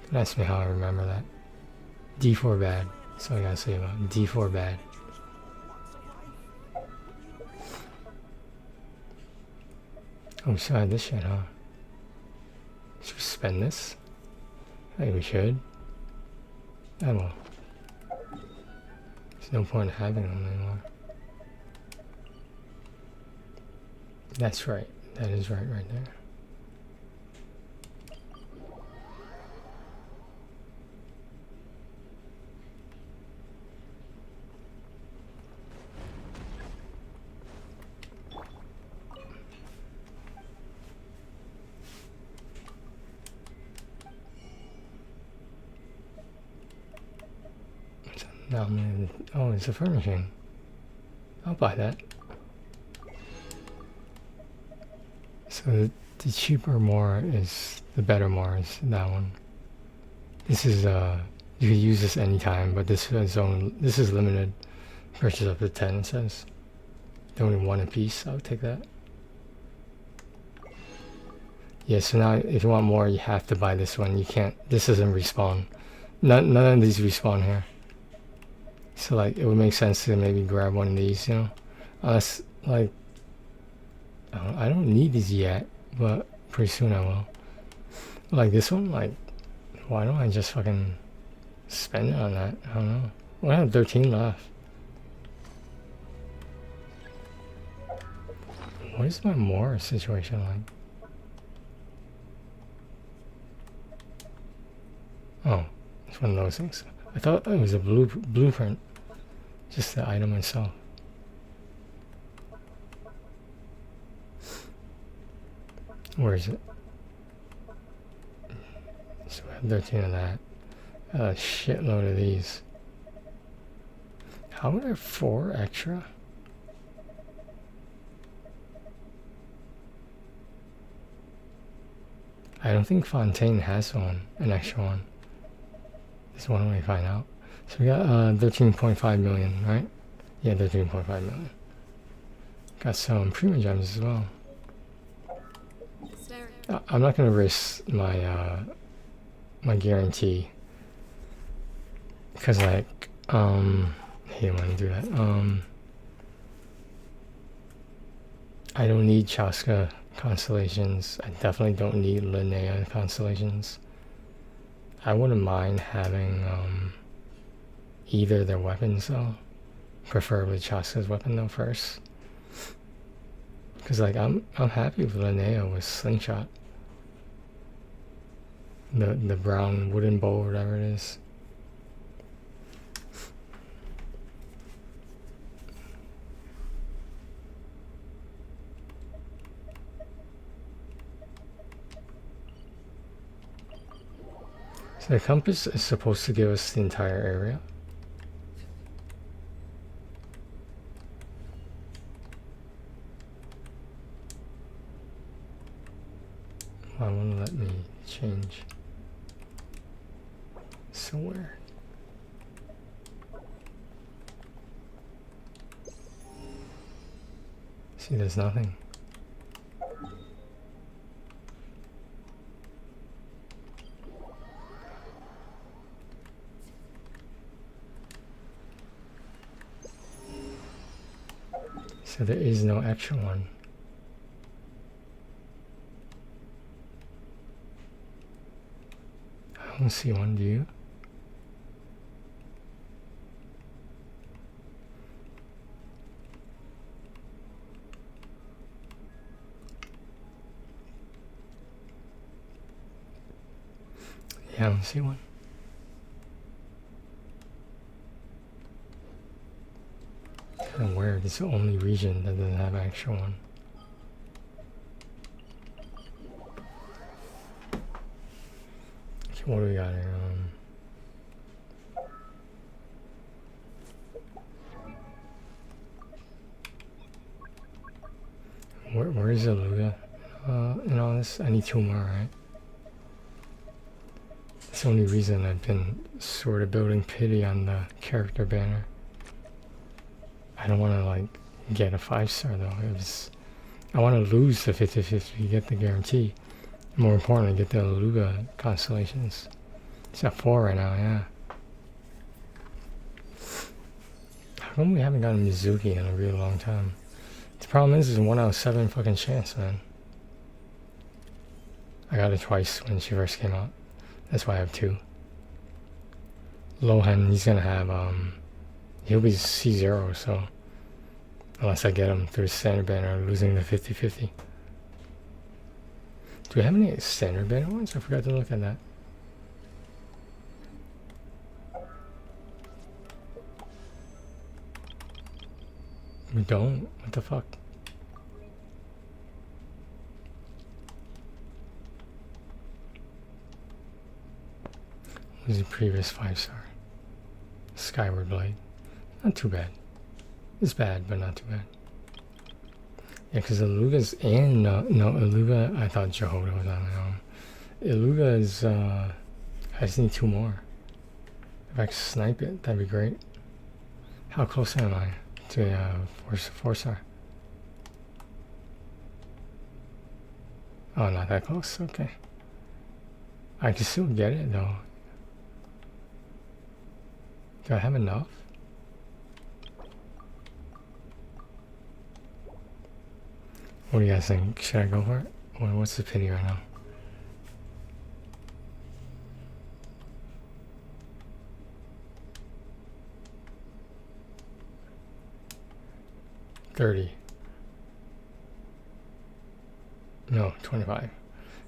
Don't ask me how I remember that. D4 bad. That's all I gotta say about it. D4 bad. Oh, we still had this shit, huh? Should we spend this? I think we should. I will. There's no point in having them anymore. That's right. That is right there. No, man. Oh, it's a furnishing. I'll buy that. So the cheaper more is the better more is that one. This is you can use this anytime, but this is limited. Purchase up to 10 it says. Only 1 a piece, I'll take that. Yeah, so now if you want more you have to buy this one. You can't, this doesn't respawn. None of these respawn here. So like it would make sense to maybe grab one of these, you know? Unless like I don't need these yet, but pretty soon I will. Like this one, like why don't I just fucking spend it on that? I don't know. Well, I have 13 left. What is my more situation like? Oh, it's one of those things. I thought it was a blueprint. Just the item itself. Where is it? So I have 13 of that. A shitload of these. How are there 4 extra? I don't think Fontaine has one, an extra one. This one we find out. So we got 13.5 million, right? Yeah, 13.5 million. Got some premium gems as well. I'm not gonna risk my my guarantee because like hate when I do that. I don't need Chaska constellations. I definitely don't need Linnea constellations. I wouldn't mind having either their weapons though. Preferably Chaska's weapon though first. Cause like I'm happy with Linnea with slingshot. The brown wooden bow, whatever it is. So the compass is supposed to give us the entire area. Why won't let me change? So where? See, there's nothing. So there is no extra one. I don't see one, do you? Yeah, I don't see one. Kind of weird. It's the only region that doesn't have an actual one. Okay, what do we got here? Where is Aluga? In all this, I need 2 more, right? That's the only reason I've been sort of building pity on the character banner. I don't want to like get a 5-star though. I want to lose the 50-50, get the guarantee. More importantly, get the Aluga constellations. It's at 4 right now, yeah. How come we haven't gotten Mizuki in a really long time? The problem is, it's a 1 out of 7 fucking chance, man. I got it twice when she first came out. That's why I have 2. Lohan, he's gonna have, he'll be C0, so unless I get him through standard banner, losing the 50-50. Do we have any standard banner ones? I forgot to look at that. We don't? What the fuck? What was the previous 5-star? Skyward Blade. Not too bad. It's bad, but not too bad. Yeah, because Aluga's in... no, Aluga... I thought Jehoda was on it. Aluga is... I just need 2 more. If I could snipe it, that'd be great. How close am I to a 4-star? Oh, not that close? Okay. I can still get it, though. Do I have enough? What do you guys think? Should I go for it? What's the pity right now? $30. No, 25.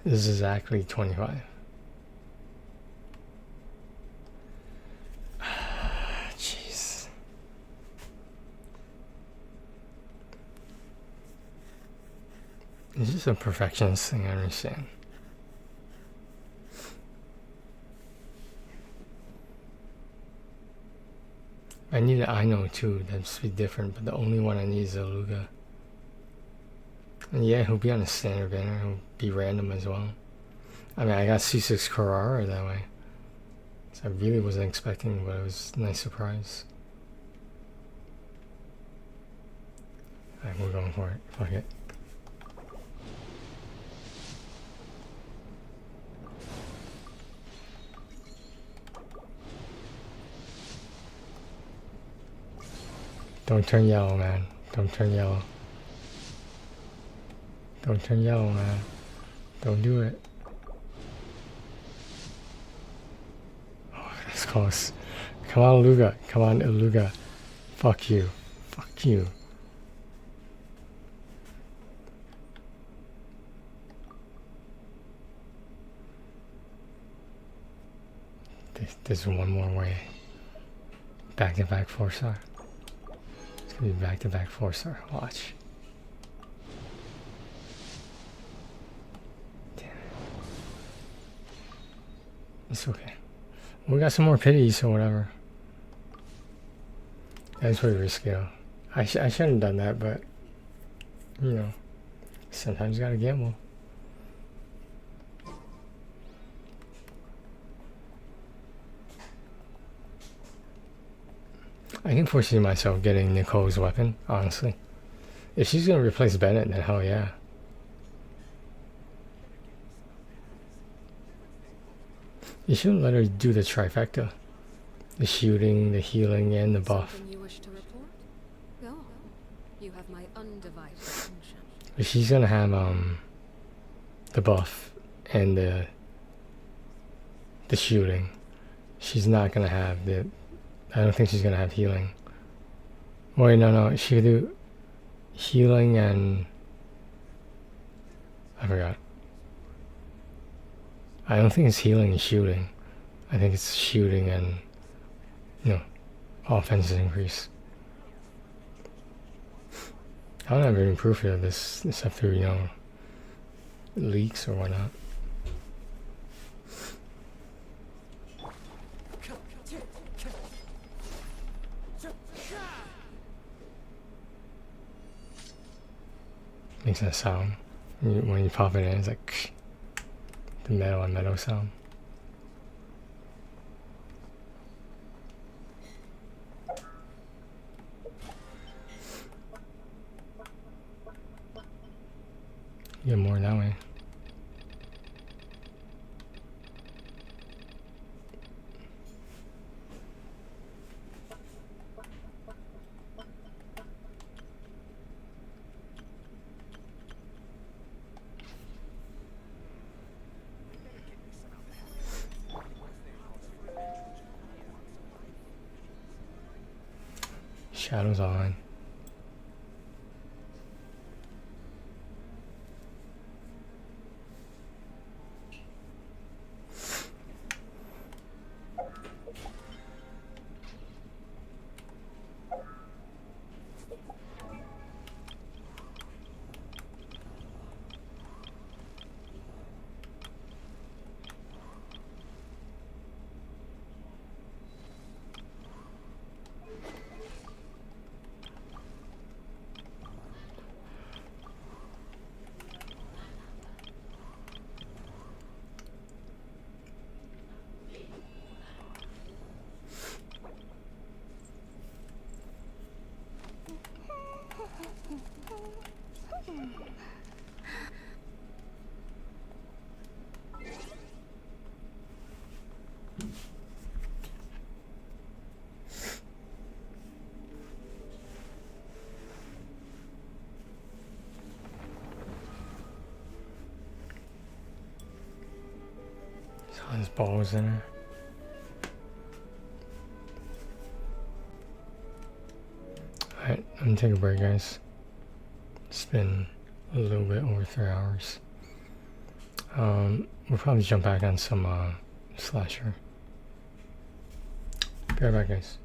This is exactly 25. Jeez. It's just a perfectionist thing, I understand. I need an Ino too, that'd be different, but the only one I need is Aluga. And yeah, he'll be on a standard banner, he'll be random as well. I mean, I got C6 Carrara that way. So I really wasn't expecting, but it was a nice surprise. Alright, we're going for it. Fuck it. Don't turn yellow, man. Don't turn yellow. Don't turn yellow, man. Don't do it. Oh, that's close. Come on, Luga. Come on, Luga. Fuck you. Fuck you. There's one more way. Back-to-back 4-star. It's gonna be back-to-back 4-star. Watch. Damn it. It's okay. We got some more pities or whatever. That's pretty risky though. I shouldn't have done that, but you know, sometimes you gotta gamble. I can foresee myself getting Nicole's weapon, honestly. If she's gonna replace Bennett, then hell yeah. You shouldn't let her do the trifecta. The shooting, the healing, and the buff. Something you wish to report? Go on. You have my undivided attention. But she's gonna have the buff and the shooting. She's not gonna have the. I don't think she's gonna have healing. Wait, no. She could do healing and I forgot. I don't think it's healing and shooting. I think it's shooting and offense increase. I don't have any proof of this except through leaks or whatnot. Makes that sound when you pop it in. It's like the metal on metal sound. You get more that way. Shadows on. There's balls in her. Alright, I'm gonna take a break, guys. It's been a little bit over 3 hours. We'll probably jump back on some slasher. Be right back, guys.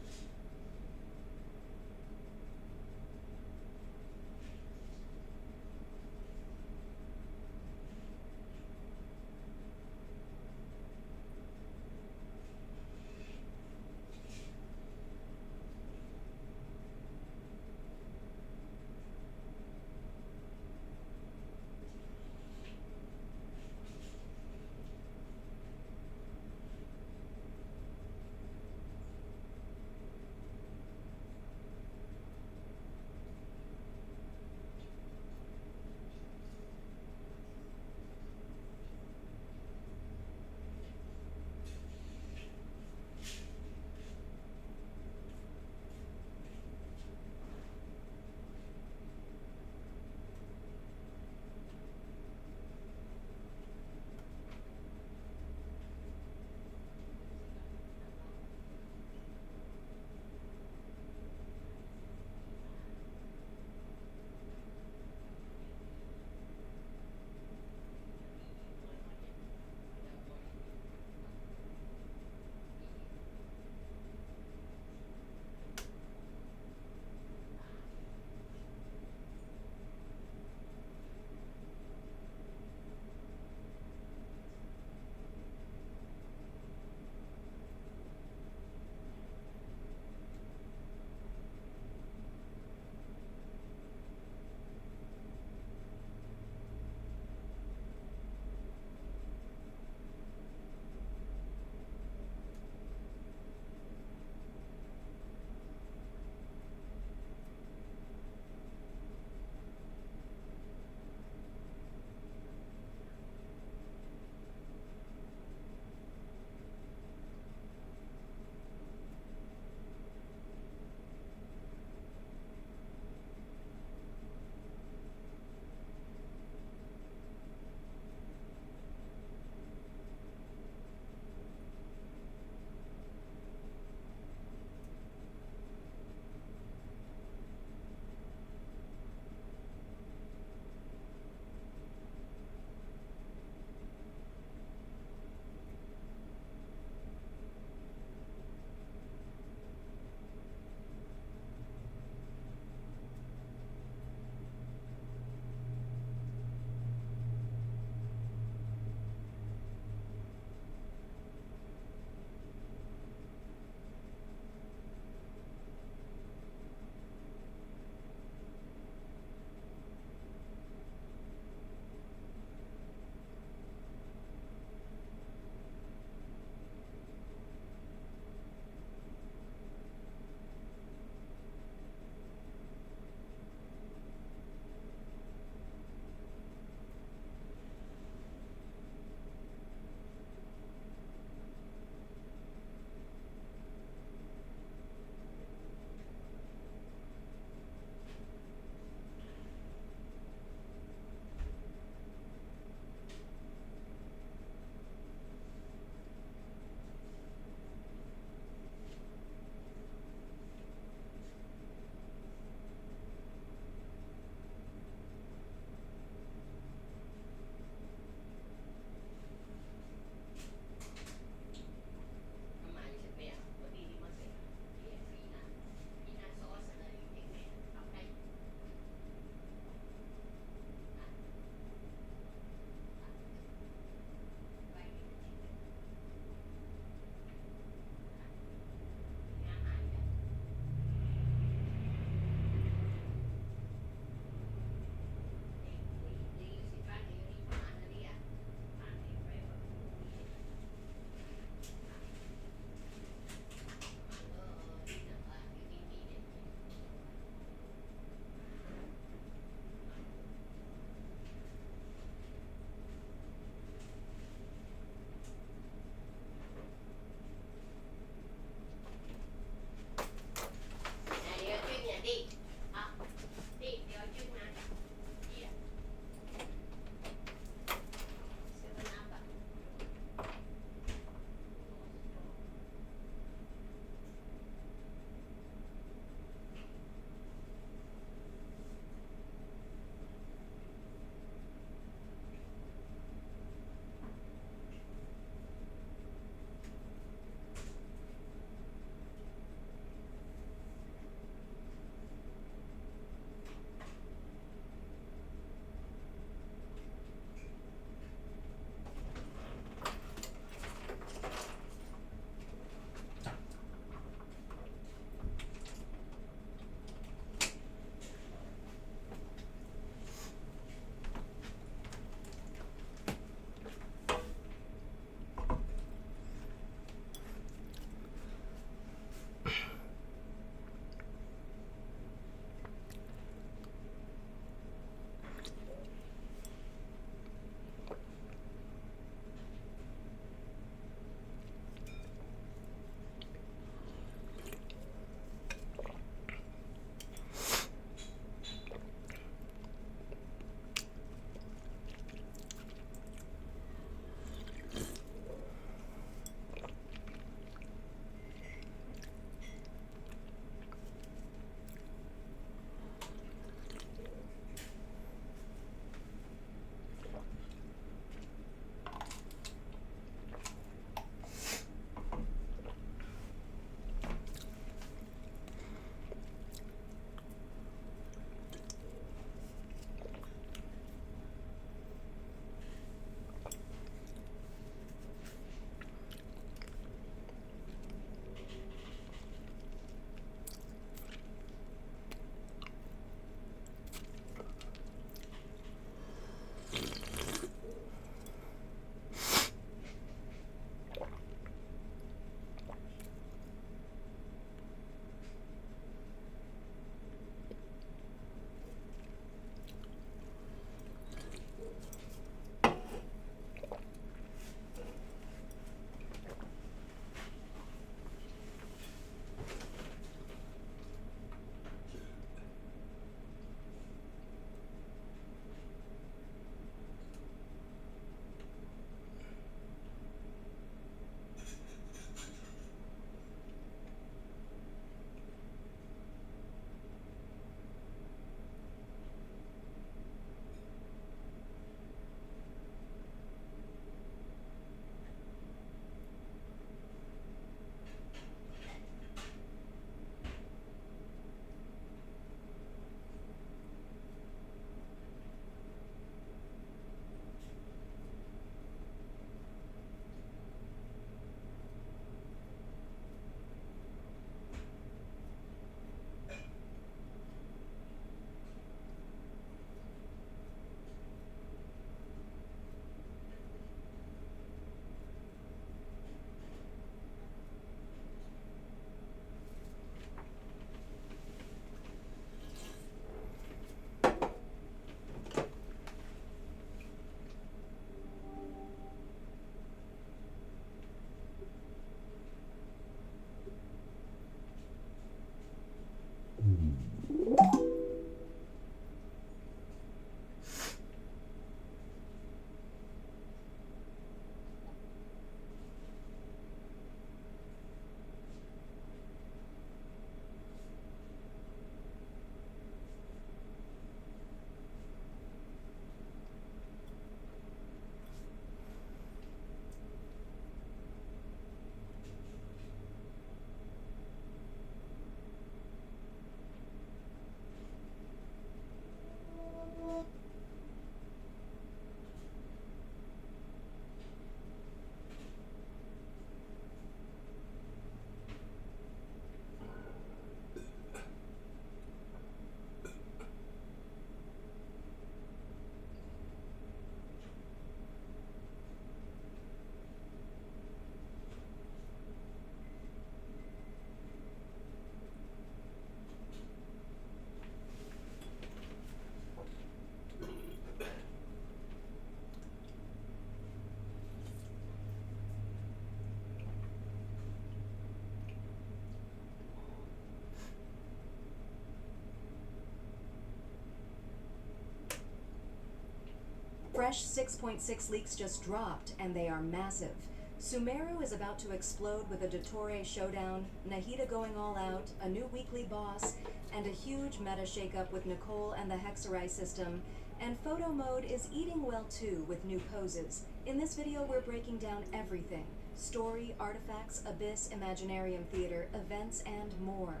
Fresh 6.6 leaks just dropped, and they are massive. Sumeru is about to explode with a Dottore showdown, Nahida going all out, a new weekly boss, and a huge meta shakeup with Nicole and the Hexerai system. And photo mode is eating well too, with new poses. In this video, we're breaking down everything. Story, artifacts, Abyss, Imaginarium Theater, events, and more.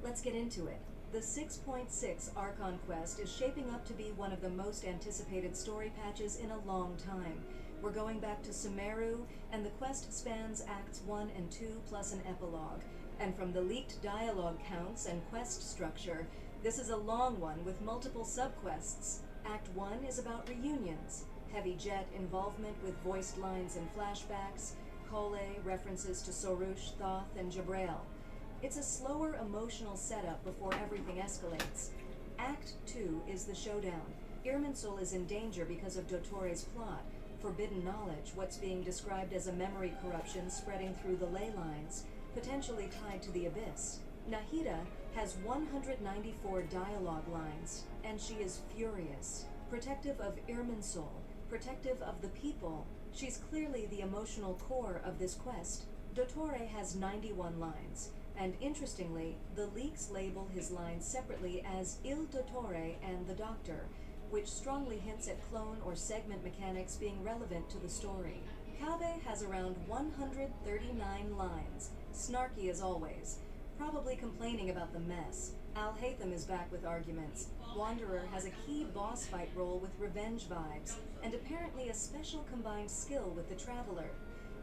Let's get into it. The 6.6 Archon quest is shaping up to be one of the most anticipated story patches in a long time. We're going back to Sumeru, and the quest spans Acts 1 and 2 plus an epilogue. And from the leaked dialogue counts and quest structure, this is a long one with multiple subquests. Act 1 is about reunions, heavy jet involvement with voiced lines and flashbacks, Kole, references to Sorush, Thoth, and Jabrail. It's a slower emotional setup before everything escalates. Act 2 is the showdown. Irminsul is in danger because of Dottore's plot. Forbidden knowledge, what's being described as a memory corruption spreading through the ley lines, potentially tied to the Abyss. Nahida has 194 dialogue lines, and she is furious. Protective of Irminsul, protective of the people. She's clearly the emotional core of this quest. Dottore has 91 lines. And interestingly, the leaks label his lines separately as Il Dottore and the Doctor, which strongly hints at clone or segment mechanics being relevant to the story. Kabe has around 139 lines, snarky as always, probably complaining about the mess. Al-Haytham is back with arguments. Wanderer has a key boss fight role with revenge vibes, and apparently a special combined skill with the Traveler.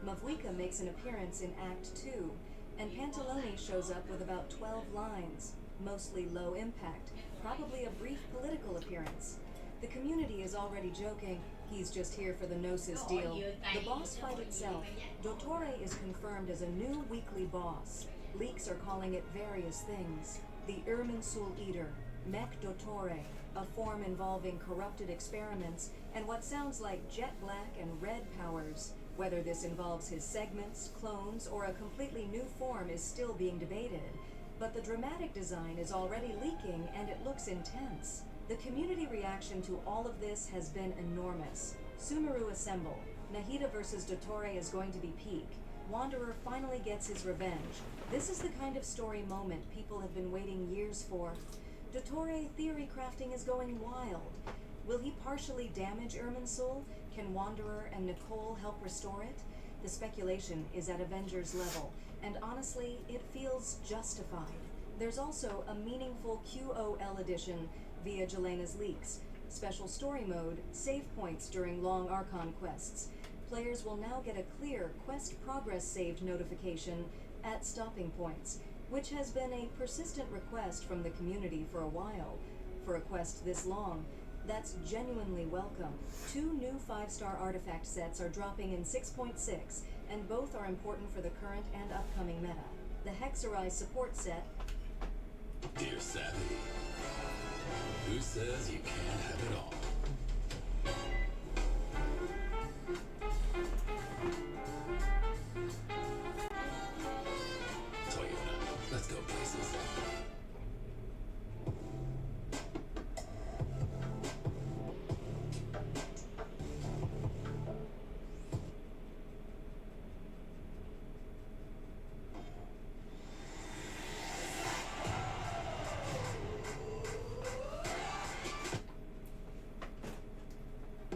Mavuika makes an appearance in Act 2, and Pantalone shows up with about 12 lines, mostly low impact, probably a brief political appearance. The community is already joking, he's just here for the Gnosis deal. The boss fight itself, Dottore is confirmed as a new weekly boss. Leaks are calling it various things. The Irminsul Eater, Mech Dottore, a form involving corrupted experiments, and what sounds like jet black and red powers. Whether this involves his segments, clones, or a completely new form is still being debated, but the dramatic design is already leaking and it looks intense. The community reaction to all of this has been enormous. Sumeru assemble. Nahida versus Dottore is going to be peak. Wanderer finally gets his revenge. This is the kind of story moment people have been waiting years for. Dottore theory crafting is going wild. Will he partially damage Irminsul? Can Wanderer and Nicole help restore it? The speculation is at Avengers level, and honestly, it feels justified. There's also a meaningful QOL edition via Jelena's leaks. Special story mode, save points during long Archon quests. Players will now get a clear quest progress saved notification at stopping points, which has been a persistent request from the community for a while. For a quest this long, that's genuinely welcome. 2 new 5-star artifact sets are dropping in 6.6, and both are important for the current and upcoming meta. The Hexerai support set. Dear Savvy, who says you can't have it all? Toyota, let's go places.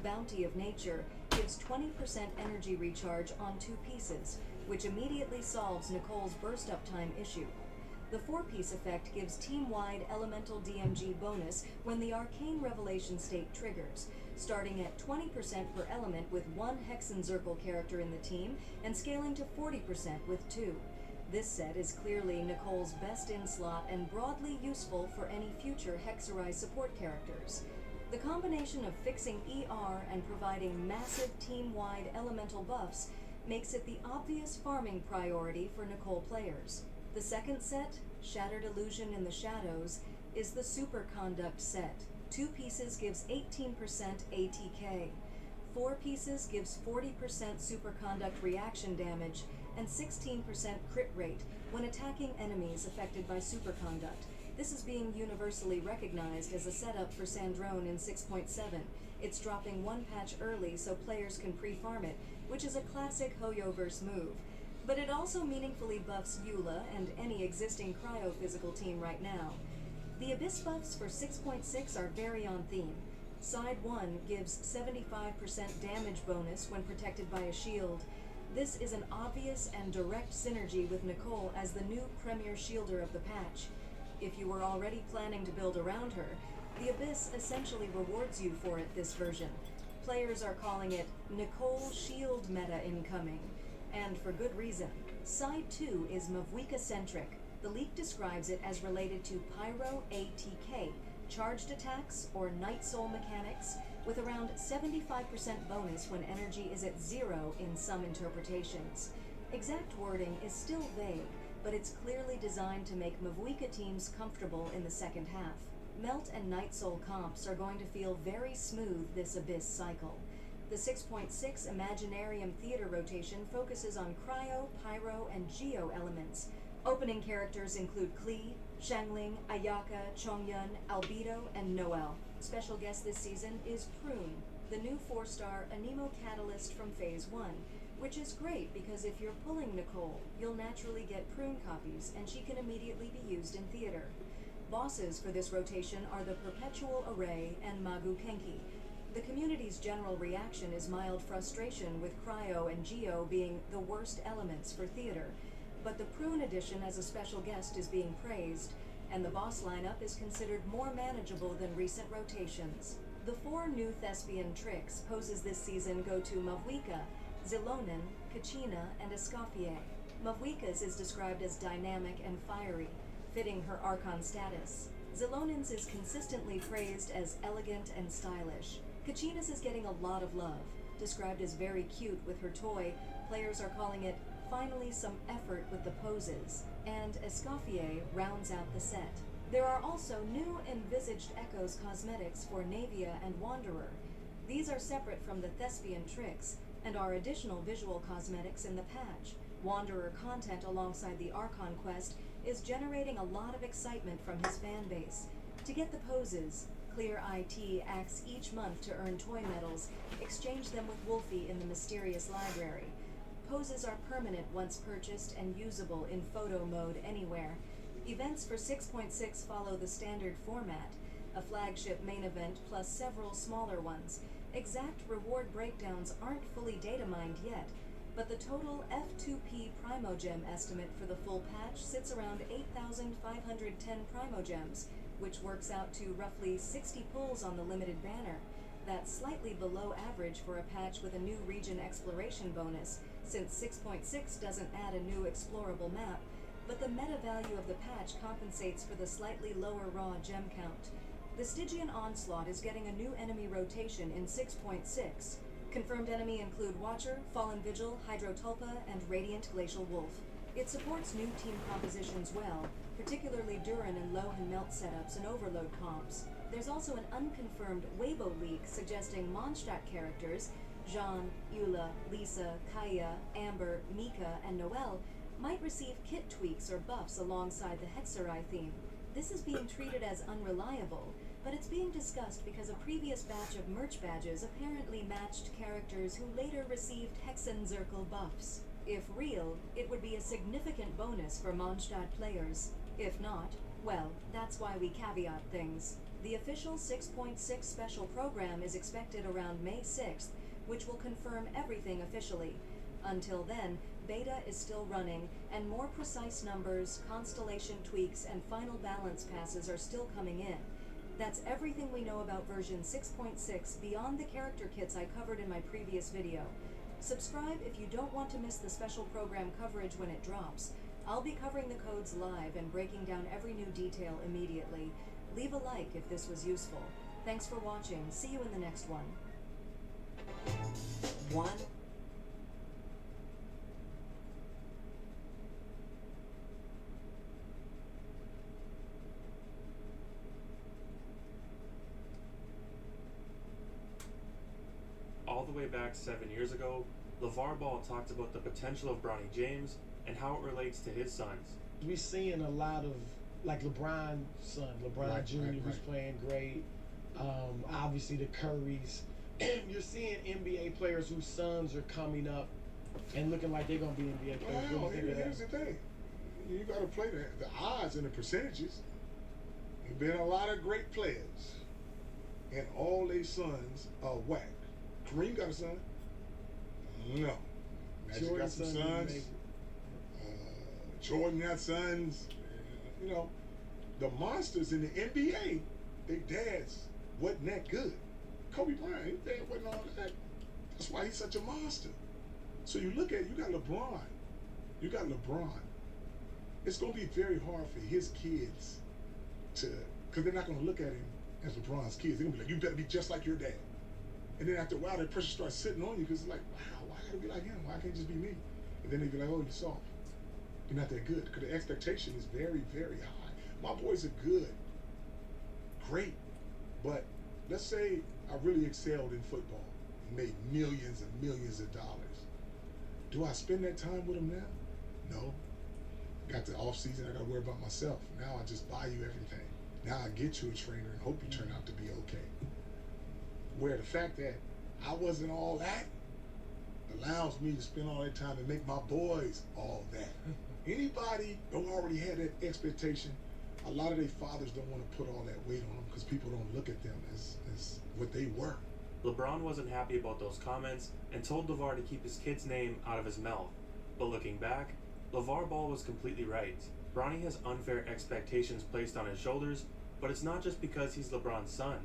Bounty of Nature gives 20% energy recharge on 2 pieces, which immediately solves Nicole's burst uptime issue. The 4-piece effect gives team-wide elemental DMG bonus when the Arcane Revelation state triggers, starting at 20% per element with 1 Hexenzirkel character in the team and scaling to 40% with 2. This set is clearly Nicole's best in slot and broadly useful for any future Hexerai support characters. The combination of fixing ER and providing massive team-wide elemental buffs makes it the obvious farming priority for Nicole players. The second set, Shattered Illusion in the Shadows, is the Superconduct set. 2 pieces gives 18% ATK. 4 pieces gives 40% superconduct reaction damage and 16% crit rate when attacking enemies affected by superconduct. This is being universally recognized as a setup for Sandrone in 6.7, It's dropping one patch early so players can pre-farm it, which is a classic Hoyoverse move. But it also meaningfully buffs Eula and any existing cryo-physical team right now. The Abyss buffs for 6.6 are very on theme. Side 1 gives 75% damage bonus when protected by a shield. This is an obvious and direct synergy with Nicole as the new premier shielder of the patch. If you were already planning to build around her, the Abyss essentially rewards you for it this version. Players are calling it Nicole Shield meta incoming, and for good reason. Side 2 is Mavwika-centric. The leak describes it as related to Pyro ATK, charged attacks or Night Soul mechanics, with around 75% bonus when energy is at 0 in some interpretations. Exact wording is still vague, but it's clearly designed to make Mavwika teams comfortable in the second half. Melt and Night Soul comps are going to feel very smooth this Abyss cycle. The 6.6 Imaginarium Theater rotation focuses on Cryo, Pyro, and Geo elements. Opening characters include Klee, Shangling, Ayaka, Chongyun, Albedo, and Noel. Special guest this season is Prune, the new 4-star Anemo Catalyst from Phase 1, which is great because if you're pulling Nicole, you'll naturally get Prune copies, and she can immediately be used in theater. Bosses for this rotation are the Perpetual Array and Magu Kenki. The community's general reaction is mild frustration with Cryo and Geo being the worst elements for theater, but the Prune edition as a special guest is being praised, and the boss lineup is considered more manageable than recent rotations. The 4 new thespian tricks poses this season go to Mavwika, Zilonen, Kachina, and Escoffier. Mavwika's is described as dynamic and fiery, fitting her Archon status. Zilonen's is consistently praised as elegant and stylish. Kachina's is getting a lot of love. Described as very cute with her toy, players are calling it finally some effort with the poses, and Escoffier rounds out the set. There are also new envisaged Echoes cosmetics for Navia and Wanderer. These are separate from the thespian tricks, and are additional visual cosmetics in the patch. Wanderer content alongside the Archon quest is generating a lot of excitement from his fan base. To get the poses, Clear IT acts each month to earn toy medals, exchange them with Wolfie in the mysterious library. Poses are permanent once purchased and usable in photo mode anywhere. Events for 6.6 follow the standard format, a flagship main event plus several smaller ones. Exact reward breakdowns aren't fully data mined yet, but the total F2P Primogem estimate for the full patch sits around 8,510 Primogems, which works out to roughly 60 pulls on the limited banner. That's slightly below average for a patch with a new region exploration bonus, since 6.6 doesn't add a new explorable map, but the meta value of the patch compensates for the slightly lower raw gem count. The Stygian Onslaught is getting a new enemy rotation in 6.6. Confirmed enemy include Watcher, Fallen Vigil, Hydrotulpa, and Radiant Glacial Wolf. It supports new team compositions well, particularly Durin and Lohan Melt setups and Overload comps. There's also an unconfirmed Weibo leak suggesting Mondstadt characters, Jean, Eula, Lisa, Kaya, Amber, Mika, and Noelle might receive kit tweaks or buffs alongside the Hexerai theme. This is being treated as unreliable, but it's being discussed because a previous batch of merch badges apparently matched characters who later received Hexenzirkel buffs. If real, it would be a significant bonus for Mondstadt players. If not, well, that's why we caveat things. The official 6.6 special program is expected around May 6th, which will confirm everything officially. Until then, beta is still running, and more precise numbers, constellation tweaks, and final balance passes are still coming in. That's everything we know about version 6.6 beyond the character kits I covered in my previous video. Subscribe if you don't want to miss the special program coverage when it drops. I'll be covering the codes live and breaking down every new detail immediately. Leave a like if this was useful. Thanks for watching. See you in the next one. All the way back 7 years ago, LeVar Ball talked about the potential of Bronny James and how it relates to his sons. We're seeing a lot of, like LeBron's son, LeBron Jr., who's playing great. Obviously the Currys. You're seeing NBA players whose sons are coming up and looking like they're gonna be NBA players. Well, What do you think of here's that? the thing. You got to play the odds and the percentages. There've been a lot of great players, and all their sons are whack. Kareem got a son? No. Magic got Jordan's some son is sons. amazing. Jordan got sons. You know, the monsters in the NBA, their dads wasn't that good. Kobe Bryant, his dad wasn't all that. That's why he's such a monster. So you look at, you got LeBron. You got LeBron. It's going to be very hard for his kids to, because they're not going to look at him as LeBron's kids. They're going to be like, you better be just like your dad. And then after a while, that pressure starts sitting on you because it's like, wow, why I got to be like him? Why can't it just be me? And then they be like, oh, you're soft. You're not that good. Because the expectation is very, very high. My boys are good. Great. But let's say I really excelled in football and made millions and millions of dollars. Do I spend that time with them now? No. Got the off season, I got to worry about myself. Now I just buy you everything. Now I get you a trainer and hope you turn out to be okay. Where the fact that I wasn't all that allows me to spend all that time and make my boys all that. Anybody don't already have that expectation, a lot of their fathers don't want to put all that weight on them because people don't look at them as what they were. LeBron wasn't happy about those comments and told LeVar to keep his kid's name out of his mouth. But looking back, LeVar Ball was completely right. Bronny has unfair expectations placed on his shoulders, but it's not just because he's LeBron's son.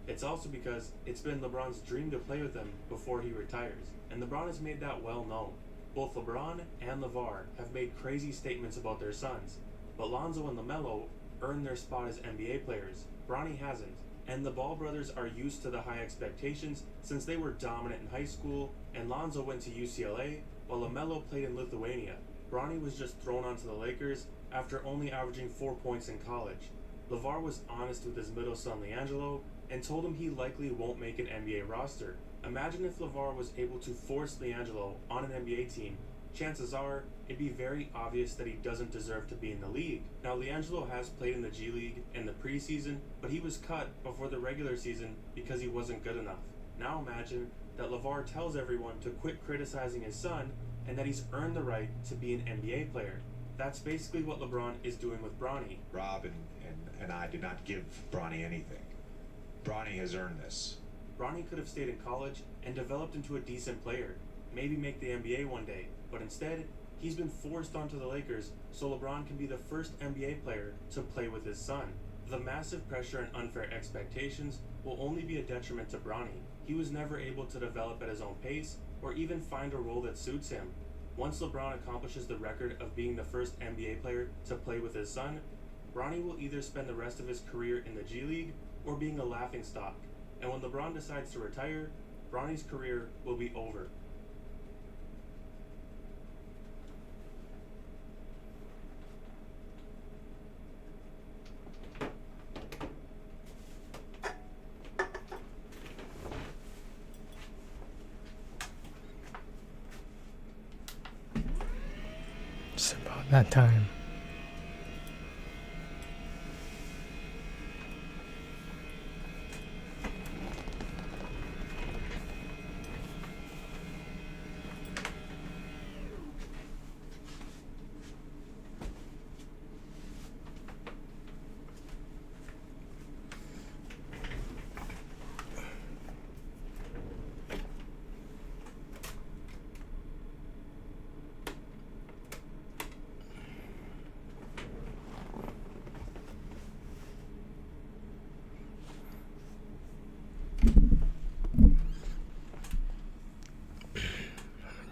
It's also because it's been LeBron's dream to play with him before he retires, and LeBron has made that well known. Both LeBron and LeVar have made crazy statements about their sons, but Lonzo and LaMelo earned their spot as NBA players. Bronny hasn't, and the Ball brothers are used to the high expectations since they were dominant in high school, and Lonzo went to UCLA while LaMelo played in Lithuania. Bronny was just thrown onto the Lakers after only averaging 4 points in college. LeVar was honest with his middle son LiAngelo and told him he likely won't make an NBA roster. Imagine if LeVar was able to force LiAngelo on an NBA team. Chances are, it'd be very obvious that he doesn't deserve to be in the league. Now, LiAngelo has played in the G League in the preseason, but he was cut before the regular season because he wasn't good enough. Now imagine that LeVar tells everyone to quit criticizing his son and that he's earned the right to be an NBA player. That's basically what LeBron is doing with Bronny. Rob and I did not give Bronny anything. Bronny has earned this. Bronny could have stayed in college and developed into a decent player, maybe make the NBA one day, but instead, he's been forced onto the Lakers so LeBron can be the first NBA player to play with his son. The massive pressure and unfair expectations will only be a detriment to Bronny. He was never able to develop at his own pace or even find a role that suits him. Once LeBron accomplishes the record of being the first NBA player to play with his son, Bronny will either spend the rest of his career in the G League or being a laughingstock. And when LeBron decides to retire, Bronny's career will be over. It's about that time.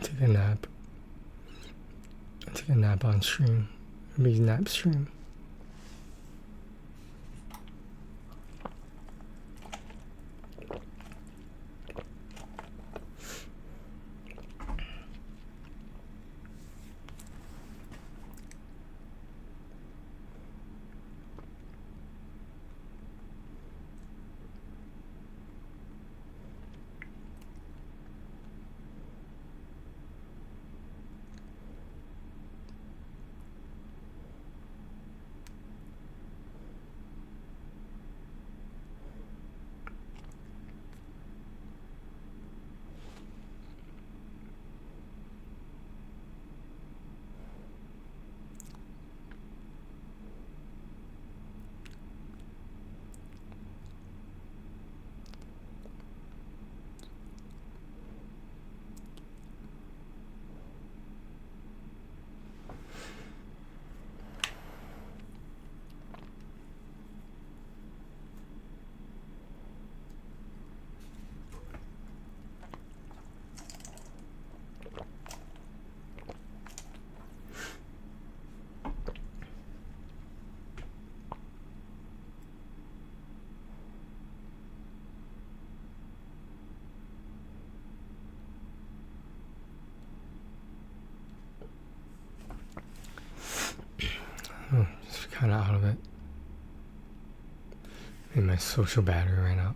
Take a nap. Take a nap on stream. It'll be nap stream. And my social battery ran out.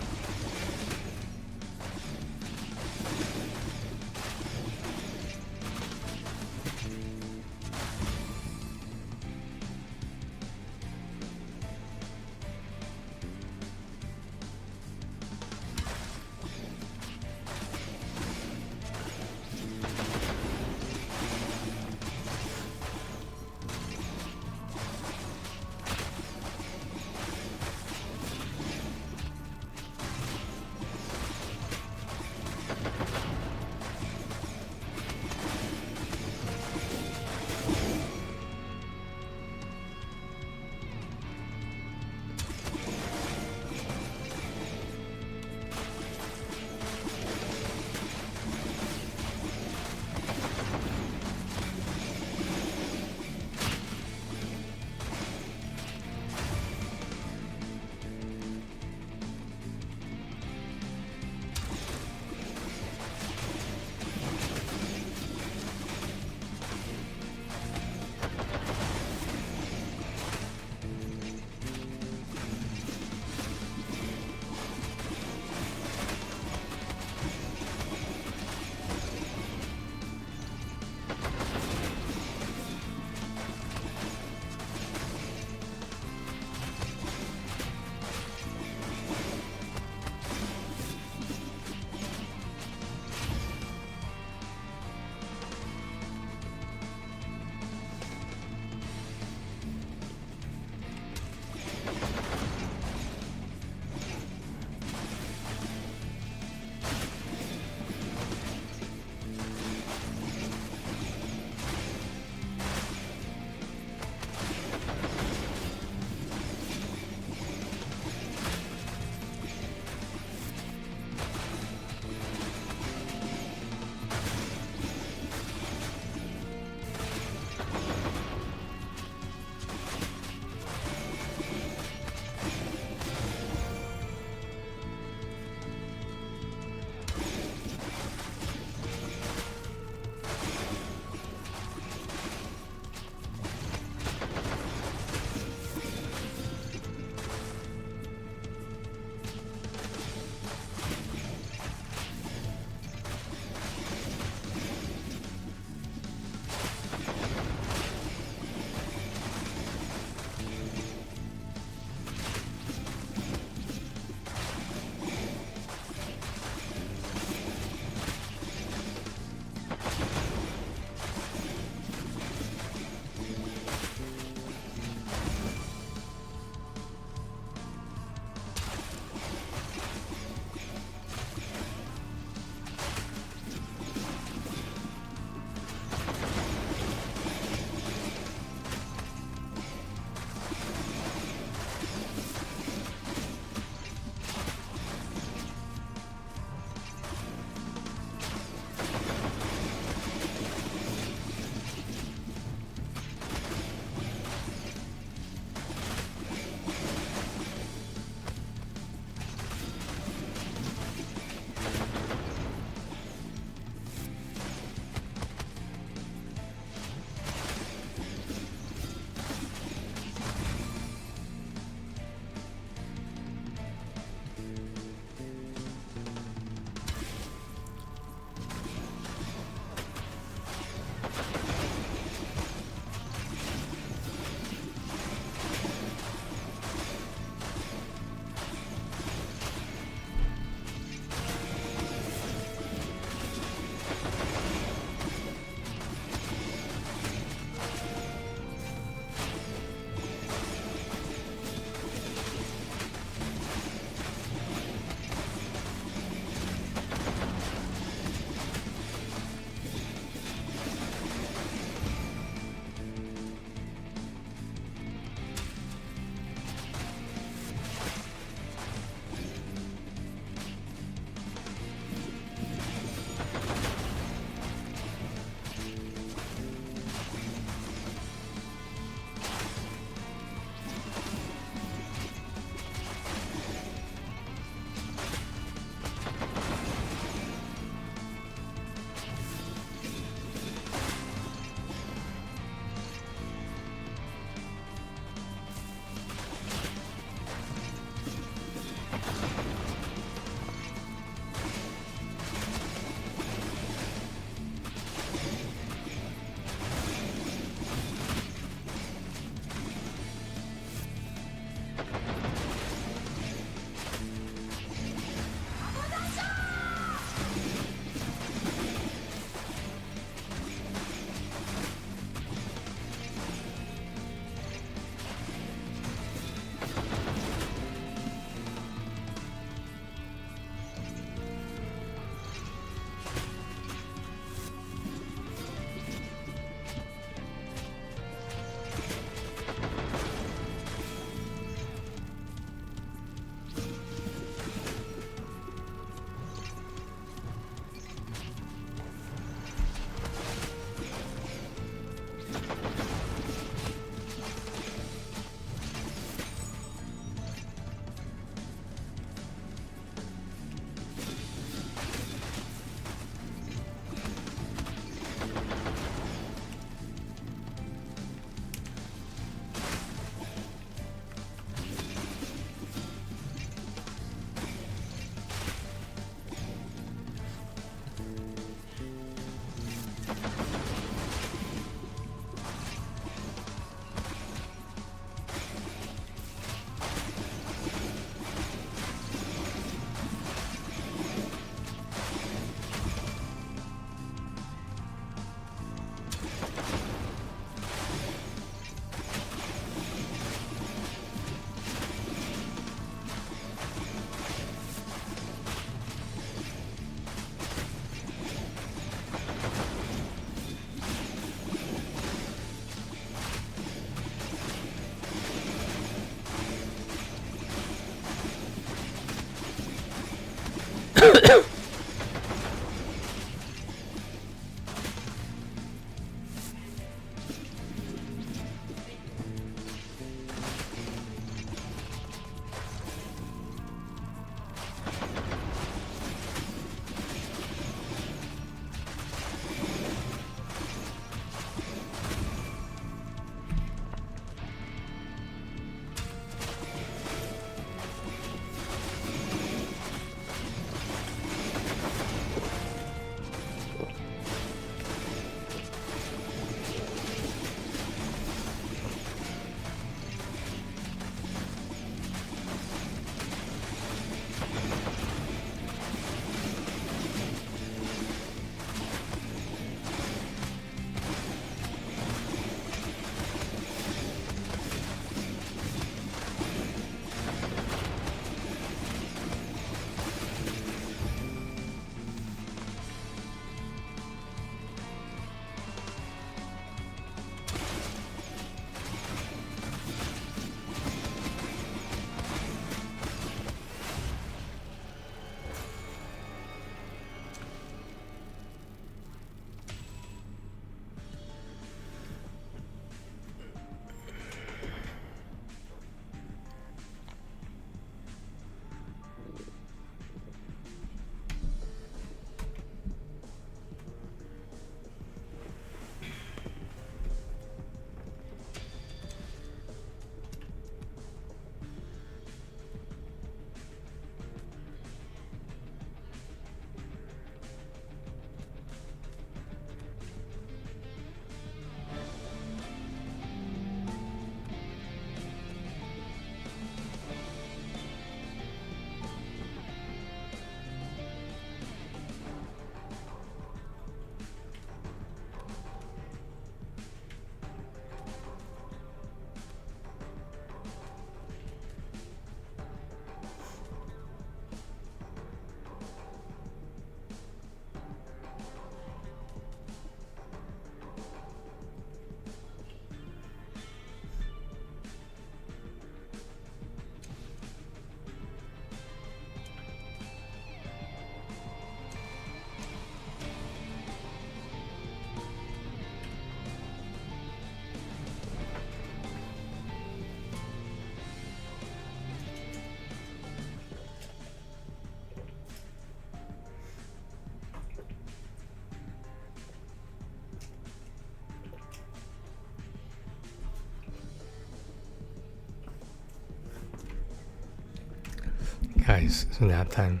Guys, it's nap time.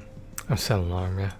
I've set an alarm, yeah.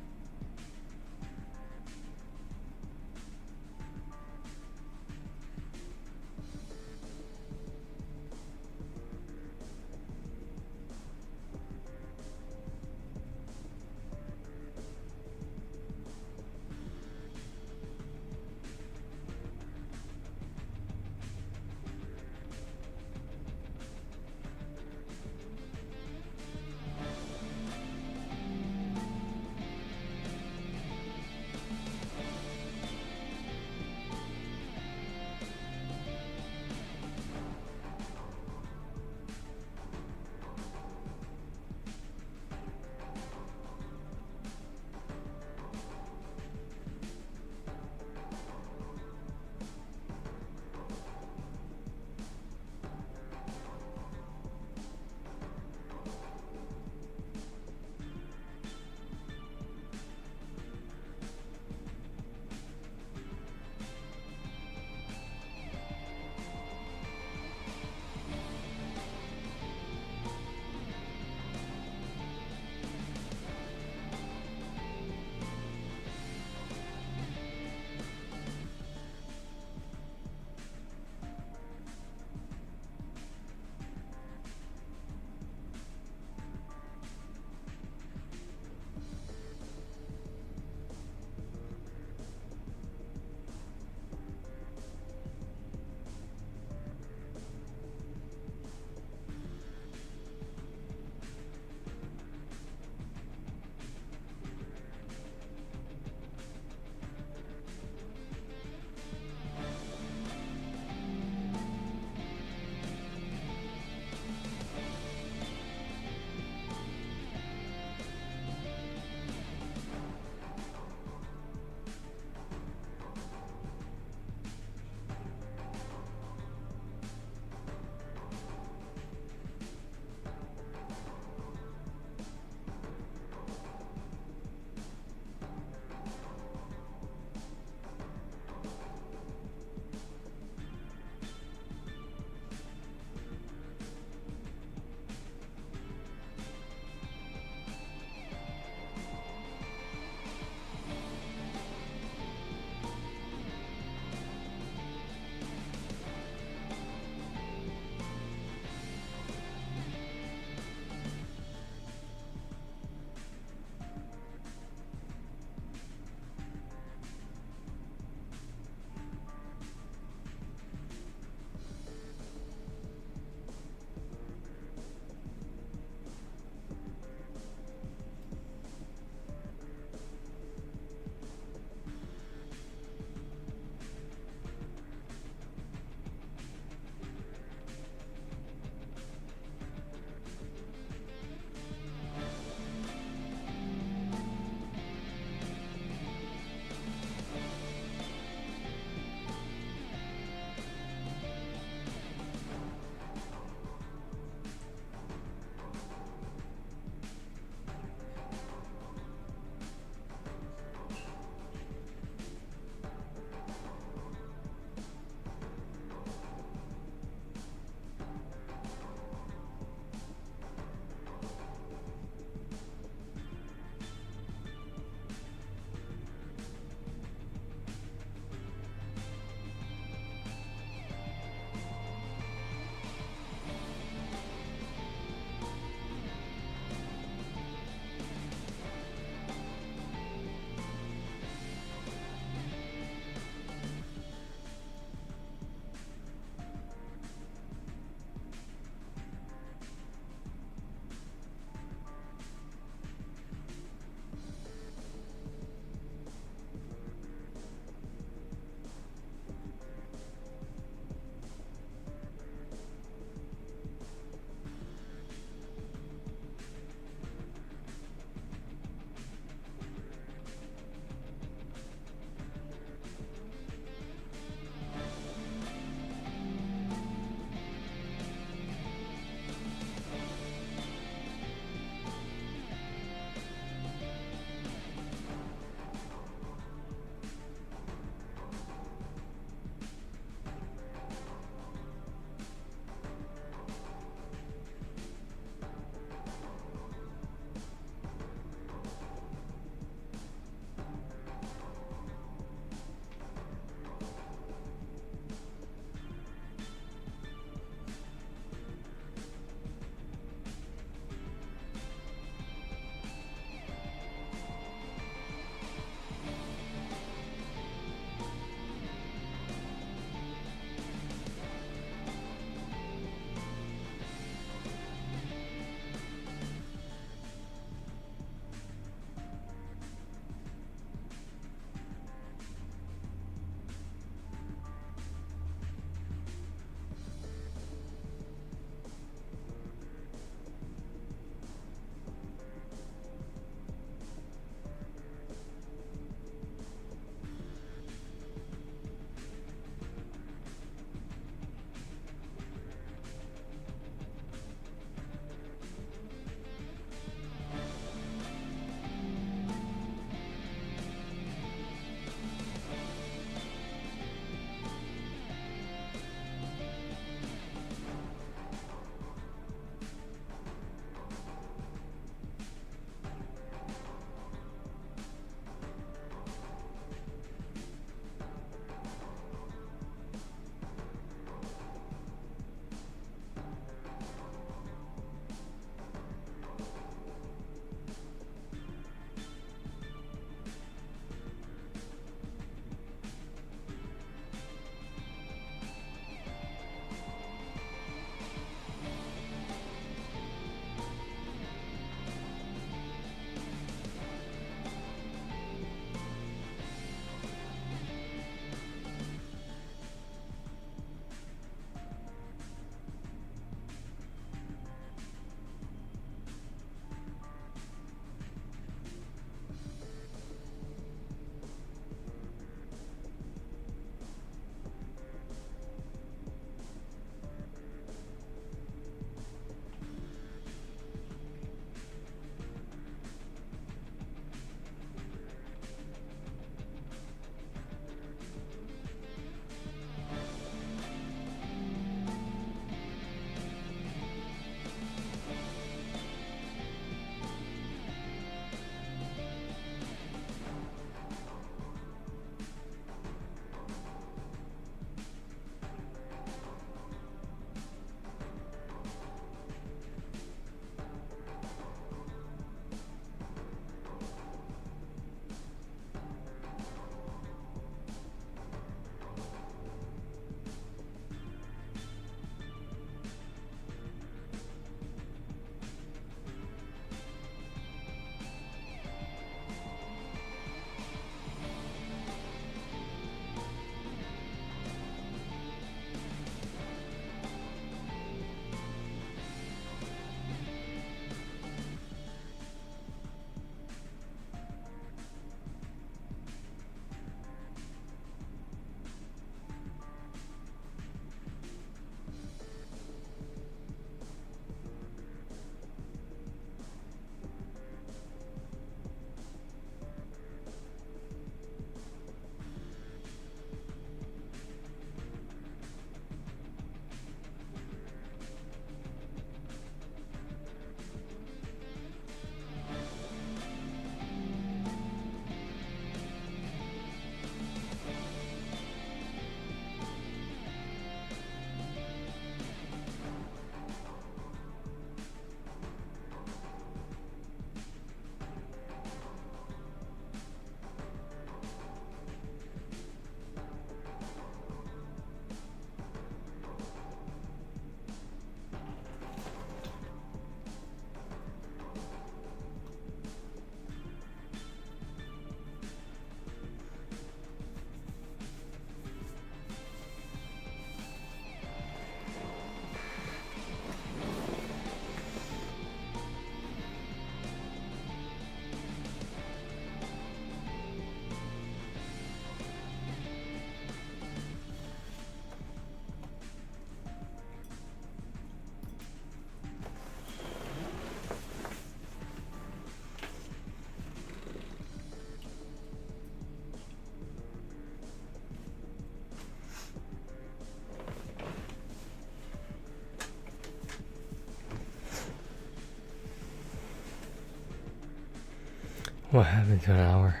What happened to an hour?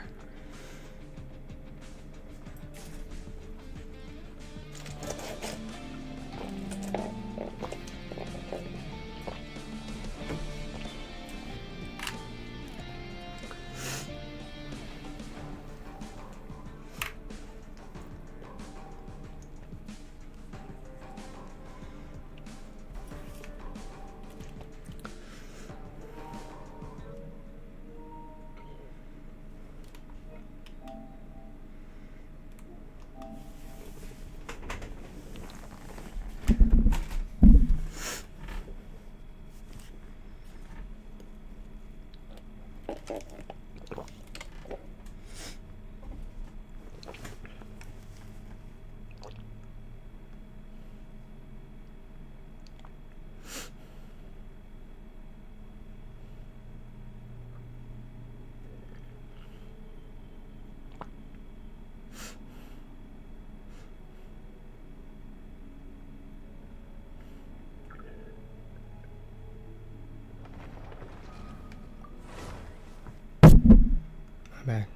Back.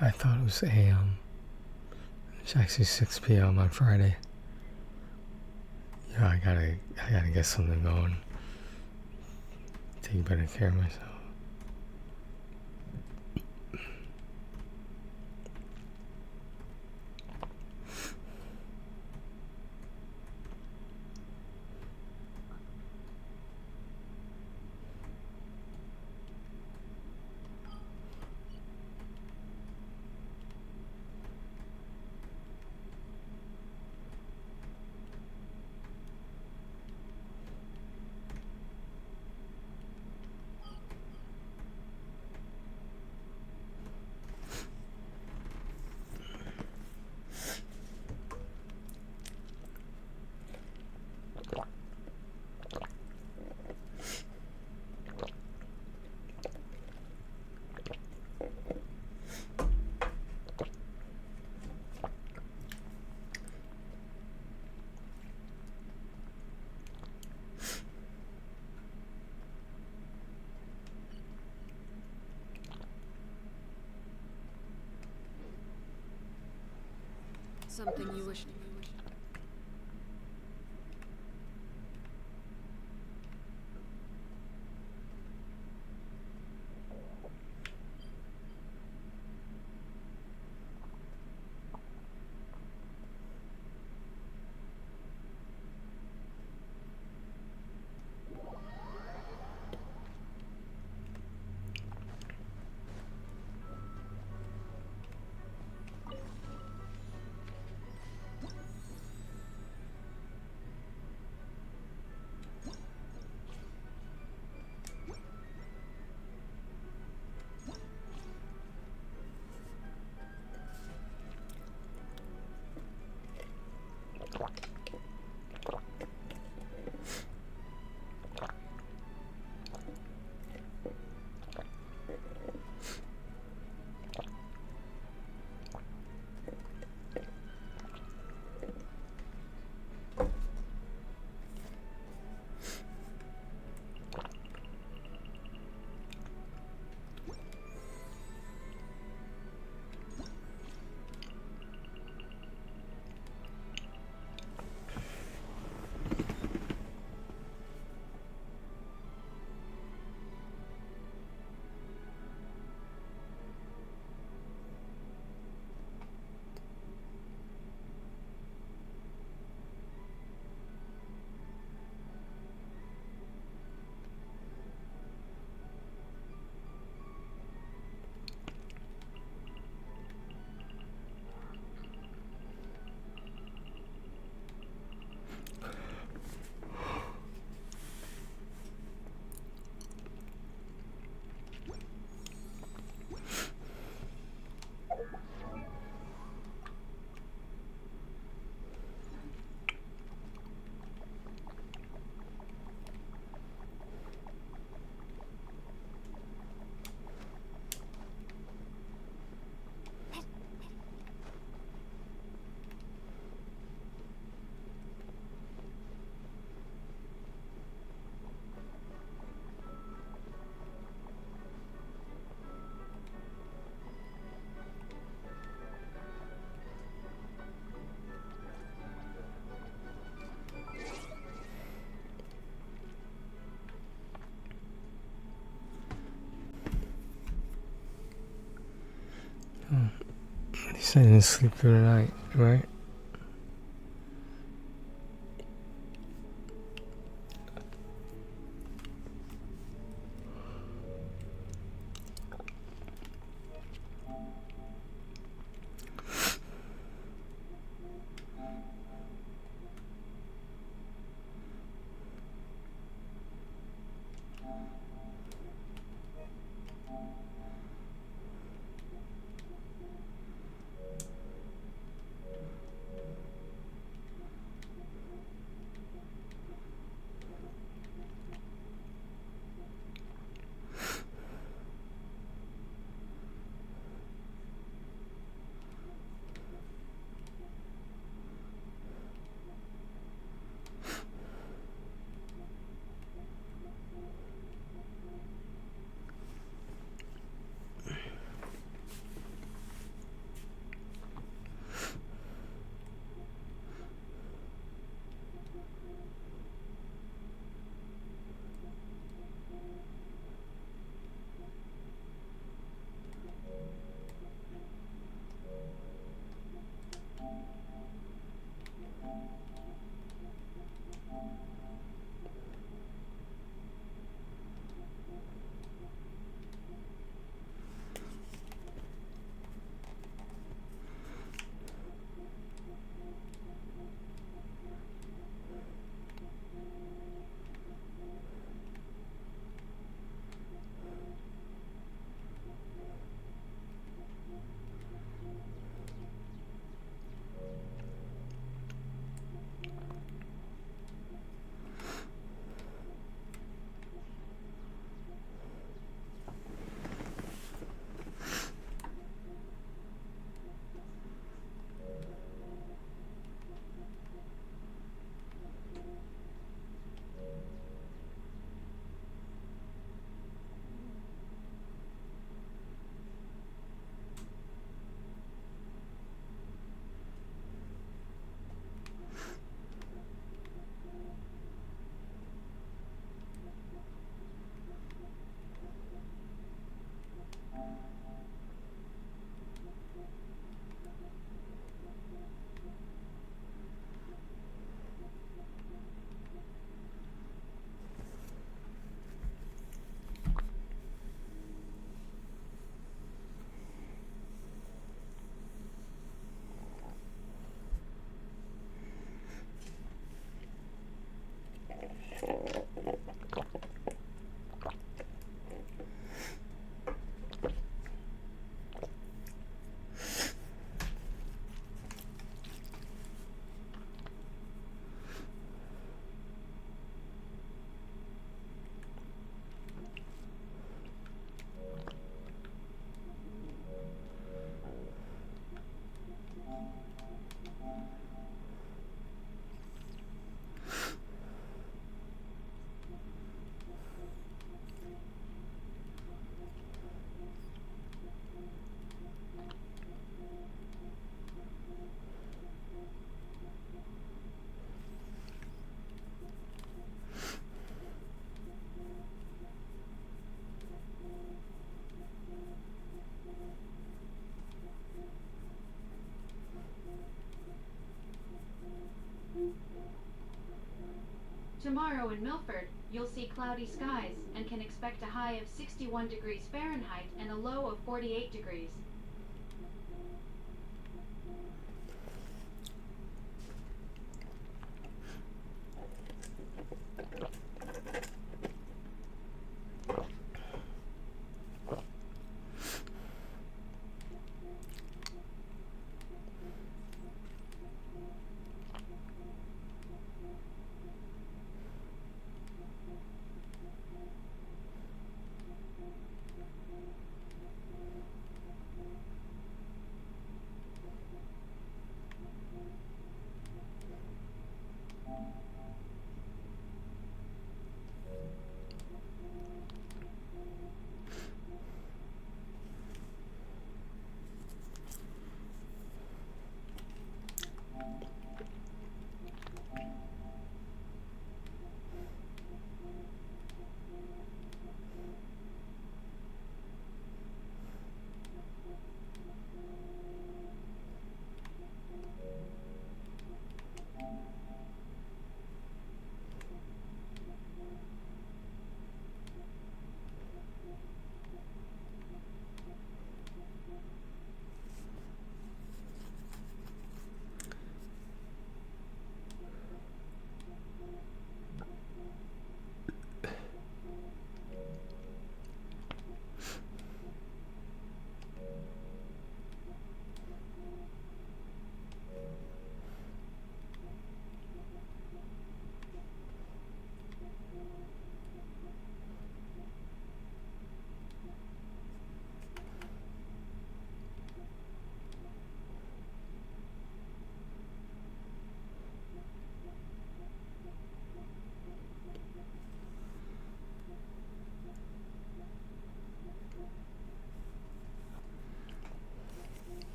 I thought it was AM. It's actually 6 p.m. on Friday. Yeah, I gotta get something going. Take better care of myself. Something you wish. At least I didn't sleep through the night, right? Tomorrow in Milford, you'll see cloudy skies and can expect a high of 61 degrees Fahrenheit and a low of 48 degrees.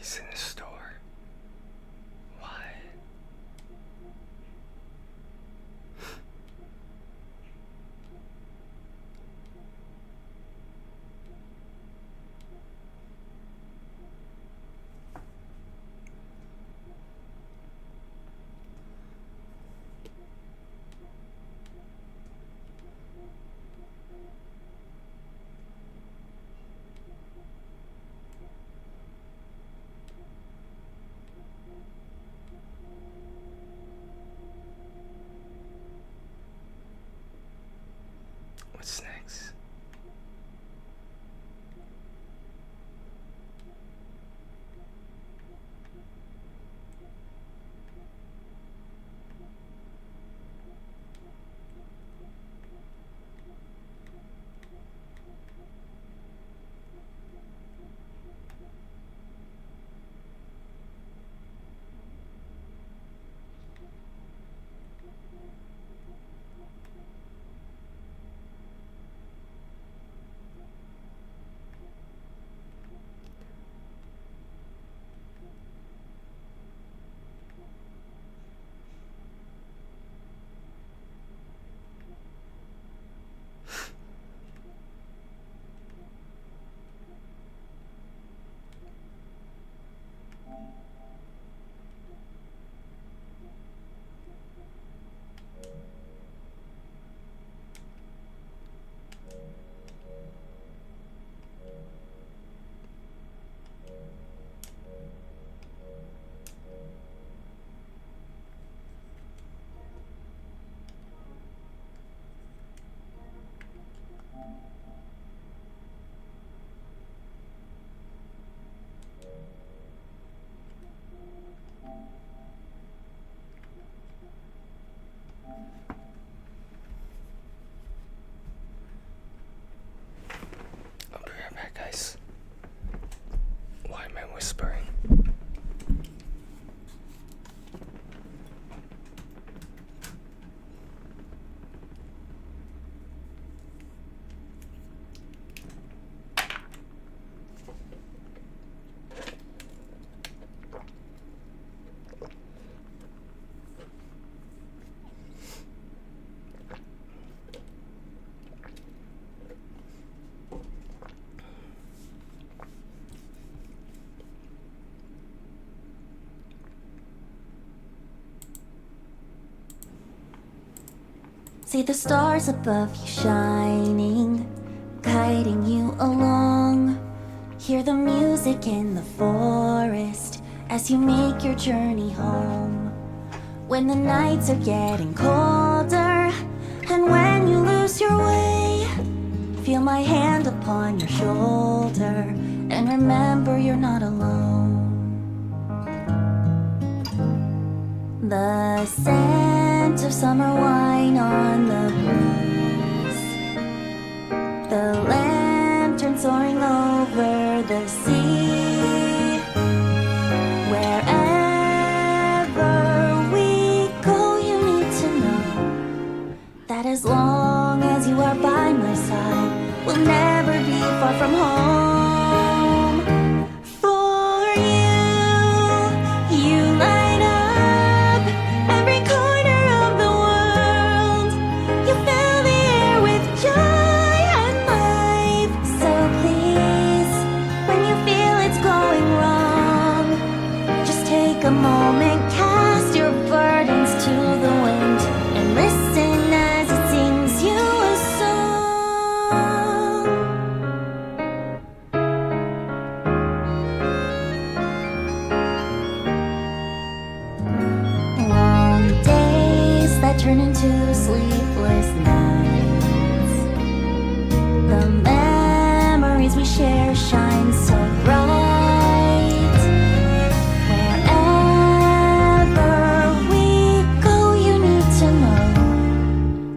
He's in the store. Why? What's next? I'll be right back, guys. Why am I whispering? See the stars above you shining, guiding you along. Hear the music in the forest as you make your journey home. When the nights are getting colder and when you lose your way, feel my hand upon your shoulder and remember you're not alone. The scent of summer wine on the breeze, the lantern soaring over the sea. Wherever we go, you need to know that as long as you are by my side, we'll never be far from home. For you light up every corner of the world. You fill the air with joy and life. So please, when you feel it's going wrong, just take a moment, cast your burdens to the wind, and listen as it sings you a song. Long days that turn into sleepless nights, the memories we share shine so bright. Wherever we go, you need to know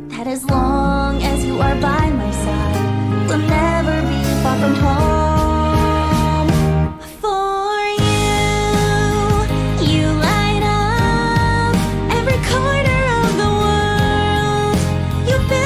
that as long as you are by my side, we'll never be far from home. For you light up every corner of the world. You fill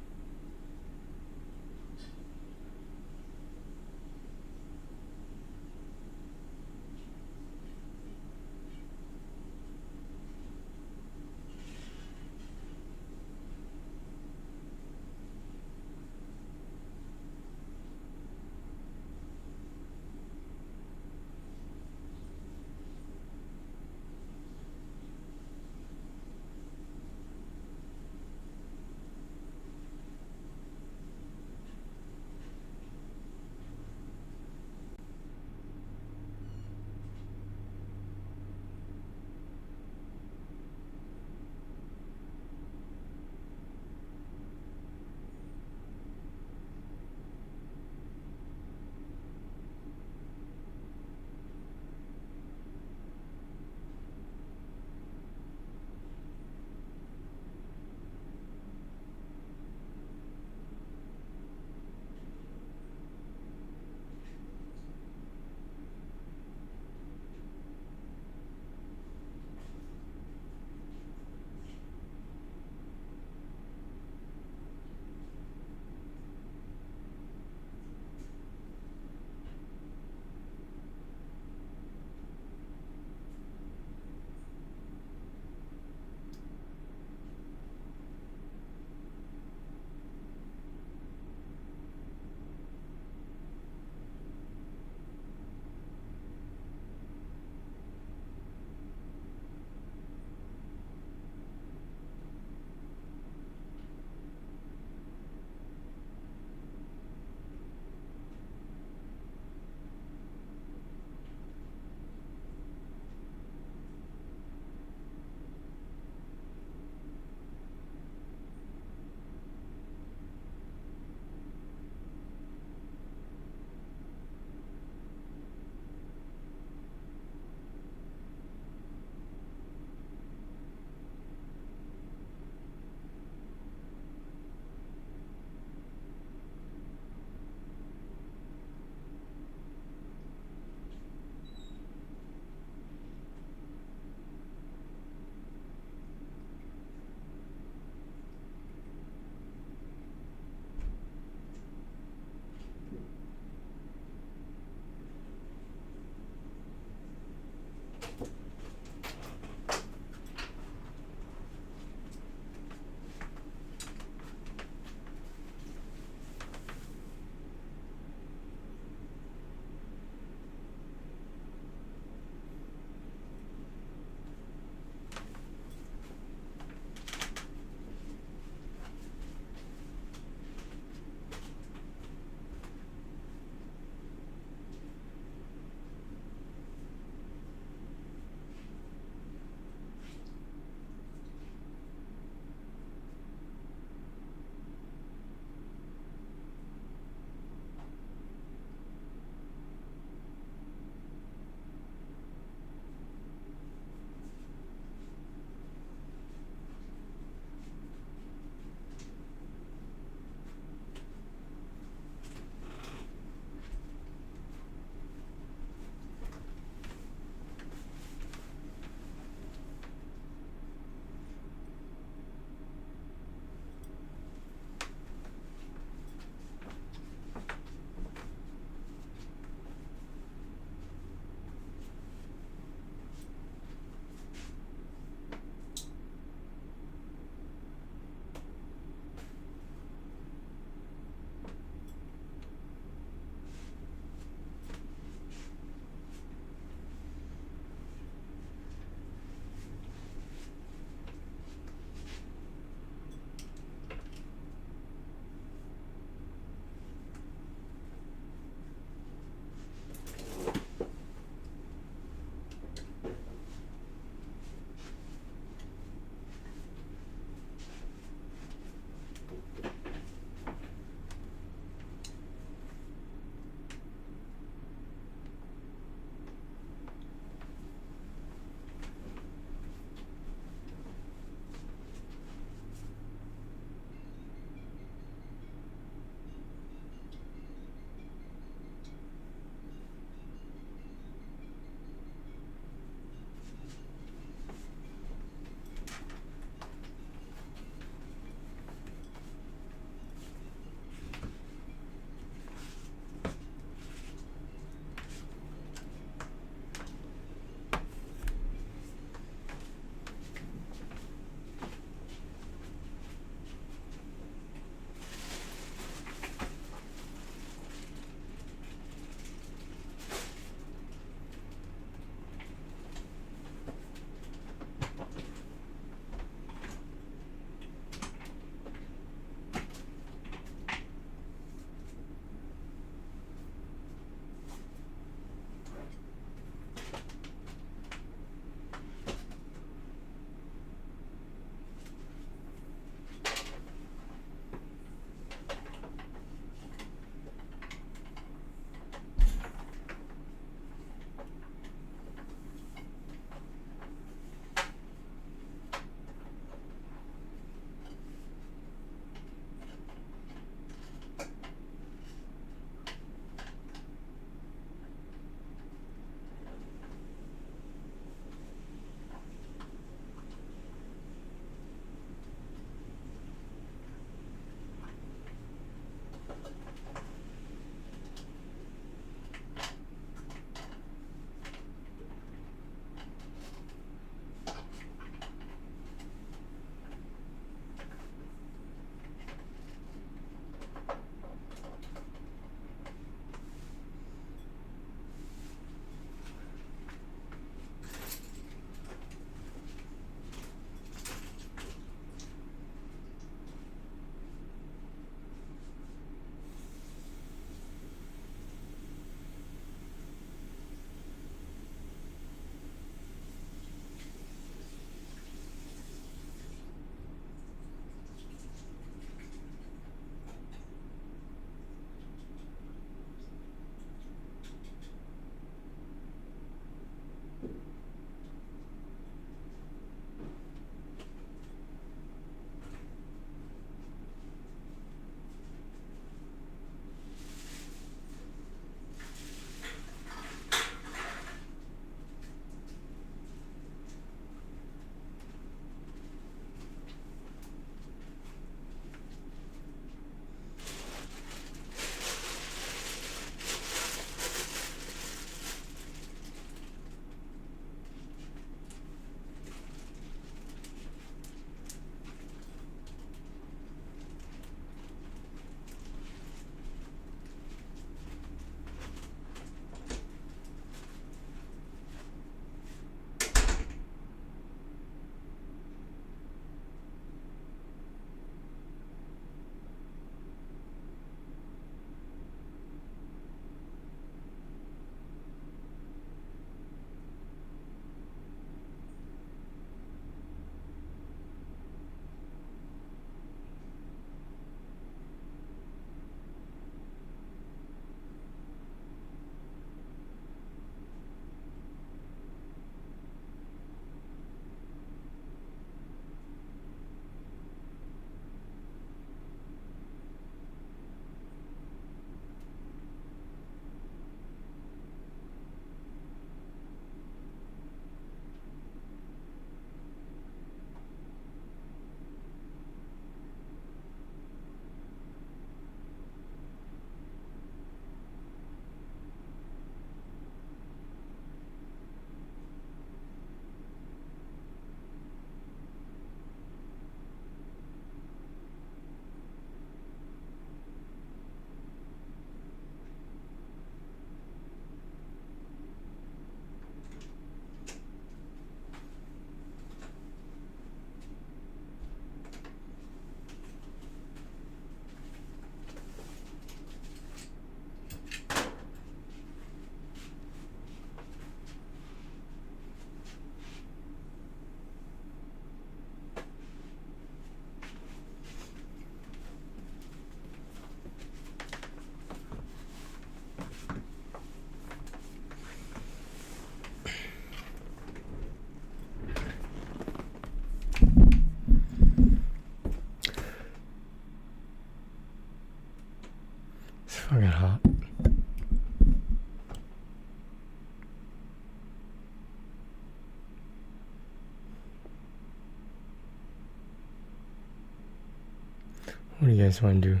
What do you guys want to do?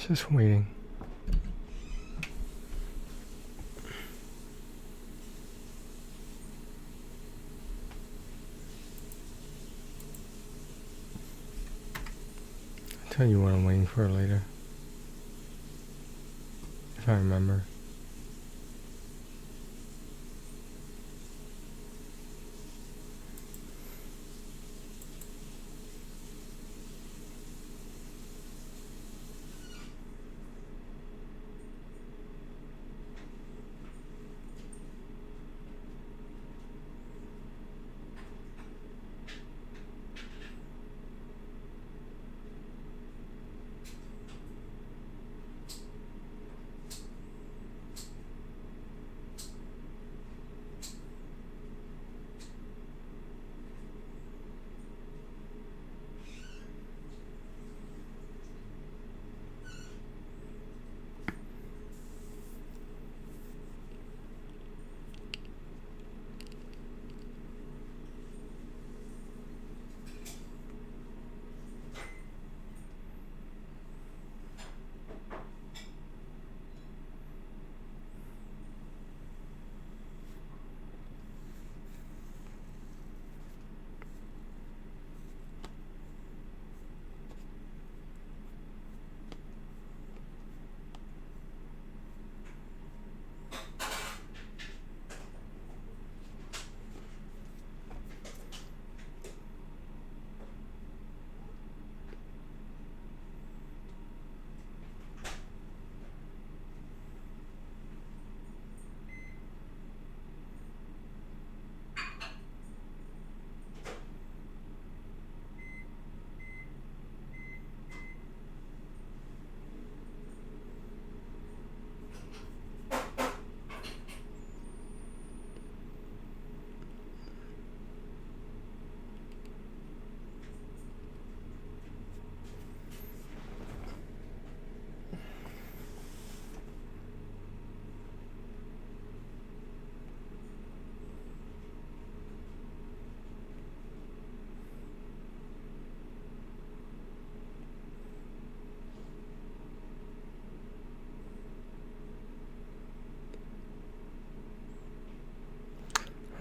Just waiting. I'll tell you what I'm waiting for later. If I remember.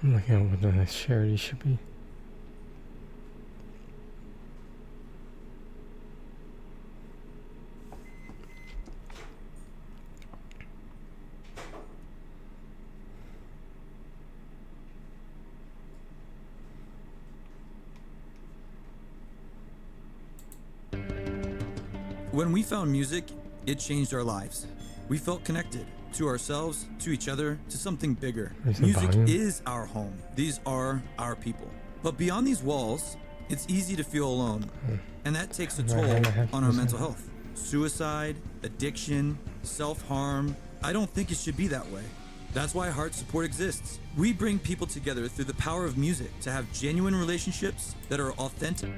I'm looking at what the next charity should be. When we found music, it changed our lives. We felt connected to ourselves, to each other, to something bigger. Music is our home. These are our people. But beyond these walls, it's easy to feel alone. And that takes a toll on our mental health. Suicide, addiction, self-harm. I don't think it should be that way. That's why Heart Support exists. We bring people together through the power of music to have genuine relationships that are authentic.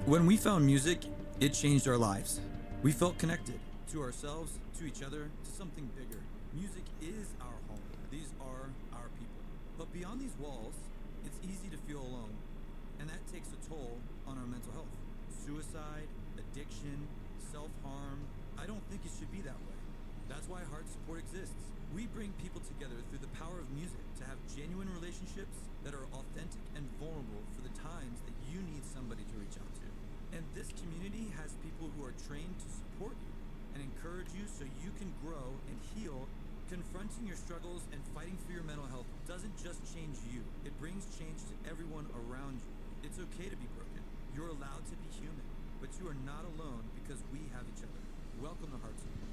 When we found music, it changed our lives. We felt connected to ourselves, to each other, to something bigger. Music is our home. These are our people. But beyond these walls, it's easy to feel alone. And that takes a toll on our mental health. Suicide, addiction, self-harm. I don't think it should be that way. That's why Heart Support exists. We bring people together through the power of music to have genuine relationships that are authentic and vulnerable for the times that you need somebody to reach out to. And this community has people who are trained to support you and encourage you so you can grow and heal. Confronting your struggles and fighting for your mental health doesn't just change you. It brings change to everyone around you. It's okay to be broken. You're allowed to be human, but you are not alone because we have each other. Welcome to Heart Support.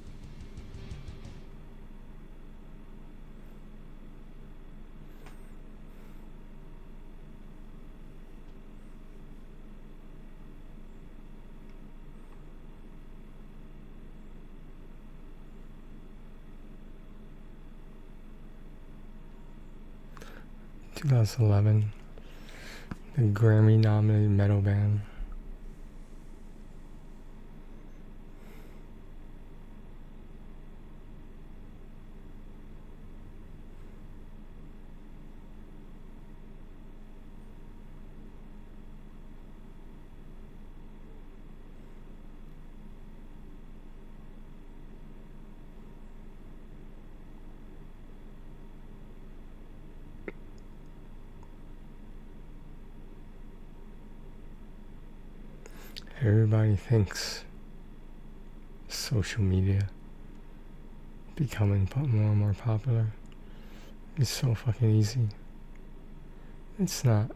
In 2011, the Grammy-nominated metal band. Everybody thinks social media becoming more and more popular is so fucking easy. It's not.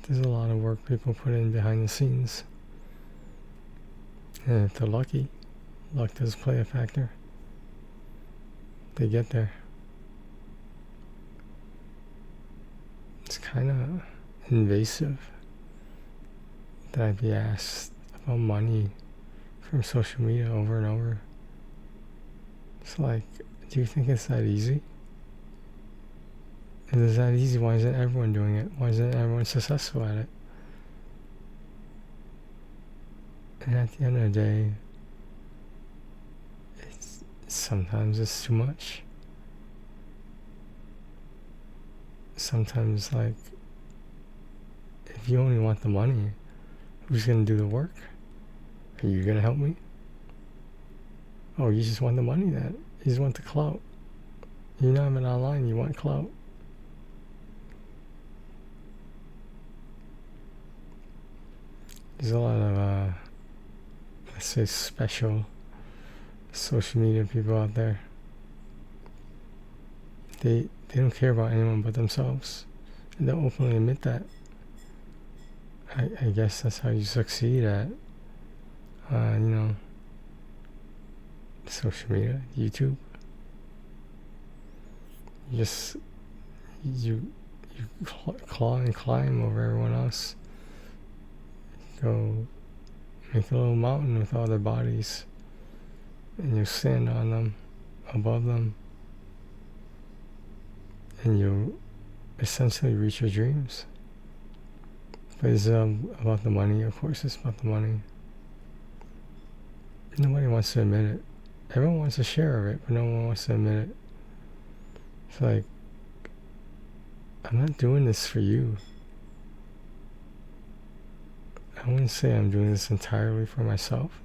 There's a lot of work people put in behind the scenes. And if they're lucky, luck does play a factor. They get there. It's kind of invasive that I'd be asked about money from social media over and over. It's like, do you think it's that easy? If it's that easy, why isn't everyone doing it? Why isn't everyone successful at it? And at the end of the day, sometimes it's too much. Sometimes, like, if you only want the money, who's gonna do the work? Are you gonna help me? Oh, you just want the money then? You just want the clout. You're not even online, you want clout. There's a lot of, let's say, special social media people out there. They don't care about anyone but themselves. And they'll openly admit that. I guess that's how you succeed at, social media, YouTube. You claw and climb over everyone else. Go make a little mountain with all their bodies, and you stand on them, above them, and you essentially reach your dreams. But it's about the money, of course it's about the money. Nobody wants to admit it. Everyone wants a share of it, but no one wants to admit it. It's like, I'm not doing this for you. I wouldn't say I'm doing this entirely for myself.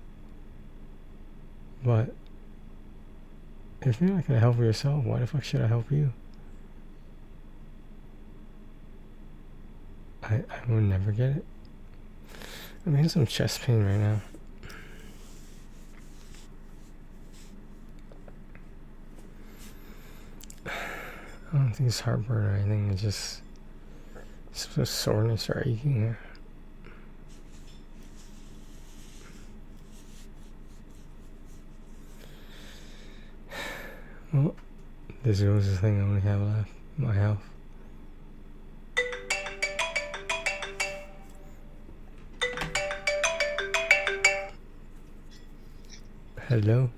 But if you're not going to help yourself, why the fuck should I help you? I would never get it. I'm having some chest pain right now. I don't think it's heartburn or anything. It's just some soreness or aching there. Well, this goes the thing I only have left. My health. Hello?